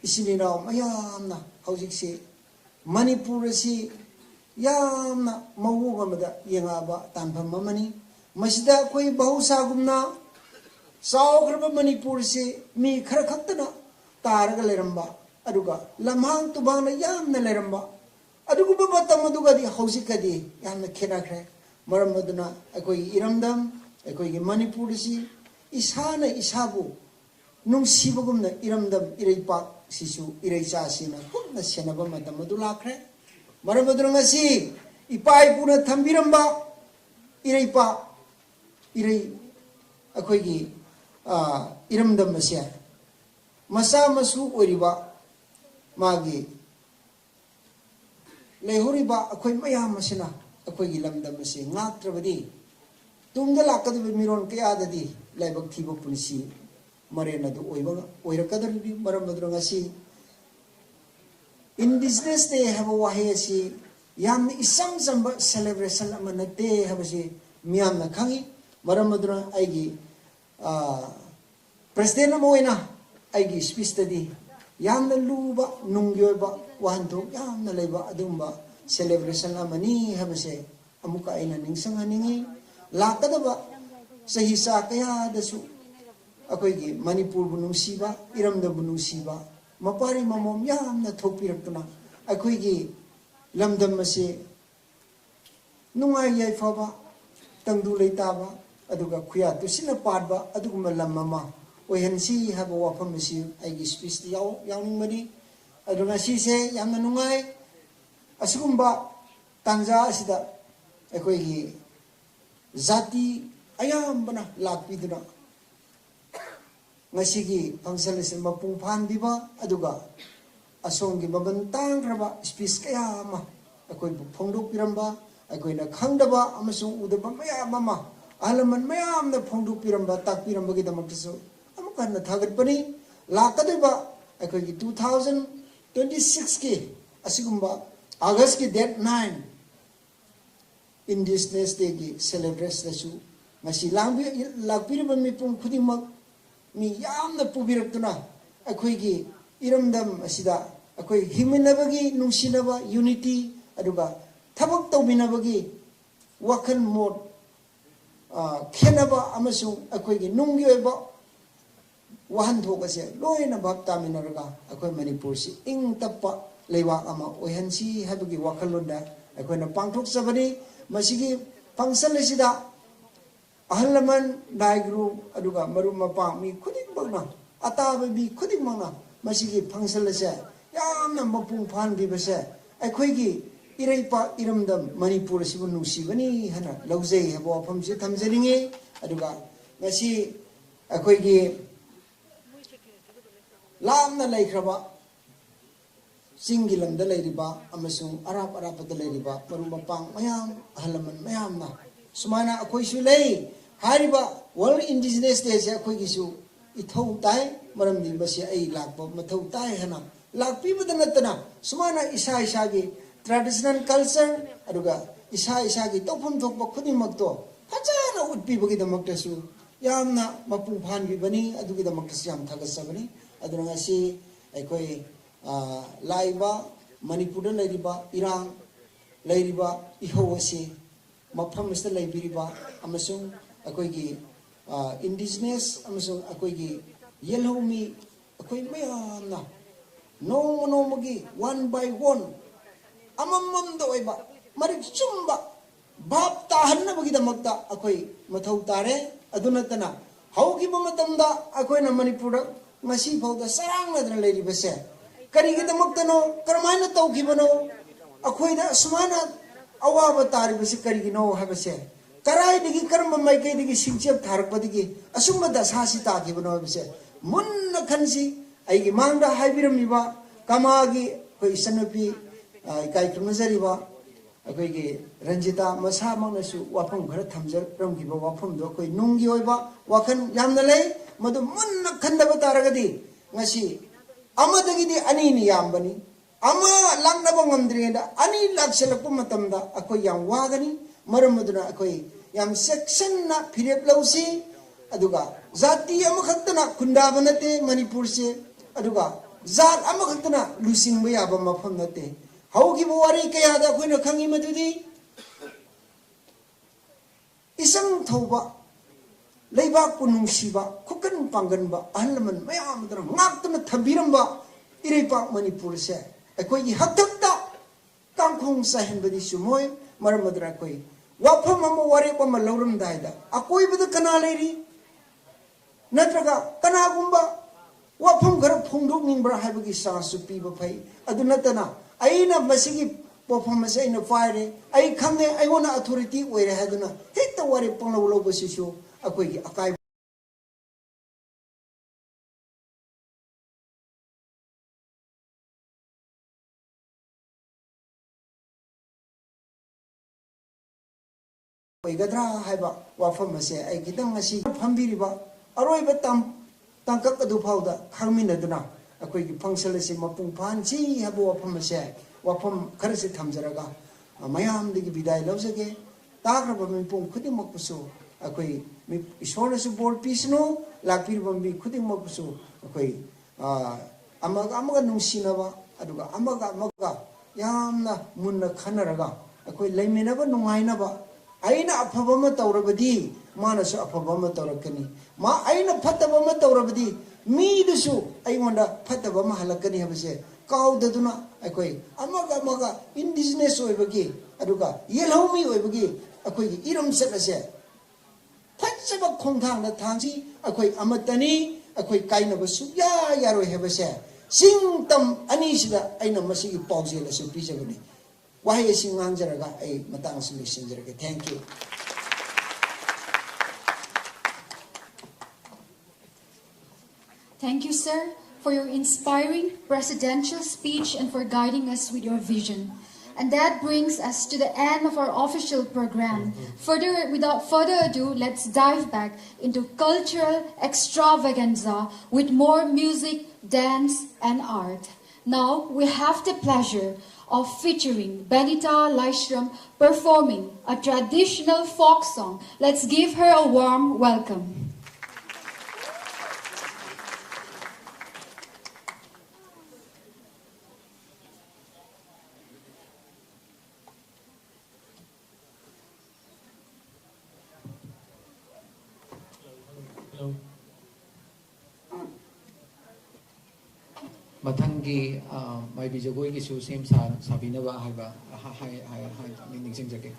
isinina mayamna hojikse Manipur si yamna mawu gamada yengaba tanpham mamani masida koi bahusa gumna saugraba Manipur si mi khara khaktana taraga leramba aduga lamhang tubangna yamna leramba aduguba matam aduga di hojikadi yamna khenakre maram aduna akoi iramdam akoi gi Manipur si isana isabu nungsibagumna iramdam ireipa sisu ireicha sina kunna senaba matam adu lakre maram aduna ngasi ipai puna thambiramba ireipa irei akoi gi iramdam masya masa masu oriba magi lehuriba akoi mayam masina akoi gi lamdam mase ngaktrabadi tungda lakadu miron kaya dadi laibak thiba punisi marena du oirakadari maram madra ngasi Indigenous Day haba wahe si yam isam samba celebration amanate haba si miyam na khangi maram madra aigi president moina aigi speech tadi yam na luba nungyoba wahanto yam na leba adumba celebration amani haba se amuka aina ningsang haningi lakadaba sahisa kaya dasu akoi gi Manipur bu nungsiba iramda bu nungsiba mapari mamom yamna thopirakna akoi gi lamdam mase nungai yai faba tangdu leitaba aduga khuya tu sina padba aduguma lamama oihansi haba wafam masi aigi speech yawning mani adu ngasi se yamna nungai asugumba tanja asida ekoi gi zati ayambana lakpiduna ngasi gi function se mapung phan biba aduga asong gi maban tang raba speech kaya ma ekoi bu phongdok piramba ekoi na khangdaba amasung udaba maya mama alaman mayam na phongdok piramba tak piramba gi damak so amukan na thagat pani lakadeba ekoi gi 2026 ki asigumba August ki date 9 Indigenous Day ki celebrate lasu ngasi lakpiraba mi pung khudimak mi yamna pubirakuna ekoi gi iramdam asida ekoi himinabagi nungsinaba unity aduga thabak tawminabagi wakhan mod khenaba amasung ekoi gi nunggi oiba wahan thokase loina bhab taminaraga ekoi manipur si ing tappa leiwak ama oihansi habagi wakhalonda ekoi na pangthok sabani masigi function asida ahalaman daigru aduga marum mapa mi khudik bagna ataba bi khudik mangna masigi function ase yamna mapung phan bi base ekoi gi iraipa iramdam manipur sibu nusibani hana laujei habo famsi thamjaringe aduga ngasi ekoi gi lamna laikhraba Singgi lamda leiriba amasung arap arapata leiriba marum mapang mayam ahalaman mayamna sumana akoi su lei hariba World Indigenous Day se akoi gi su ithau tai maram ni basi ai lakba mathau tai hana lakpi badanatana sumana isa isa gi traditional culture aduga isa isa gi topum thokba khudimak to fajana utpi bagi damakta su yamna mapung phan bi bani adugi damakta yam thagasabani aduna ngasi akoi laiba manipur leiriba irang leiriba ihowasi mafam ista leibiriba amasung akoi gi indigenous amasung akoi gi Yelhoumee akoi mayamna no magi one by one amamam do oiba marik chumba bab tahanna bagi damakta akoi mathau tare adunatana haugi bamatamda akoi na manipur masi phauda sarang ladra leiribase karigi damakta karmaina tawkibano akhoida sumana awaba taribasi karigino habase karai digi karma maike digi singchep tharpadigi asumba dasasi takibano habase munna khansi aigi mangda haibiramiba kamagi koi sanopi kai krunajariba akoi gi ranjita masa mangnasu wafam khara thamjar ramgiba wafam do koi nungi oiba wakhan yamna lei madu munna khandaba taragadi ngasi amadagi di ani ni yambani ama langnaba ngamdringeda ani lakselakpa matamda akoi yam wagani maramaduna akoi yam section na phirep lausi aduga zati ama khaktana khundaba nate manipur se aduga zat ama khaktana lusingba yaba mafam nate haugi bo wari kaya da koina khangi madudi isang thoba leibak punungsiba khukan pangganba ahlaman mayam dara ngaktana thabiramba ireipak manipur se akoi haktakta kangkhong sahenbadi sumoi maramadra koi wafam ama warep ama lauram daida akoi bada kana leiri natraga kana gumba wafam gar phongdok ningbra haibagi sasu piba phai adunatana aina masigi performance aina fire ai khange aigona authority oire haduna hekta warep panglaw lo basisu akoi gi akai oigadra haiba wafam ase ai gidang asi phambiriba aroiba tangkak adu phauda khangminaduna akoi gi function ase mapung phanchi habo wafam ase wafam kharase thamjaraga mayam digi bidai lawjage tagraba mipung khudimok pusu akoi ishora su bol pisno lakpir bambi khudimok pusu akoi amaga nungsinaba aduga amaga yamna munna khanaraga akoi leiminaba nungainaba aina afabama tawrabadi manasu afabama tawrakani ma aina phatabama tawrabadi mi dusu aingona phatabama halakani habase kaudaduna akoi amaga indigenous oibagi aduga Yelhoumee oibagi akoi iram setase phachaba khongthang na thangsi akoi amatani akoi kainaba sugya yaroi habase Sing tam anisida ay na masigi pause la so pisa gani. Wahai sing angjaraga ay matang solution jaraga. Thank you. Thank you, sir, for your inspiring presidential speech and for guiding us with your vision. And that brings us to the end of our official program. Without further ado, let's dive back into cultural extravaganza with more music, dance, and art. Now, we have the pleasure of featuring Benita Laishram performing a traditional folk song. Let's give her a warm welcome. Matangi mai bijagoi ki su sem sabina ba hai ningsing jage.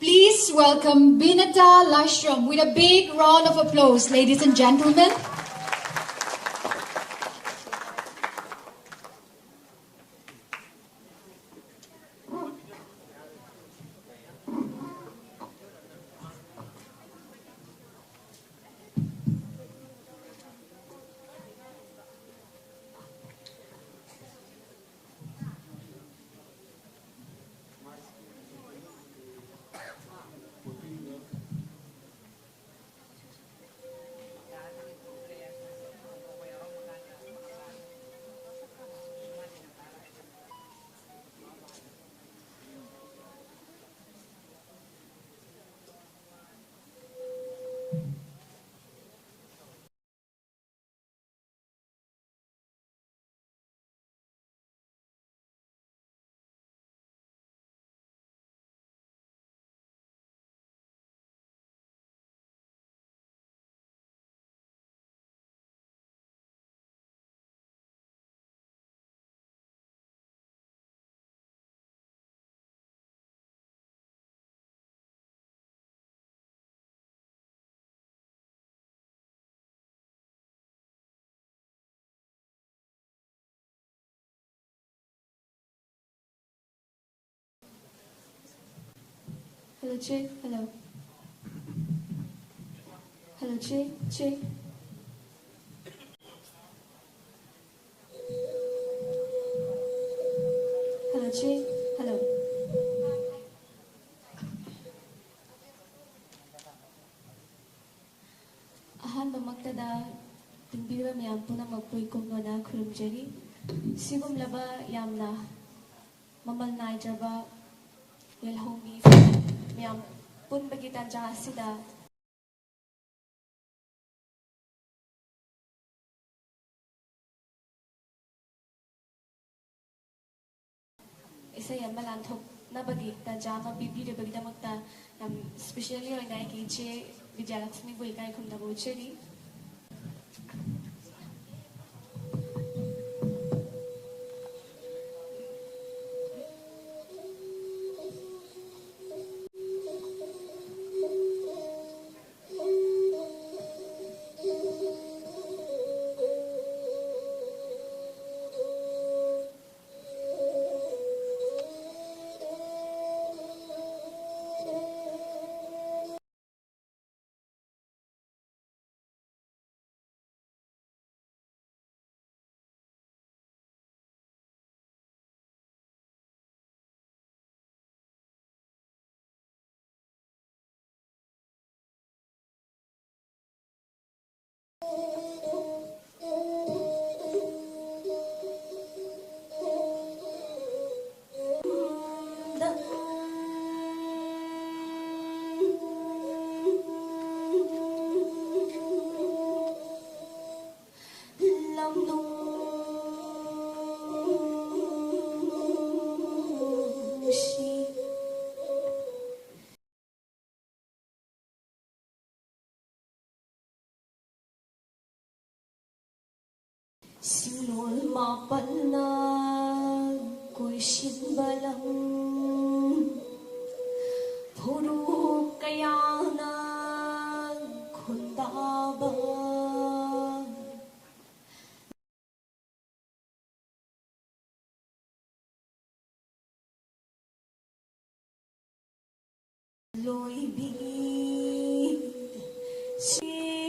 Please welcome Benita Laishram with a big round of applause, ladies and gentlemen. Hello, Jay. Hello. Hello, Jay. Jay. Hello, Jay. Hello. Ahanba magtada tingbira miyam puna magpuy kumnona kurumjeri. Sigum laba yamna mamal naijaba Yelhoumee miyam pun bagitan jaha sida isa yan malanthok na bagi ta jama bibiri bagida magta especially oy nai ki che Vidyalaxmi boy kai khumna bo cheri lòng sol mapalna koi shin balang Phurup kayana khundaba loi bi shipi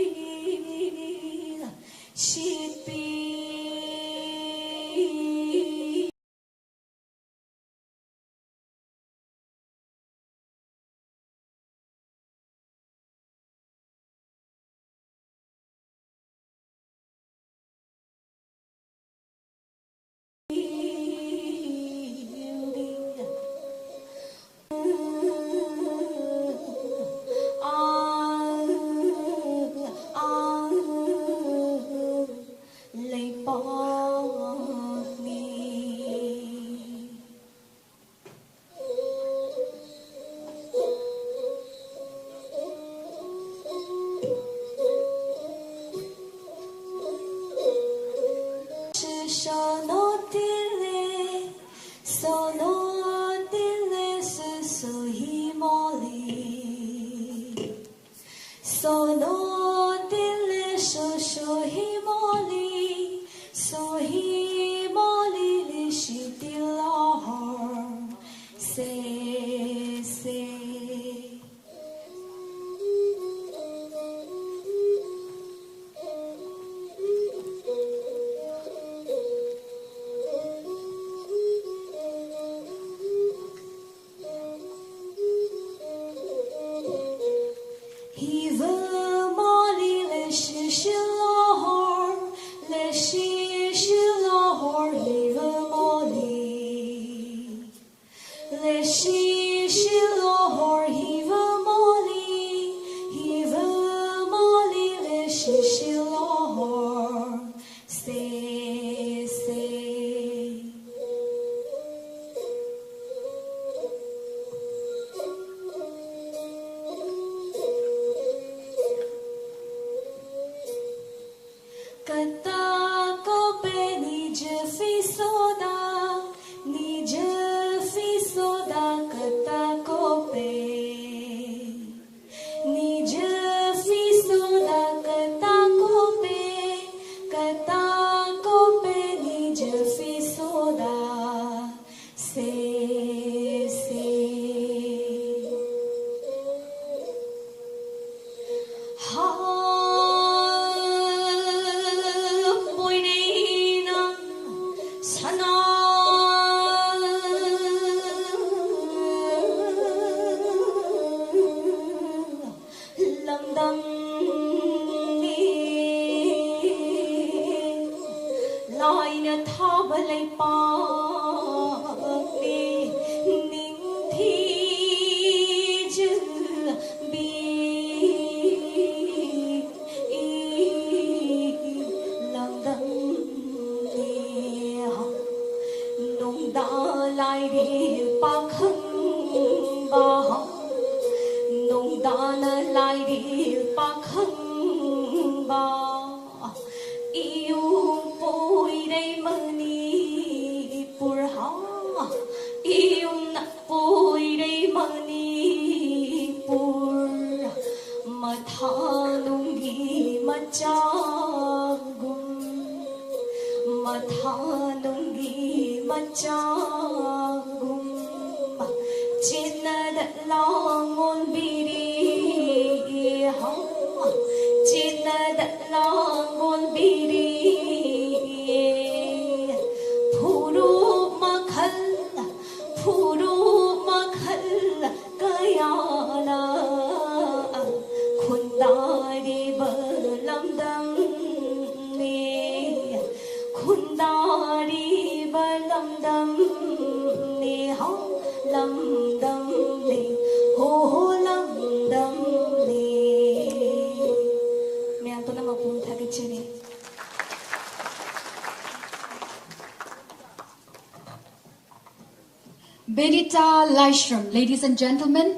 Benita Laishram, ladies and gentlemen,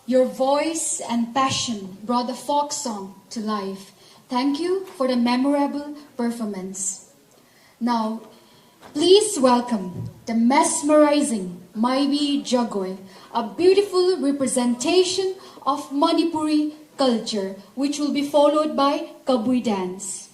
your voice and passion brought the folk song to life. Thank you for the memorable performance. Now, please welcome the mesmerizing Maibi Jagoi, a beautiful representation of Manipuri culture, which will be followed by Kabui dance.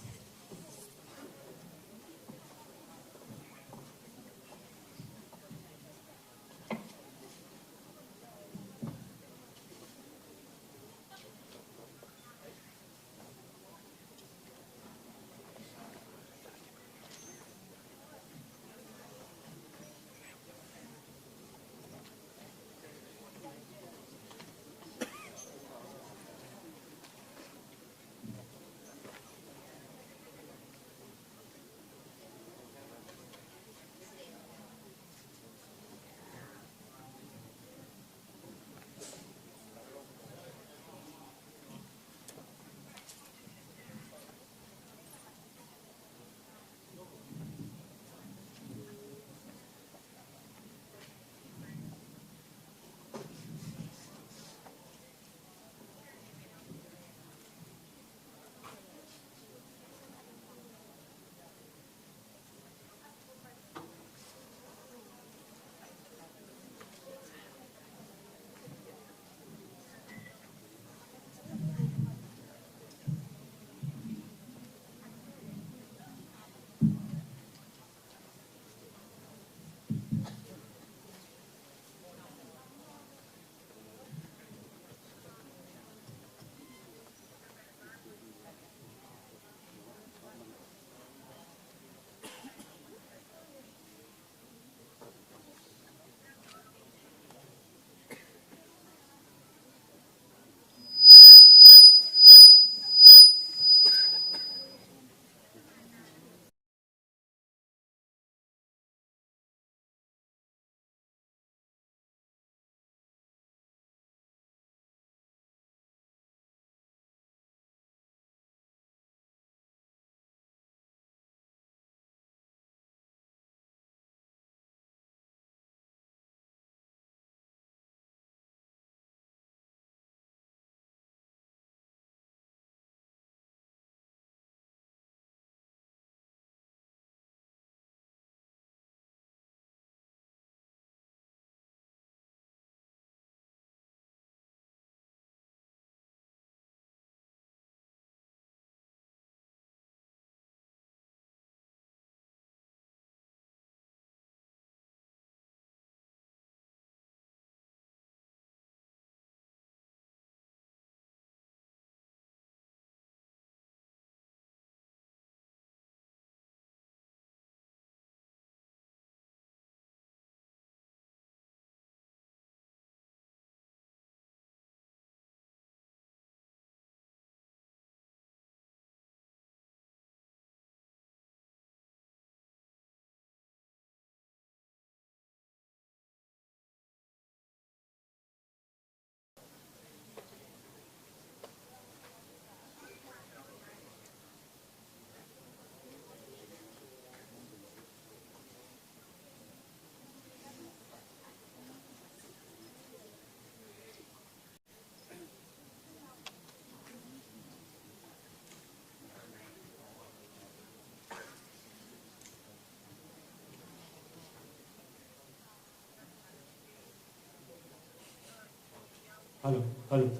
Hello, hello.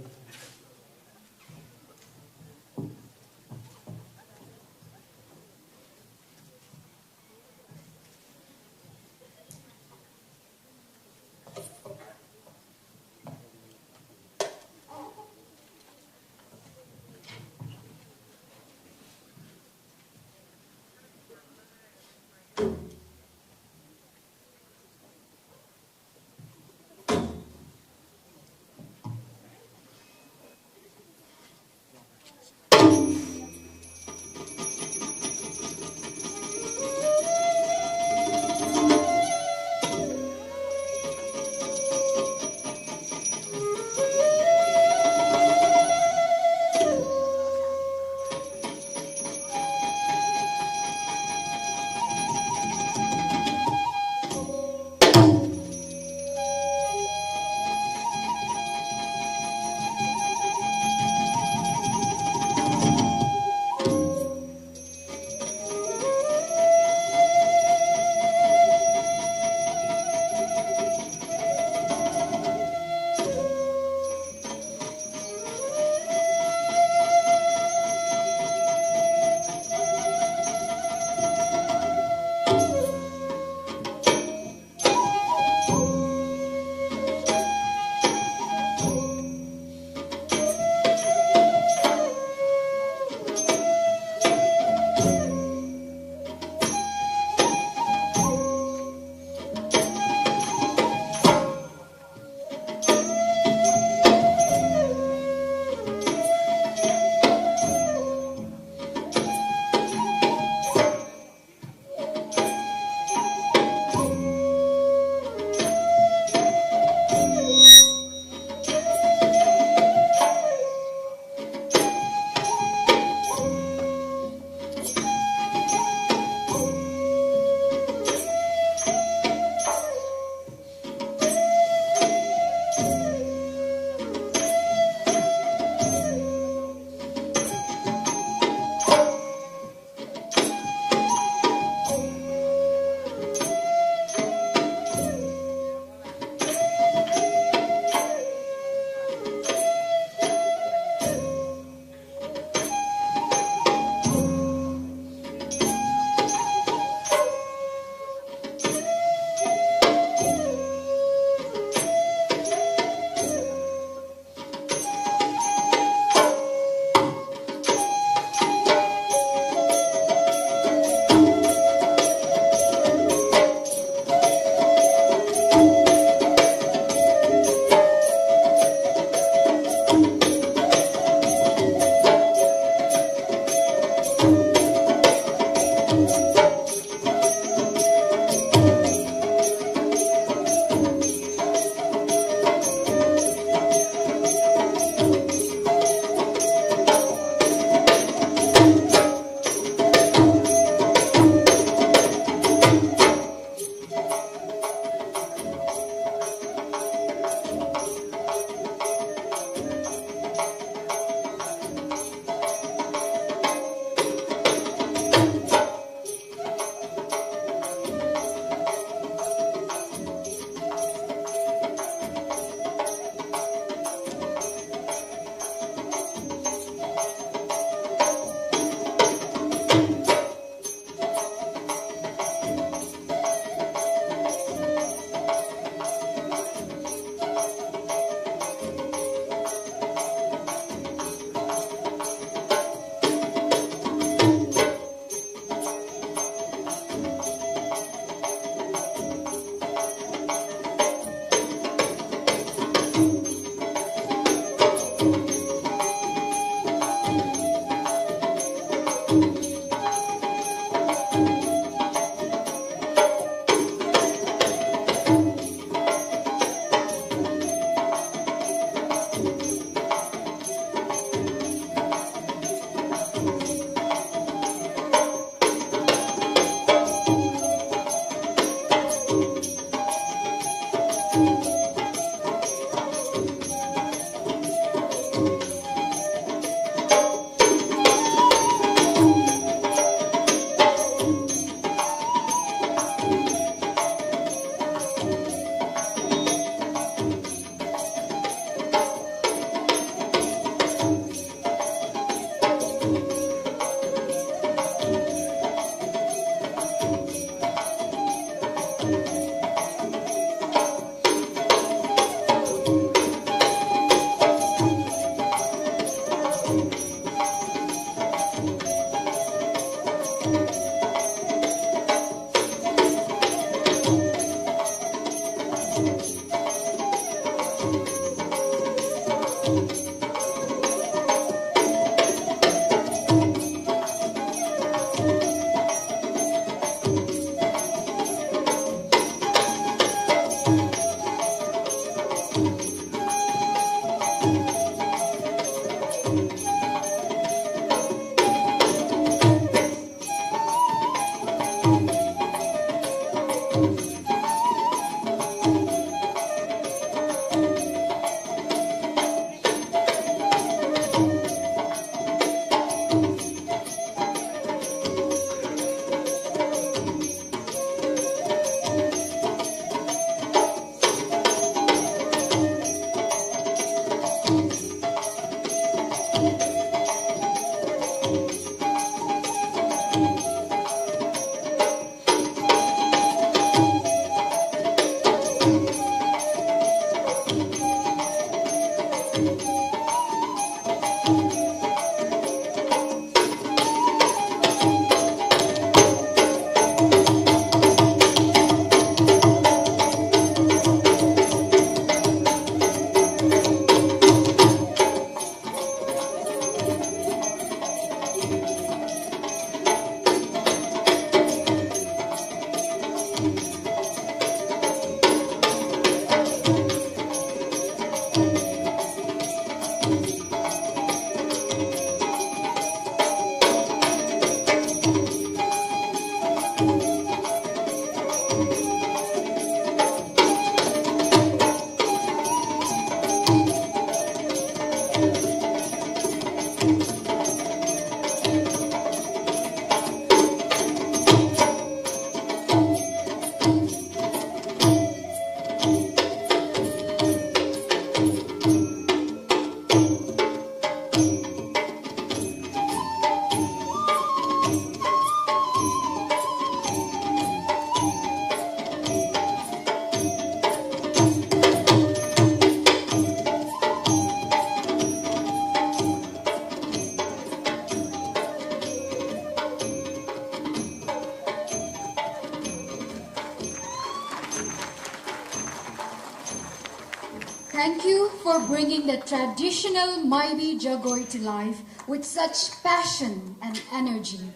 Thank you for bringing the traditional Maibi Jagoi to life with such passion and energy.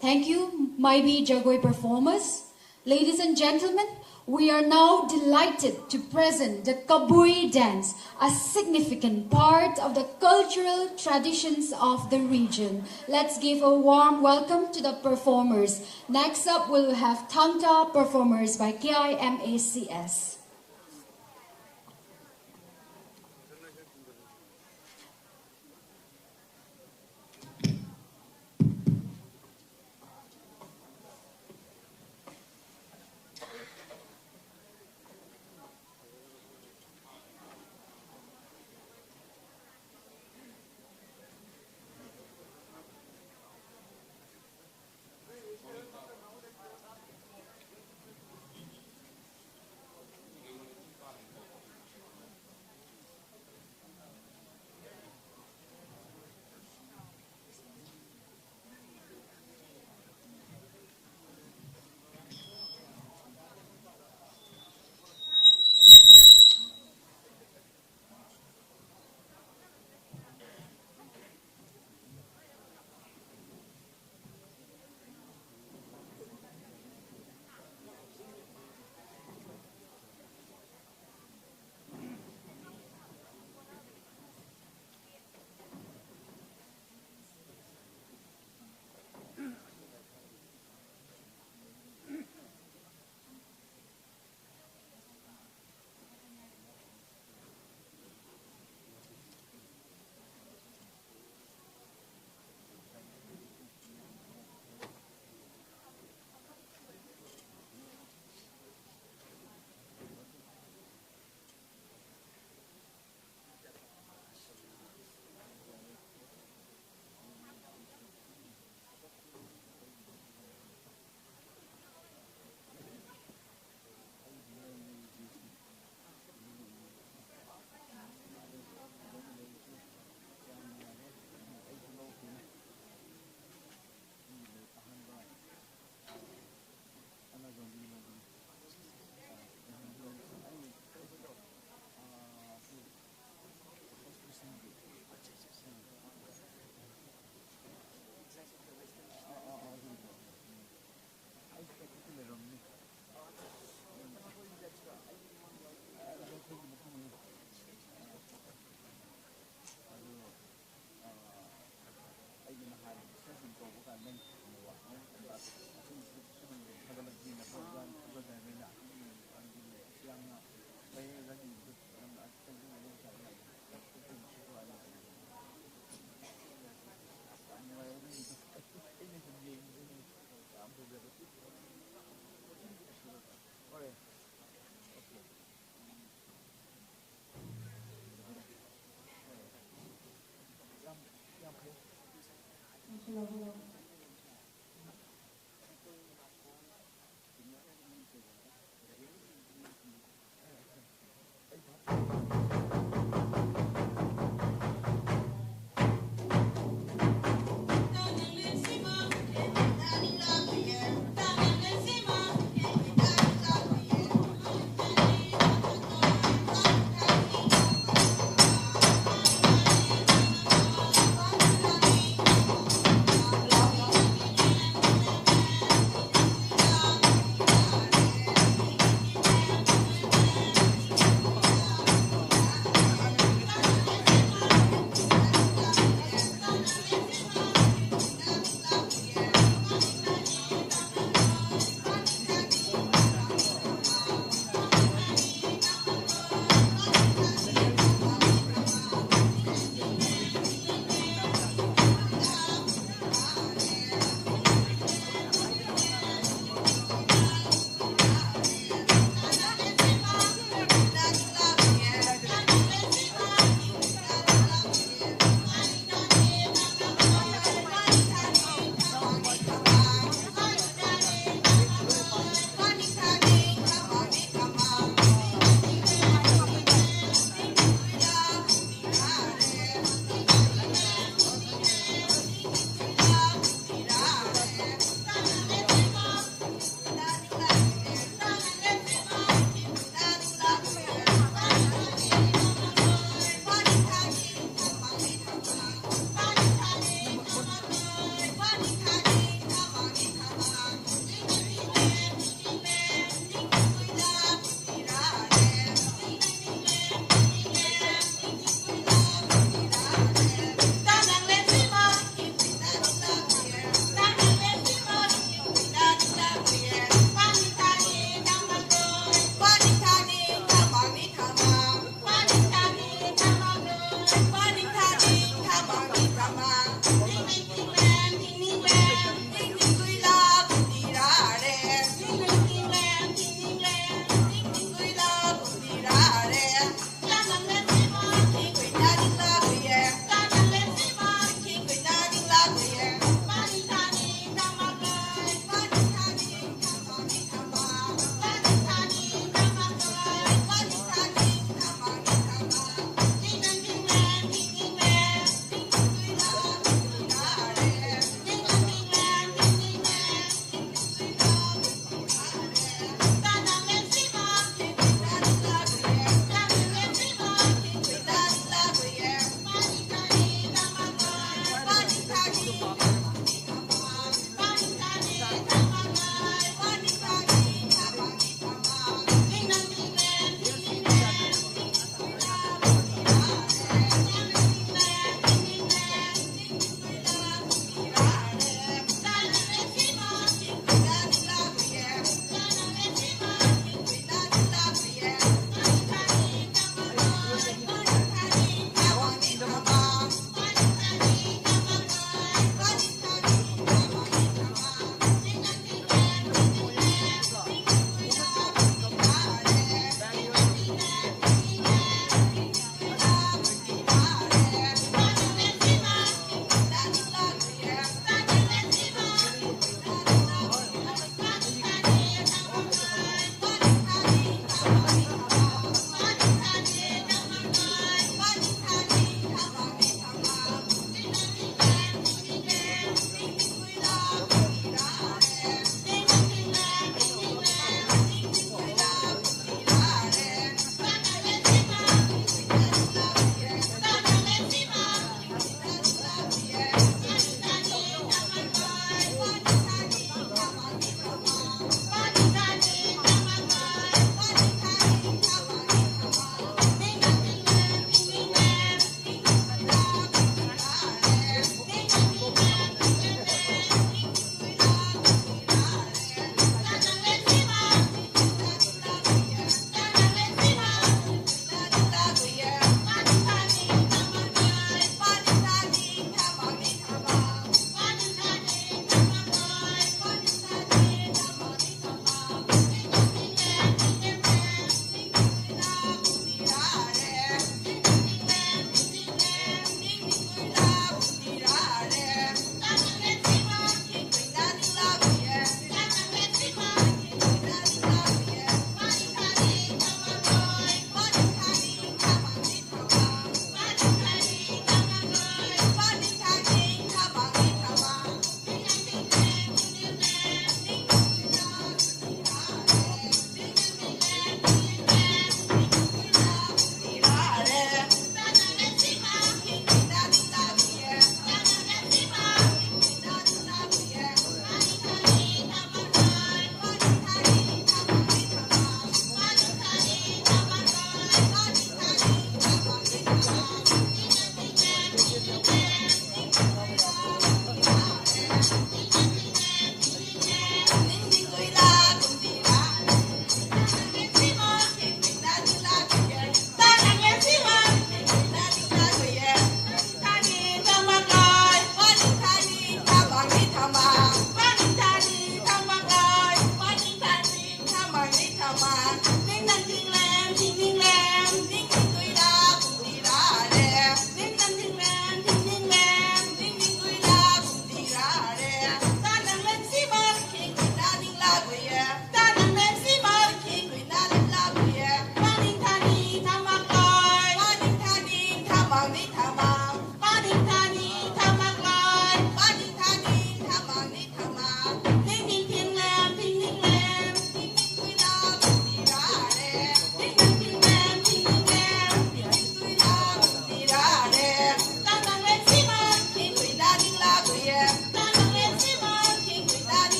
Thank you, Maibi Jagoi performers. Ladies and gentlemen, we are now delighted to present the Kabui dance, a significant part of the cultural traditions of the region. Let's give a warm welcome to the performers. Next up, we'll have Tangta performers by KIMACS.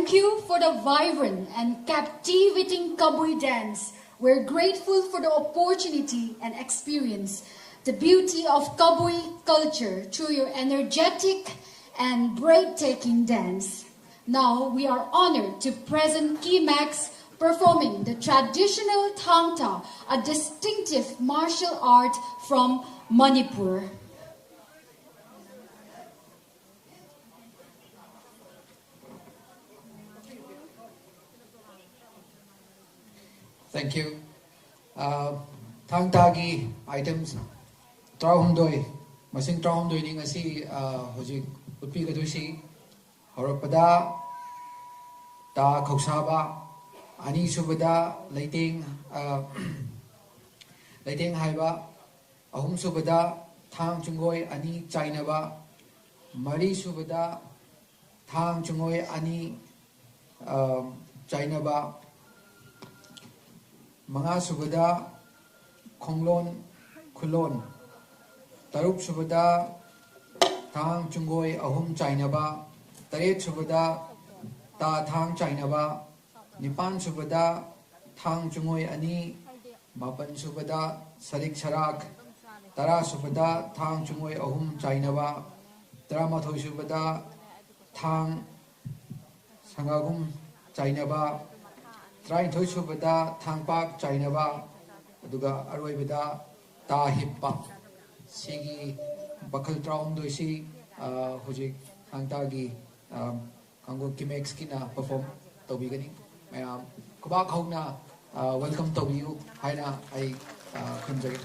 Thank you for the vibrant and captivating Kabui dance. We're grateful for the opportunity and experience the beauty of Kabui culture through your energetic and breathtaking dance. Now we are honored to present Kimax performing the traditional Thangta, a distinctive martial art from Manipur. Thank you. Thangtagi items Trahumdoi, Masing Trahumdoi ning asi hojik utpi gadusi Horopada Ta Koksaba Ani Subada Lighting Lighting Haiba Ahum Subada Thang Chungoi Ani Chainaba Mari Subada Thang Chungoi Ani Chainaba Mga Subada Konglon Kulon Taruk Subada Thang Chungoi Ahum Chainaba Taret Subada Ta Thang Chainaba Nipan Subada Thang Chungoi Ani Mapan Subada Sarik Sarak Tara Subada Thang Chungoi Ahum Chainaba Dramathoi Subada Thang Sangagum Chainaba Trainthoi Subada Thangpak Chainaba Aduga Aroibada Ta Hippa Sigi Bakal Traum Doisi Hojik Thangtagi Kango Kimex Kina perform Tobigani Mayam Kubak Hona welcome to you Haina I Kunjay.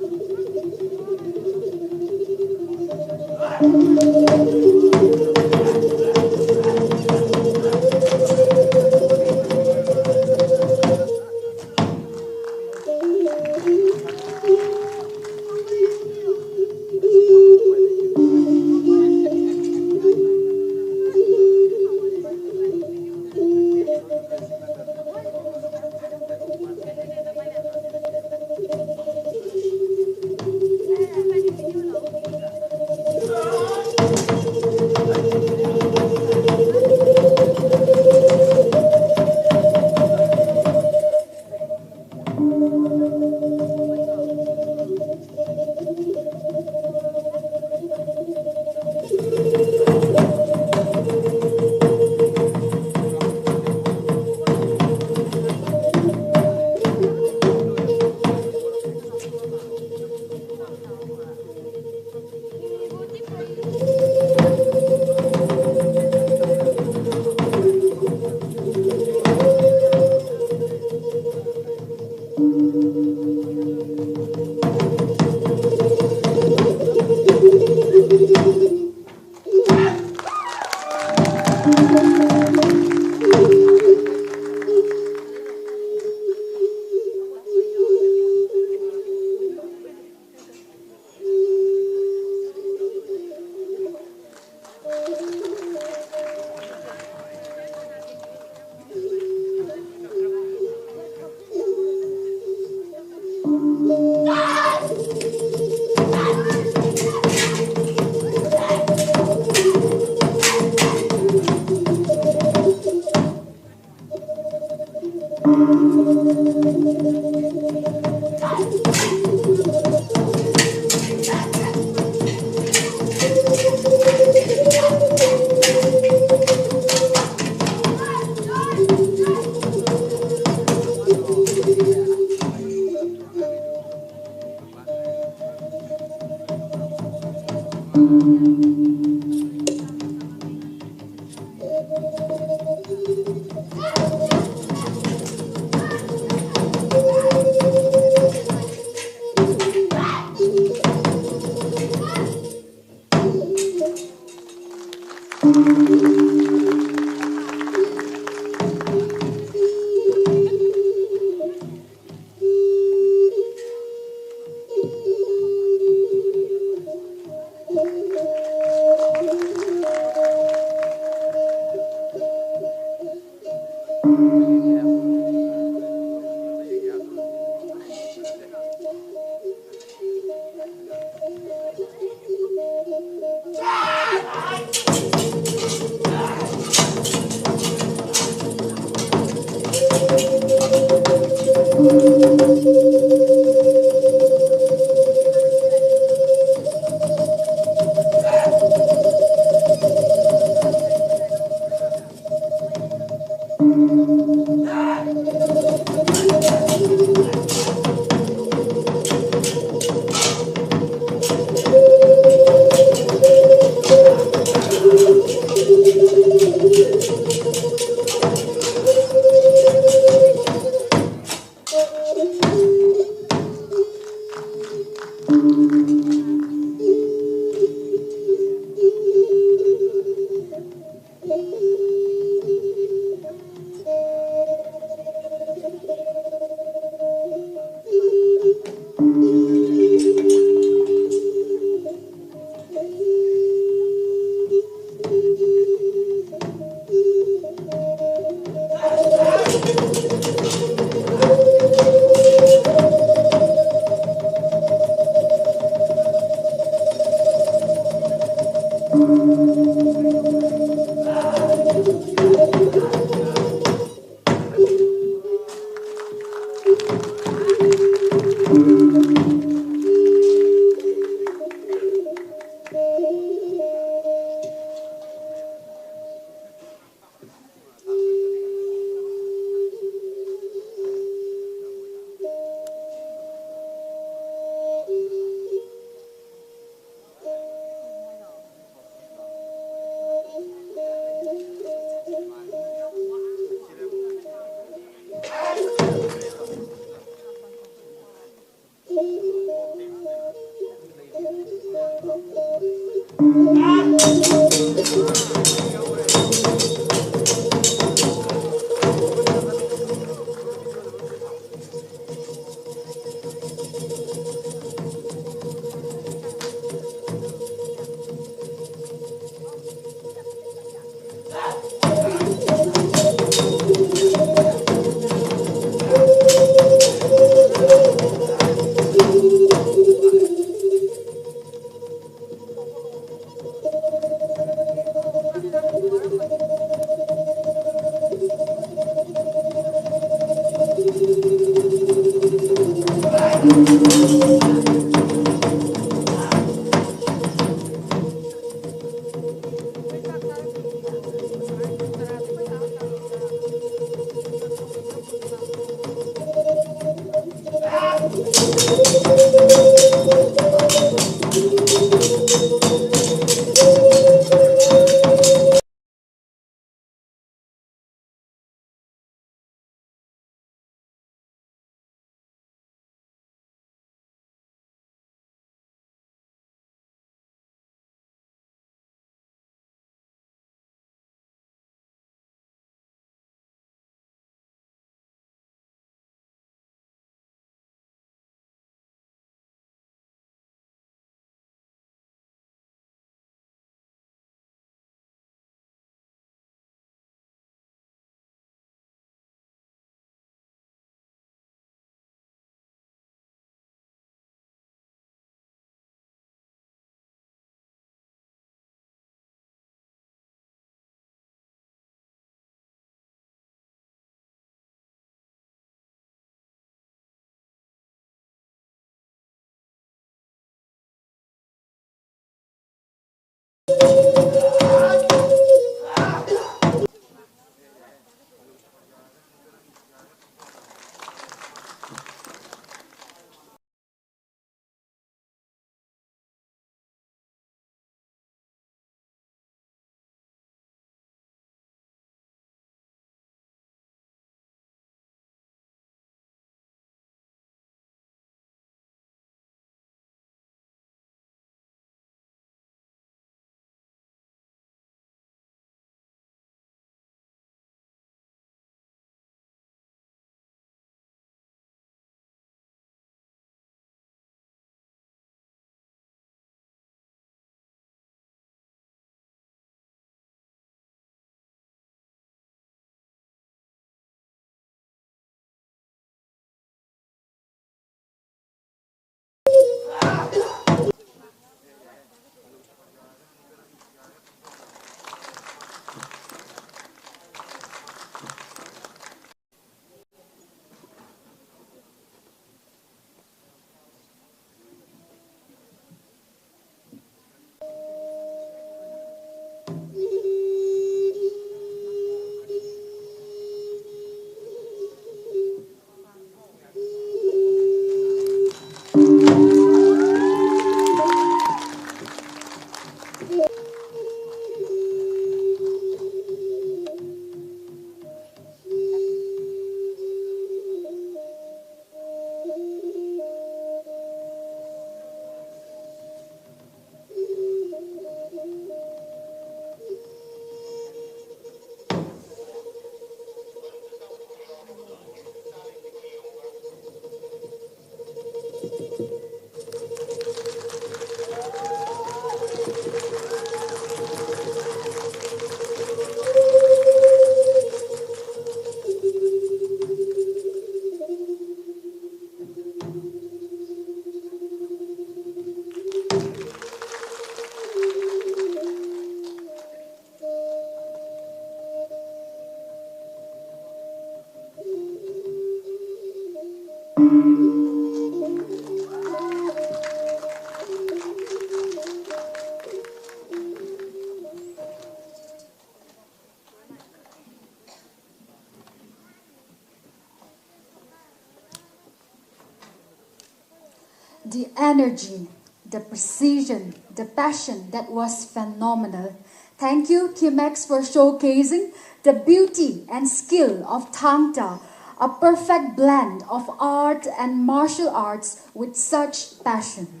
the energy, the precision, the passion that was phenomenal. Thank you, Kimex, for showcasing the beauty and skill of Tangta, a perfect blend of art and martial arts with such passion.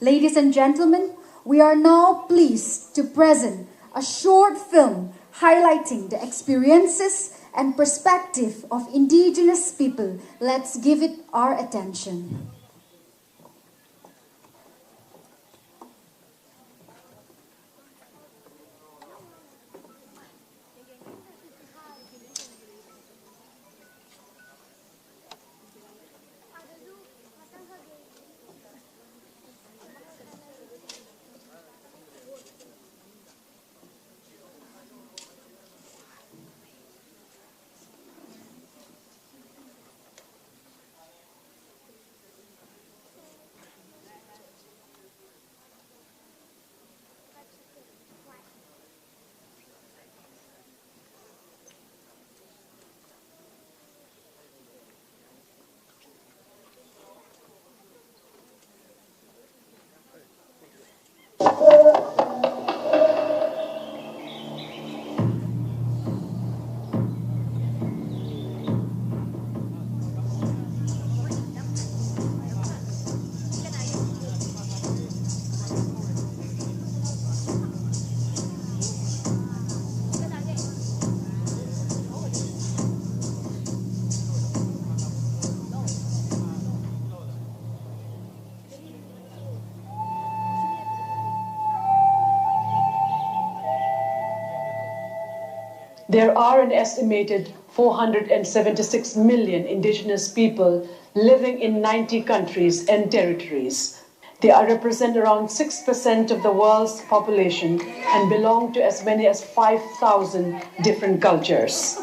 Ladies and gentlemen, we are now pleased to present a short film highlighting the experiences and perspective of indigenous people. Let's give it our attention. There are an estimated 476 million indigenous people living in 90 countries and territories. They represent around 6% of the world's population and belong to as many as 5,000 different cultures.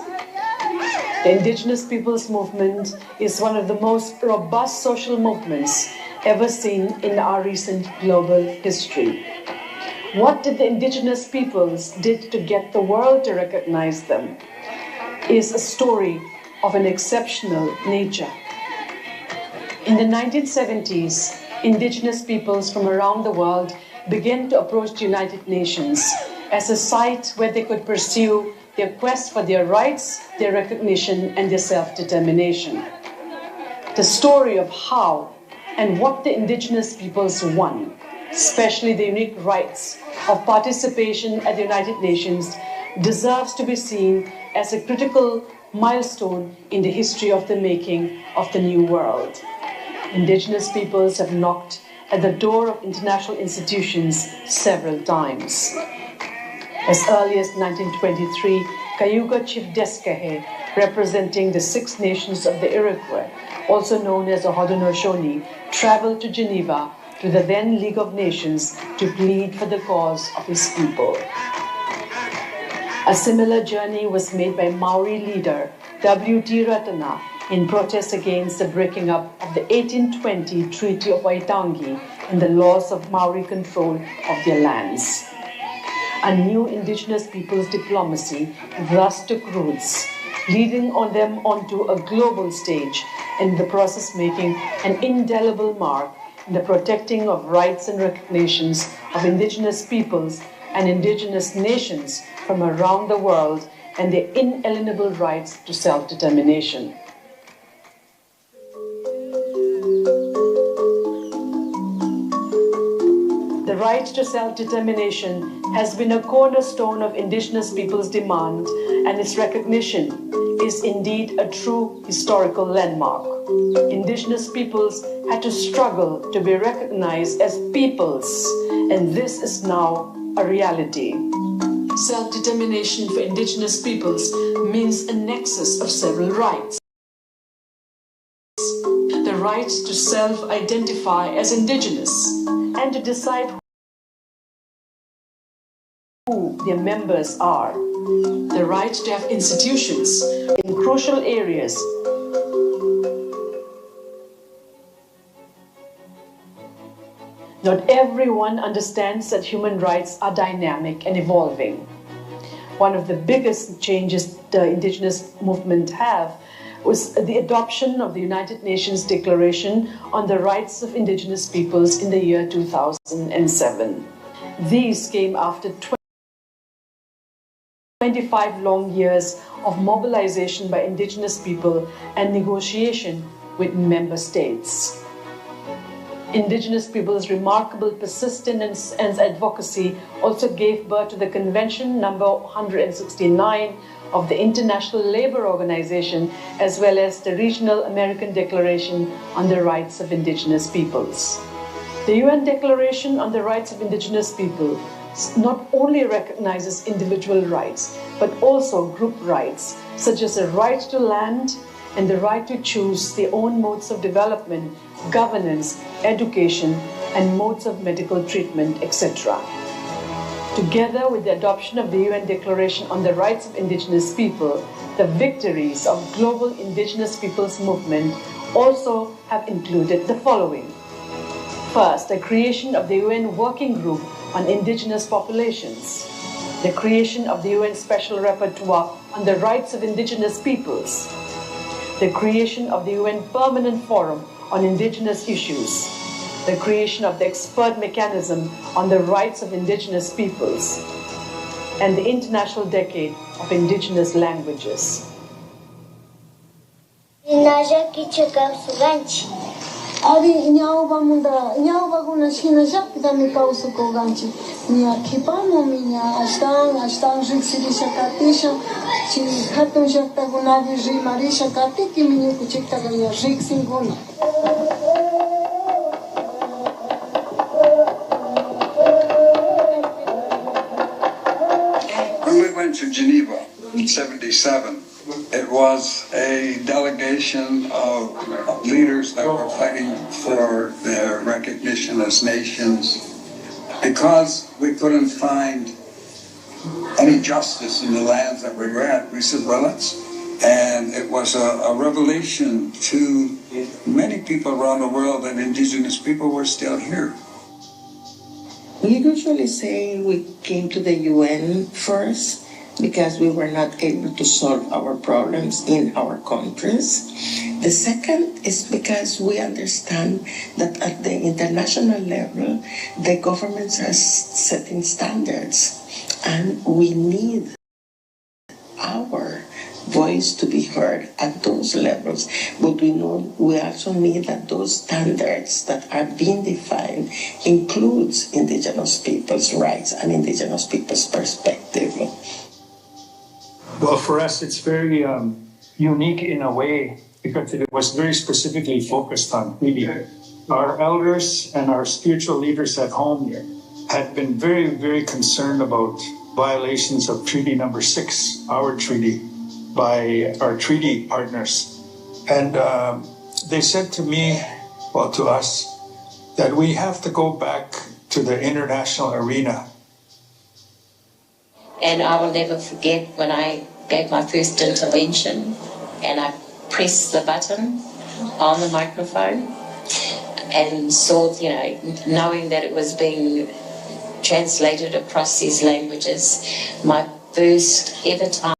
The Indigenous Peoples Movement is one of the most robust social movements ever seen in our recent global history. What did the indigenous peoples did to get the world to recognize them is a story of an exceptional nature. In the 1970s, indigenous peoples from around the world began to approach the United Nations as a site where they could pursue their quest for their rights, their recognition, and their self-determination. The story of how and what the indigenous peoples won, especially the unique rights of participation at the United Nations, deserves to be seen as a critical milestone in the history of the making of the new world. Indigenous peoples have knocked at the door of international institutions several times. As early as 1923, Cayuga Chief Descahe, representing the Six Nations of the Iroquois, also known as the Haudenosaunee, traveled to Geneva to the then League of Nations to plead for the cause of his people. A similar journey was made by Maori leader W.T. Ratana in protest against the breaking up of the 1820 Treaty of Waitangi and the loss of Maori control of their lands. A new indigenous peoples diplomacy thus took roots, leading them onto a global stage, in the process making an indelible mark in the protecting of rights and recognitions of indigenous peoples and indigenous nations from around the world and their inalienable rights to self-determination. The right to self-determination has been a cornerstone of indigenous peoples' demand, and its recognition is indeed a true historical landmark. Indigenous peoples had to struggle to be recognized as peoples, and this is now a reality. Self-determination for indigenous peoples means a nexus of several rights. The right to self-identify as indigenous and to decide who their members are. The right to have institutions in crucial areas. Not everyone understands that human rights are dynamic and evolving. One of the biggest changes the indigenous movement have was the adoption of the United Nations Declaration on the Rights of Indigenous Peoples in the year 2007. These came after 25 long years of mobilization by indigenous people and negotiation with member states. Indigenous people's remarkable persistence and advocacy also gave birth to the Convention number 169 of the International Labour Organization, as well as the Regional American Declaration on the Rights of Indigenous Peoples. The UN Declaration on the Rights of Indigenous People not only recognizes individual rights, but also group rights, such as the right to land and the right to choose their own modes of development, governance, education, and modes of medical treatment, etc. Together with the adoption of the UN Declaration on the Rights of Indigenous People, the victories of global indigenous peoples movement also have included the following. First, the creation of the UN Working Group on Indigenous Populations, the creation of the UN Special Rapporteur on the Rights of Indigenous Peoples, the creation of the UN Permanent Forum on Indigenous Issues, the creation of the Expert Mechanism on the Rights of Indigenous Peoples, and the International Decade of Indigenous Languages. Ari nyauba munda nyauba guna shina shakta mi kausu koganchi nia kipamo minya ashtang jixiri shakatisha chi khatum shakta guna viji marisha kati ki minyu kuchikta gaya jixin guna. When we went to Geneva in '77, it was a delegation of leaders that were fighting for their recognition as nations. Because we couldn't find any justice in the lands that we were at, we said, well, and it was a revelation to many people around the world that indigenous people were still here. We usually say we came to the UN first because we were not able to solve our problems in our countries. The second is because we understand that at the international level, the governments are setting standards, and we need our voice to be heard at those levels. But we also need that those standards that are being defined includes indigenous people's rights and indigenous people's perspective. Well, for us, it's very unique in a way because it was very specifically focused on really. Our elders and our spiritual leaders at home had been very, very concerned about violations of Treaty Number 6, our treaty, by our treaty partners. And they said to me, well, to us, that we have to go back to the international arena. And I will never forget when I gave my first intervention and I pressed the button on the microphone and saw, knowing that it was being translated across these languages, my first ever time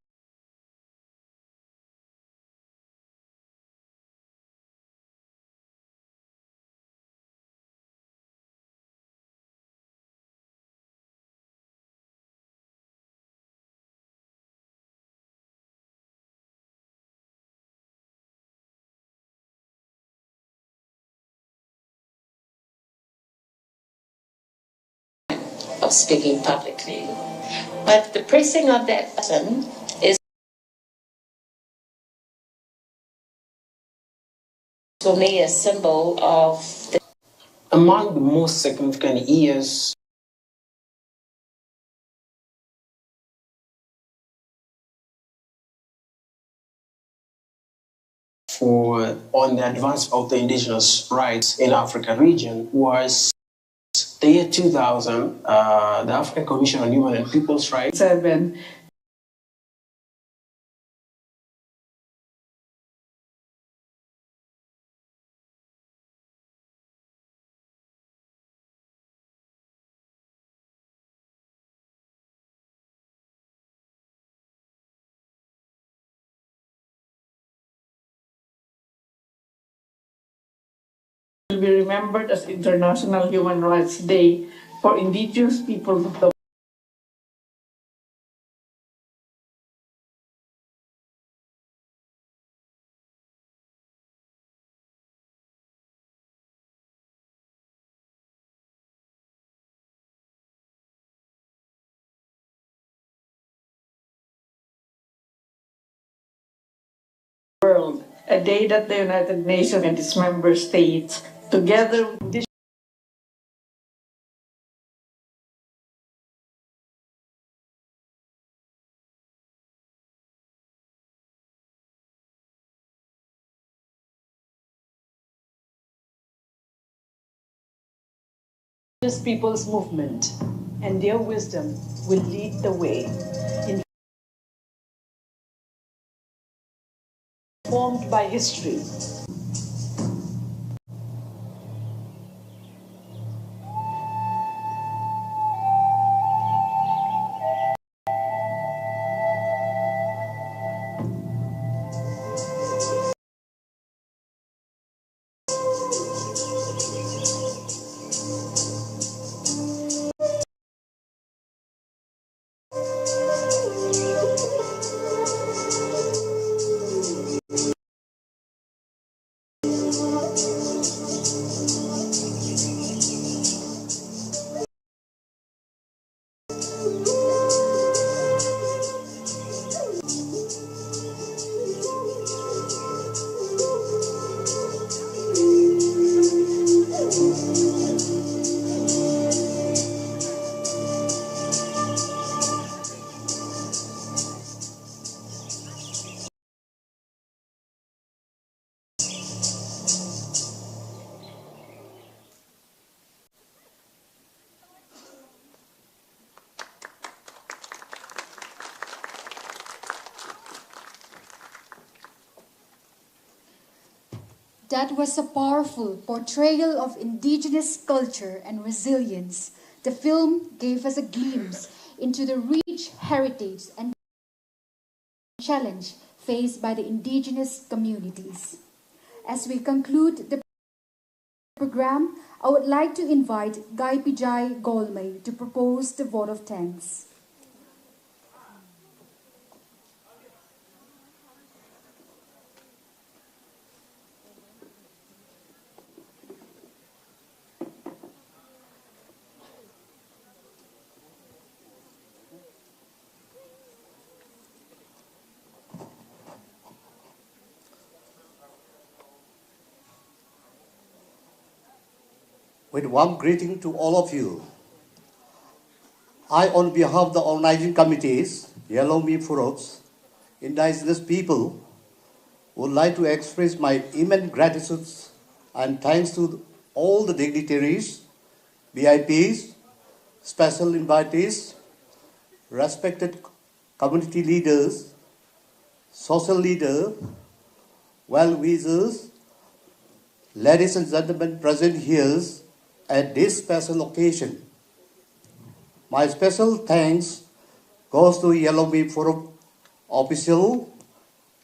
of speaking publicly. But the pressing of that button is for me a symbol of among the most significant years on the advance of the indigenous rights in African region was the year 2000, the African Commission on Human and People's Rights. will be remembered as International Human Rights Day for Indigenous peoples of the world, a day that the United Nations and its member states, together with Indigenous Peoples Movement and their wisdom will lead the way, informed by history. That was a powerful portrayal of Indigenous culture and resilience. The film gave us a glimpse into the rich heritage and challenge faced by the Indigenous communities. As we conclude the program, I would like to invite Guy Pijay Golmay to propose the vote of thanks. With warm greeting to all of you, I, on behalf of the organizing committees, Yelhoumee Phurup, Indigenous people, would like to express my immense gratitude and thanks to all the dignitaries, VIPs, special invitees, respected community leaders, social leaders, well-wishers, ladies and gentlemen present here at this special occasion. My special thanks goes to Yelhoumee Phurup official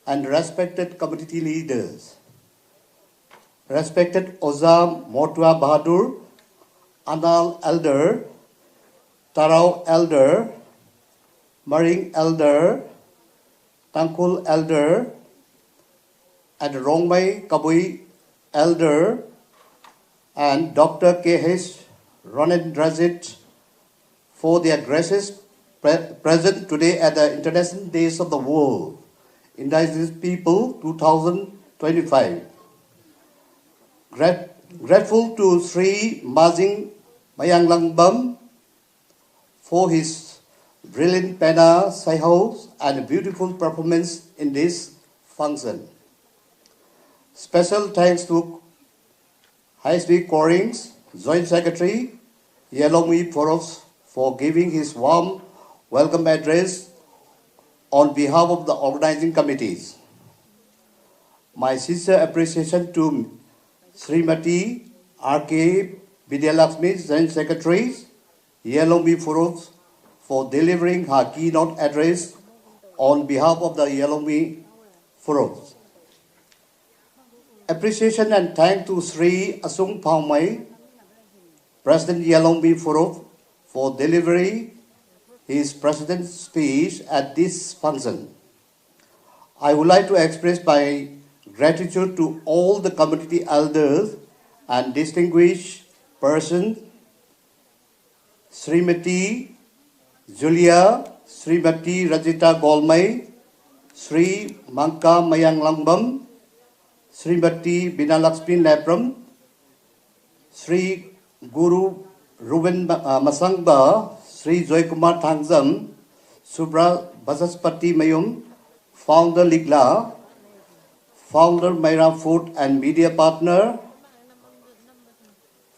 and respected community leaders. Respected Ozam Motwa Bahadur, Anal Elder, Tarau Elder, Maring Elder, Tangkul Elder, and Rongmei Kabui Elder, and Dr. K.H. Ronendrazit for their gracious present today at the International Days of the World, Indigenous People 2025. Grateful to Sri Mazing Mayanglangbam for his brilliant Pena Saihos and beautiful performance in this function. Special thanks to High-Speed Corings, Joint Secretary, Yelhoumee Phurup, for giving his warm welcome address on behalf of the organizing committees. My sincere appreciation to Srimati R.K. Vidyalakshmi, Joint Secretary, Yelhoumee Phurup, for delivering her keynote address on behalf of the Yelhoumee Phurup. Appreciation and thanks to Sri Asung Paumai, President Yelhoumee Phurup, for delivering his president's speech at this function. I would like to express my gratitude to all the community elders and distinguished persons, Srimati Julia, Srimati Rajita Golmai, Sri Manka Mayang Langbam, Srimati Binalaxmin Lepram, Sri Guru Ruben Masangba, Sri Joykumar Thangzam, Subra Basaspati Mayum, Founder Ligla, Founder Mayra Food and Media Partner,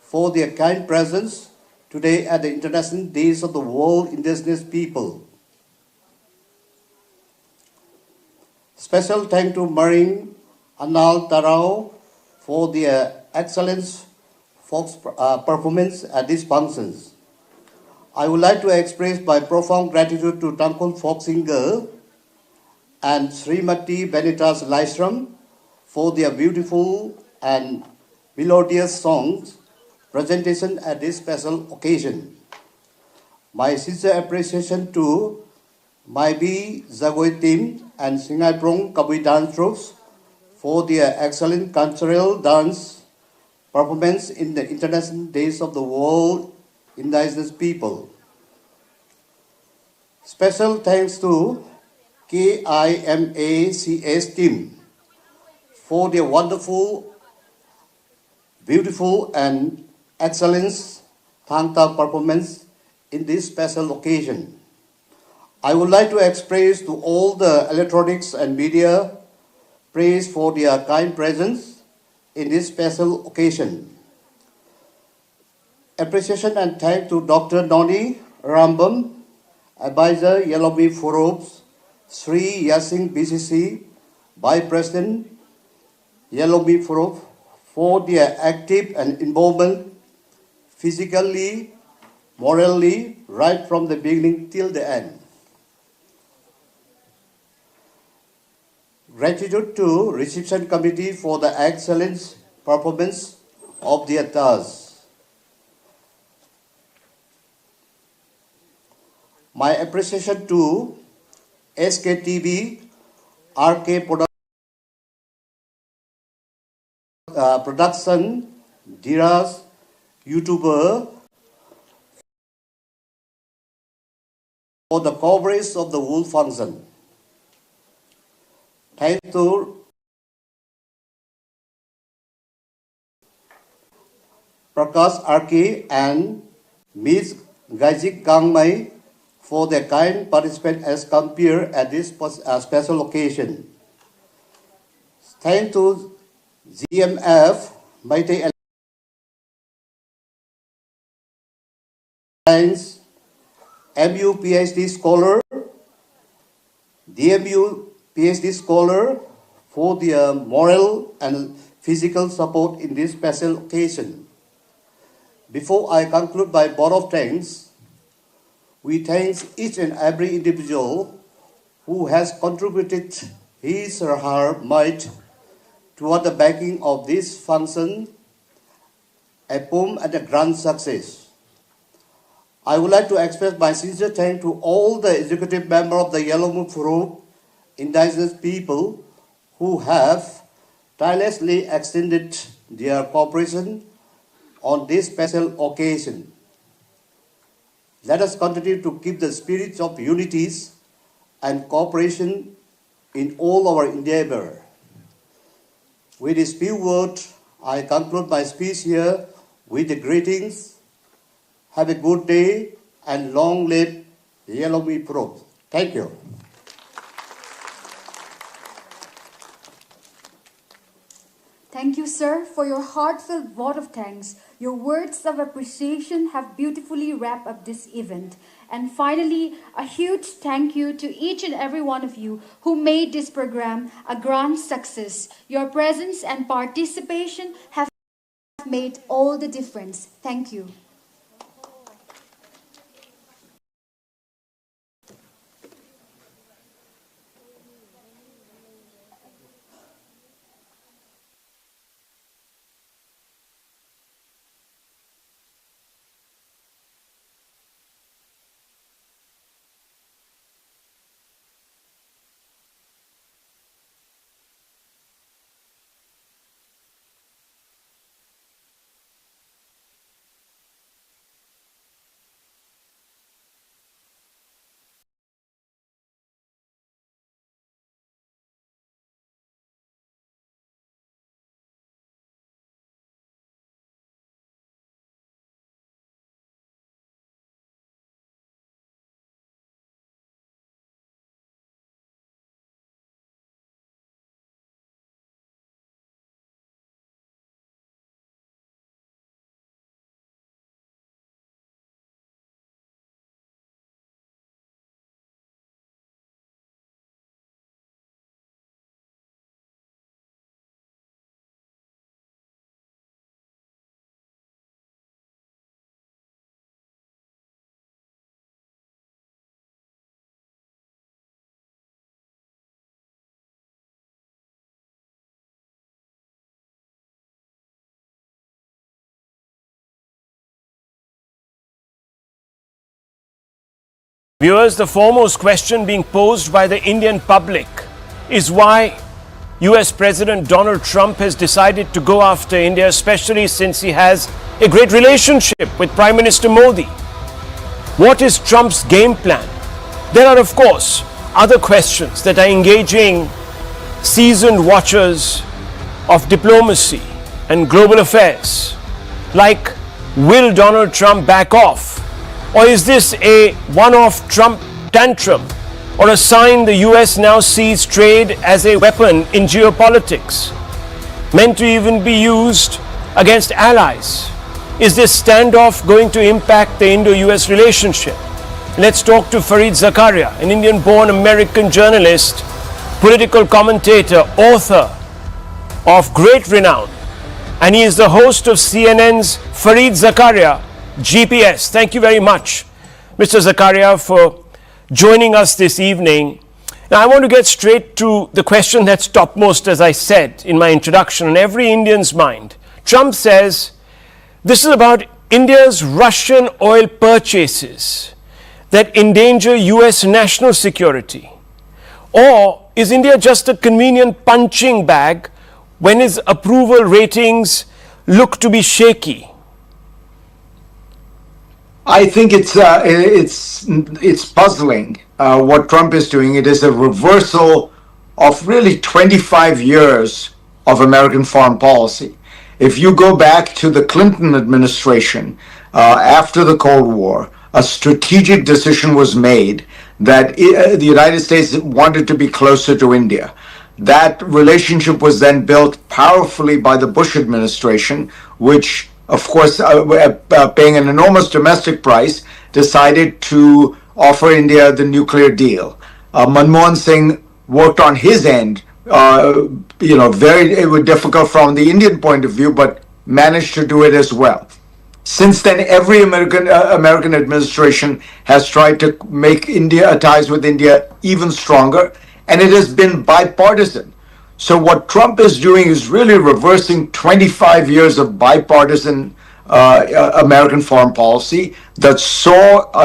for their kind presence today at the International Days of the World Indigenous People. Special thanks to Maring Anal Tarao for their excellent folk performance at these functions. I would like to express my profound gratitude to Tangkhul folk singer and Srimati Benitas Laisram for their beautiful and melodious songs presentation at this special occasion. My sincere appreciation to Maibi Zagoi team and Singai Prong Kabui dance troops for their excellent cultural dance performance in the International Days of the World Indigenous People. Special thanks to KIMACS team for their wonderful, beautiful and excellent Thangta performance in this special occasion. I would like to express to all the electronics and media praise for their kind presence in this special occasion. Appreciation and thanks to Dr. Noni Rambam, Advisor Yelhoumee Phurup, Sri Yasing BCC, Vice President Yelhoumee Phurup, for their active and involvement physically, morally, right from the beginning till the end. Gratitude to Reception Committee for the excellent performance of their task. My appreciation to SKTV, RK Production, Diras, YouTuber, for the coverage of the whole function. Thank you Prakash RK and Ms. Gajik Gangmai for their kind participation as compared at this special occasion. Thank to GMF, Maite Alliance, MU PhD Scholar, DMU PhD Scholar for their moral and physical support in this special occasion. Before I conclude my vote of thanks, we thank each and every individual who has contributed his or her might toward the backing of this function, a poem and a grand success. I would like to express my sincere thanks to all the executive members of the Yelhoumee Phurup Indigenous people who have tirelessly extended their cooperation on this special occasion. Let us continue to keep the spirit of unity and cooperation in all our endeavor. With these few words, I conclude my speech here with the greetings. Have a good day and long live Yelhoumee Phurup. Thank you. Thank you, sir, for your heartfelt vote of thanks. Your words of appreciation have beautifully wrapped up this event. And finally, a huge thank you to each and every one of you who made this program a grand success. Your presence and participation have made all the difference. Thank you. Viewers, the foremost question being posed by the Indian public is why US President Donald Trump has decided to go after India, especially since he has a great relationship with Prime Minister Modi. What is Trump's game plan? There are, of course, other questions that are engaging seasoned watchers of diplomacy and global affairs, like, will Donald Trump back off? Or is this a one-off Trump tantrum, or a sign the US now sees trade as a weapon in geopolitics, meant to even be used against allies? Is this standoff going to impact the Indo-US relationship? Let's talk to Fareed Zakaria, an Indian-born American journalist, political commentator, author of great renown, and he is the host of CNN's Fareed Zakaria GPS. Thank you very much, Mr. Zakaria, for joining us this evening. Now, I want to get straight to the question that's topmost, as I said in my introduction, on every Indian's mind. Trump says this is about India's Russian oil purchases that endanger US national security. Or is India just a convenient punching bag when his approval ratings look to be shaky? I think it's puzzling what Trump is doing. It is a reversal of really 25 years of American foreign policy. If you go back to the Clinton administration after the Cold War, a strategic decision was made that the United States wanted to be closer to India. That relationship was then built powerfully by the Bush administration, which, of course, paying an enormous domestic price, decided to offer India the nuclear deal. Manmohan Singh worked on his end, very difficult from the Indian point of view, but managed to do it as well. Since then, every American administration has tried to make ties with India even stronger, and it has been bipartisan. So what Trump is doing is really reversing 25 years of bipartisan American foreign policy that saw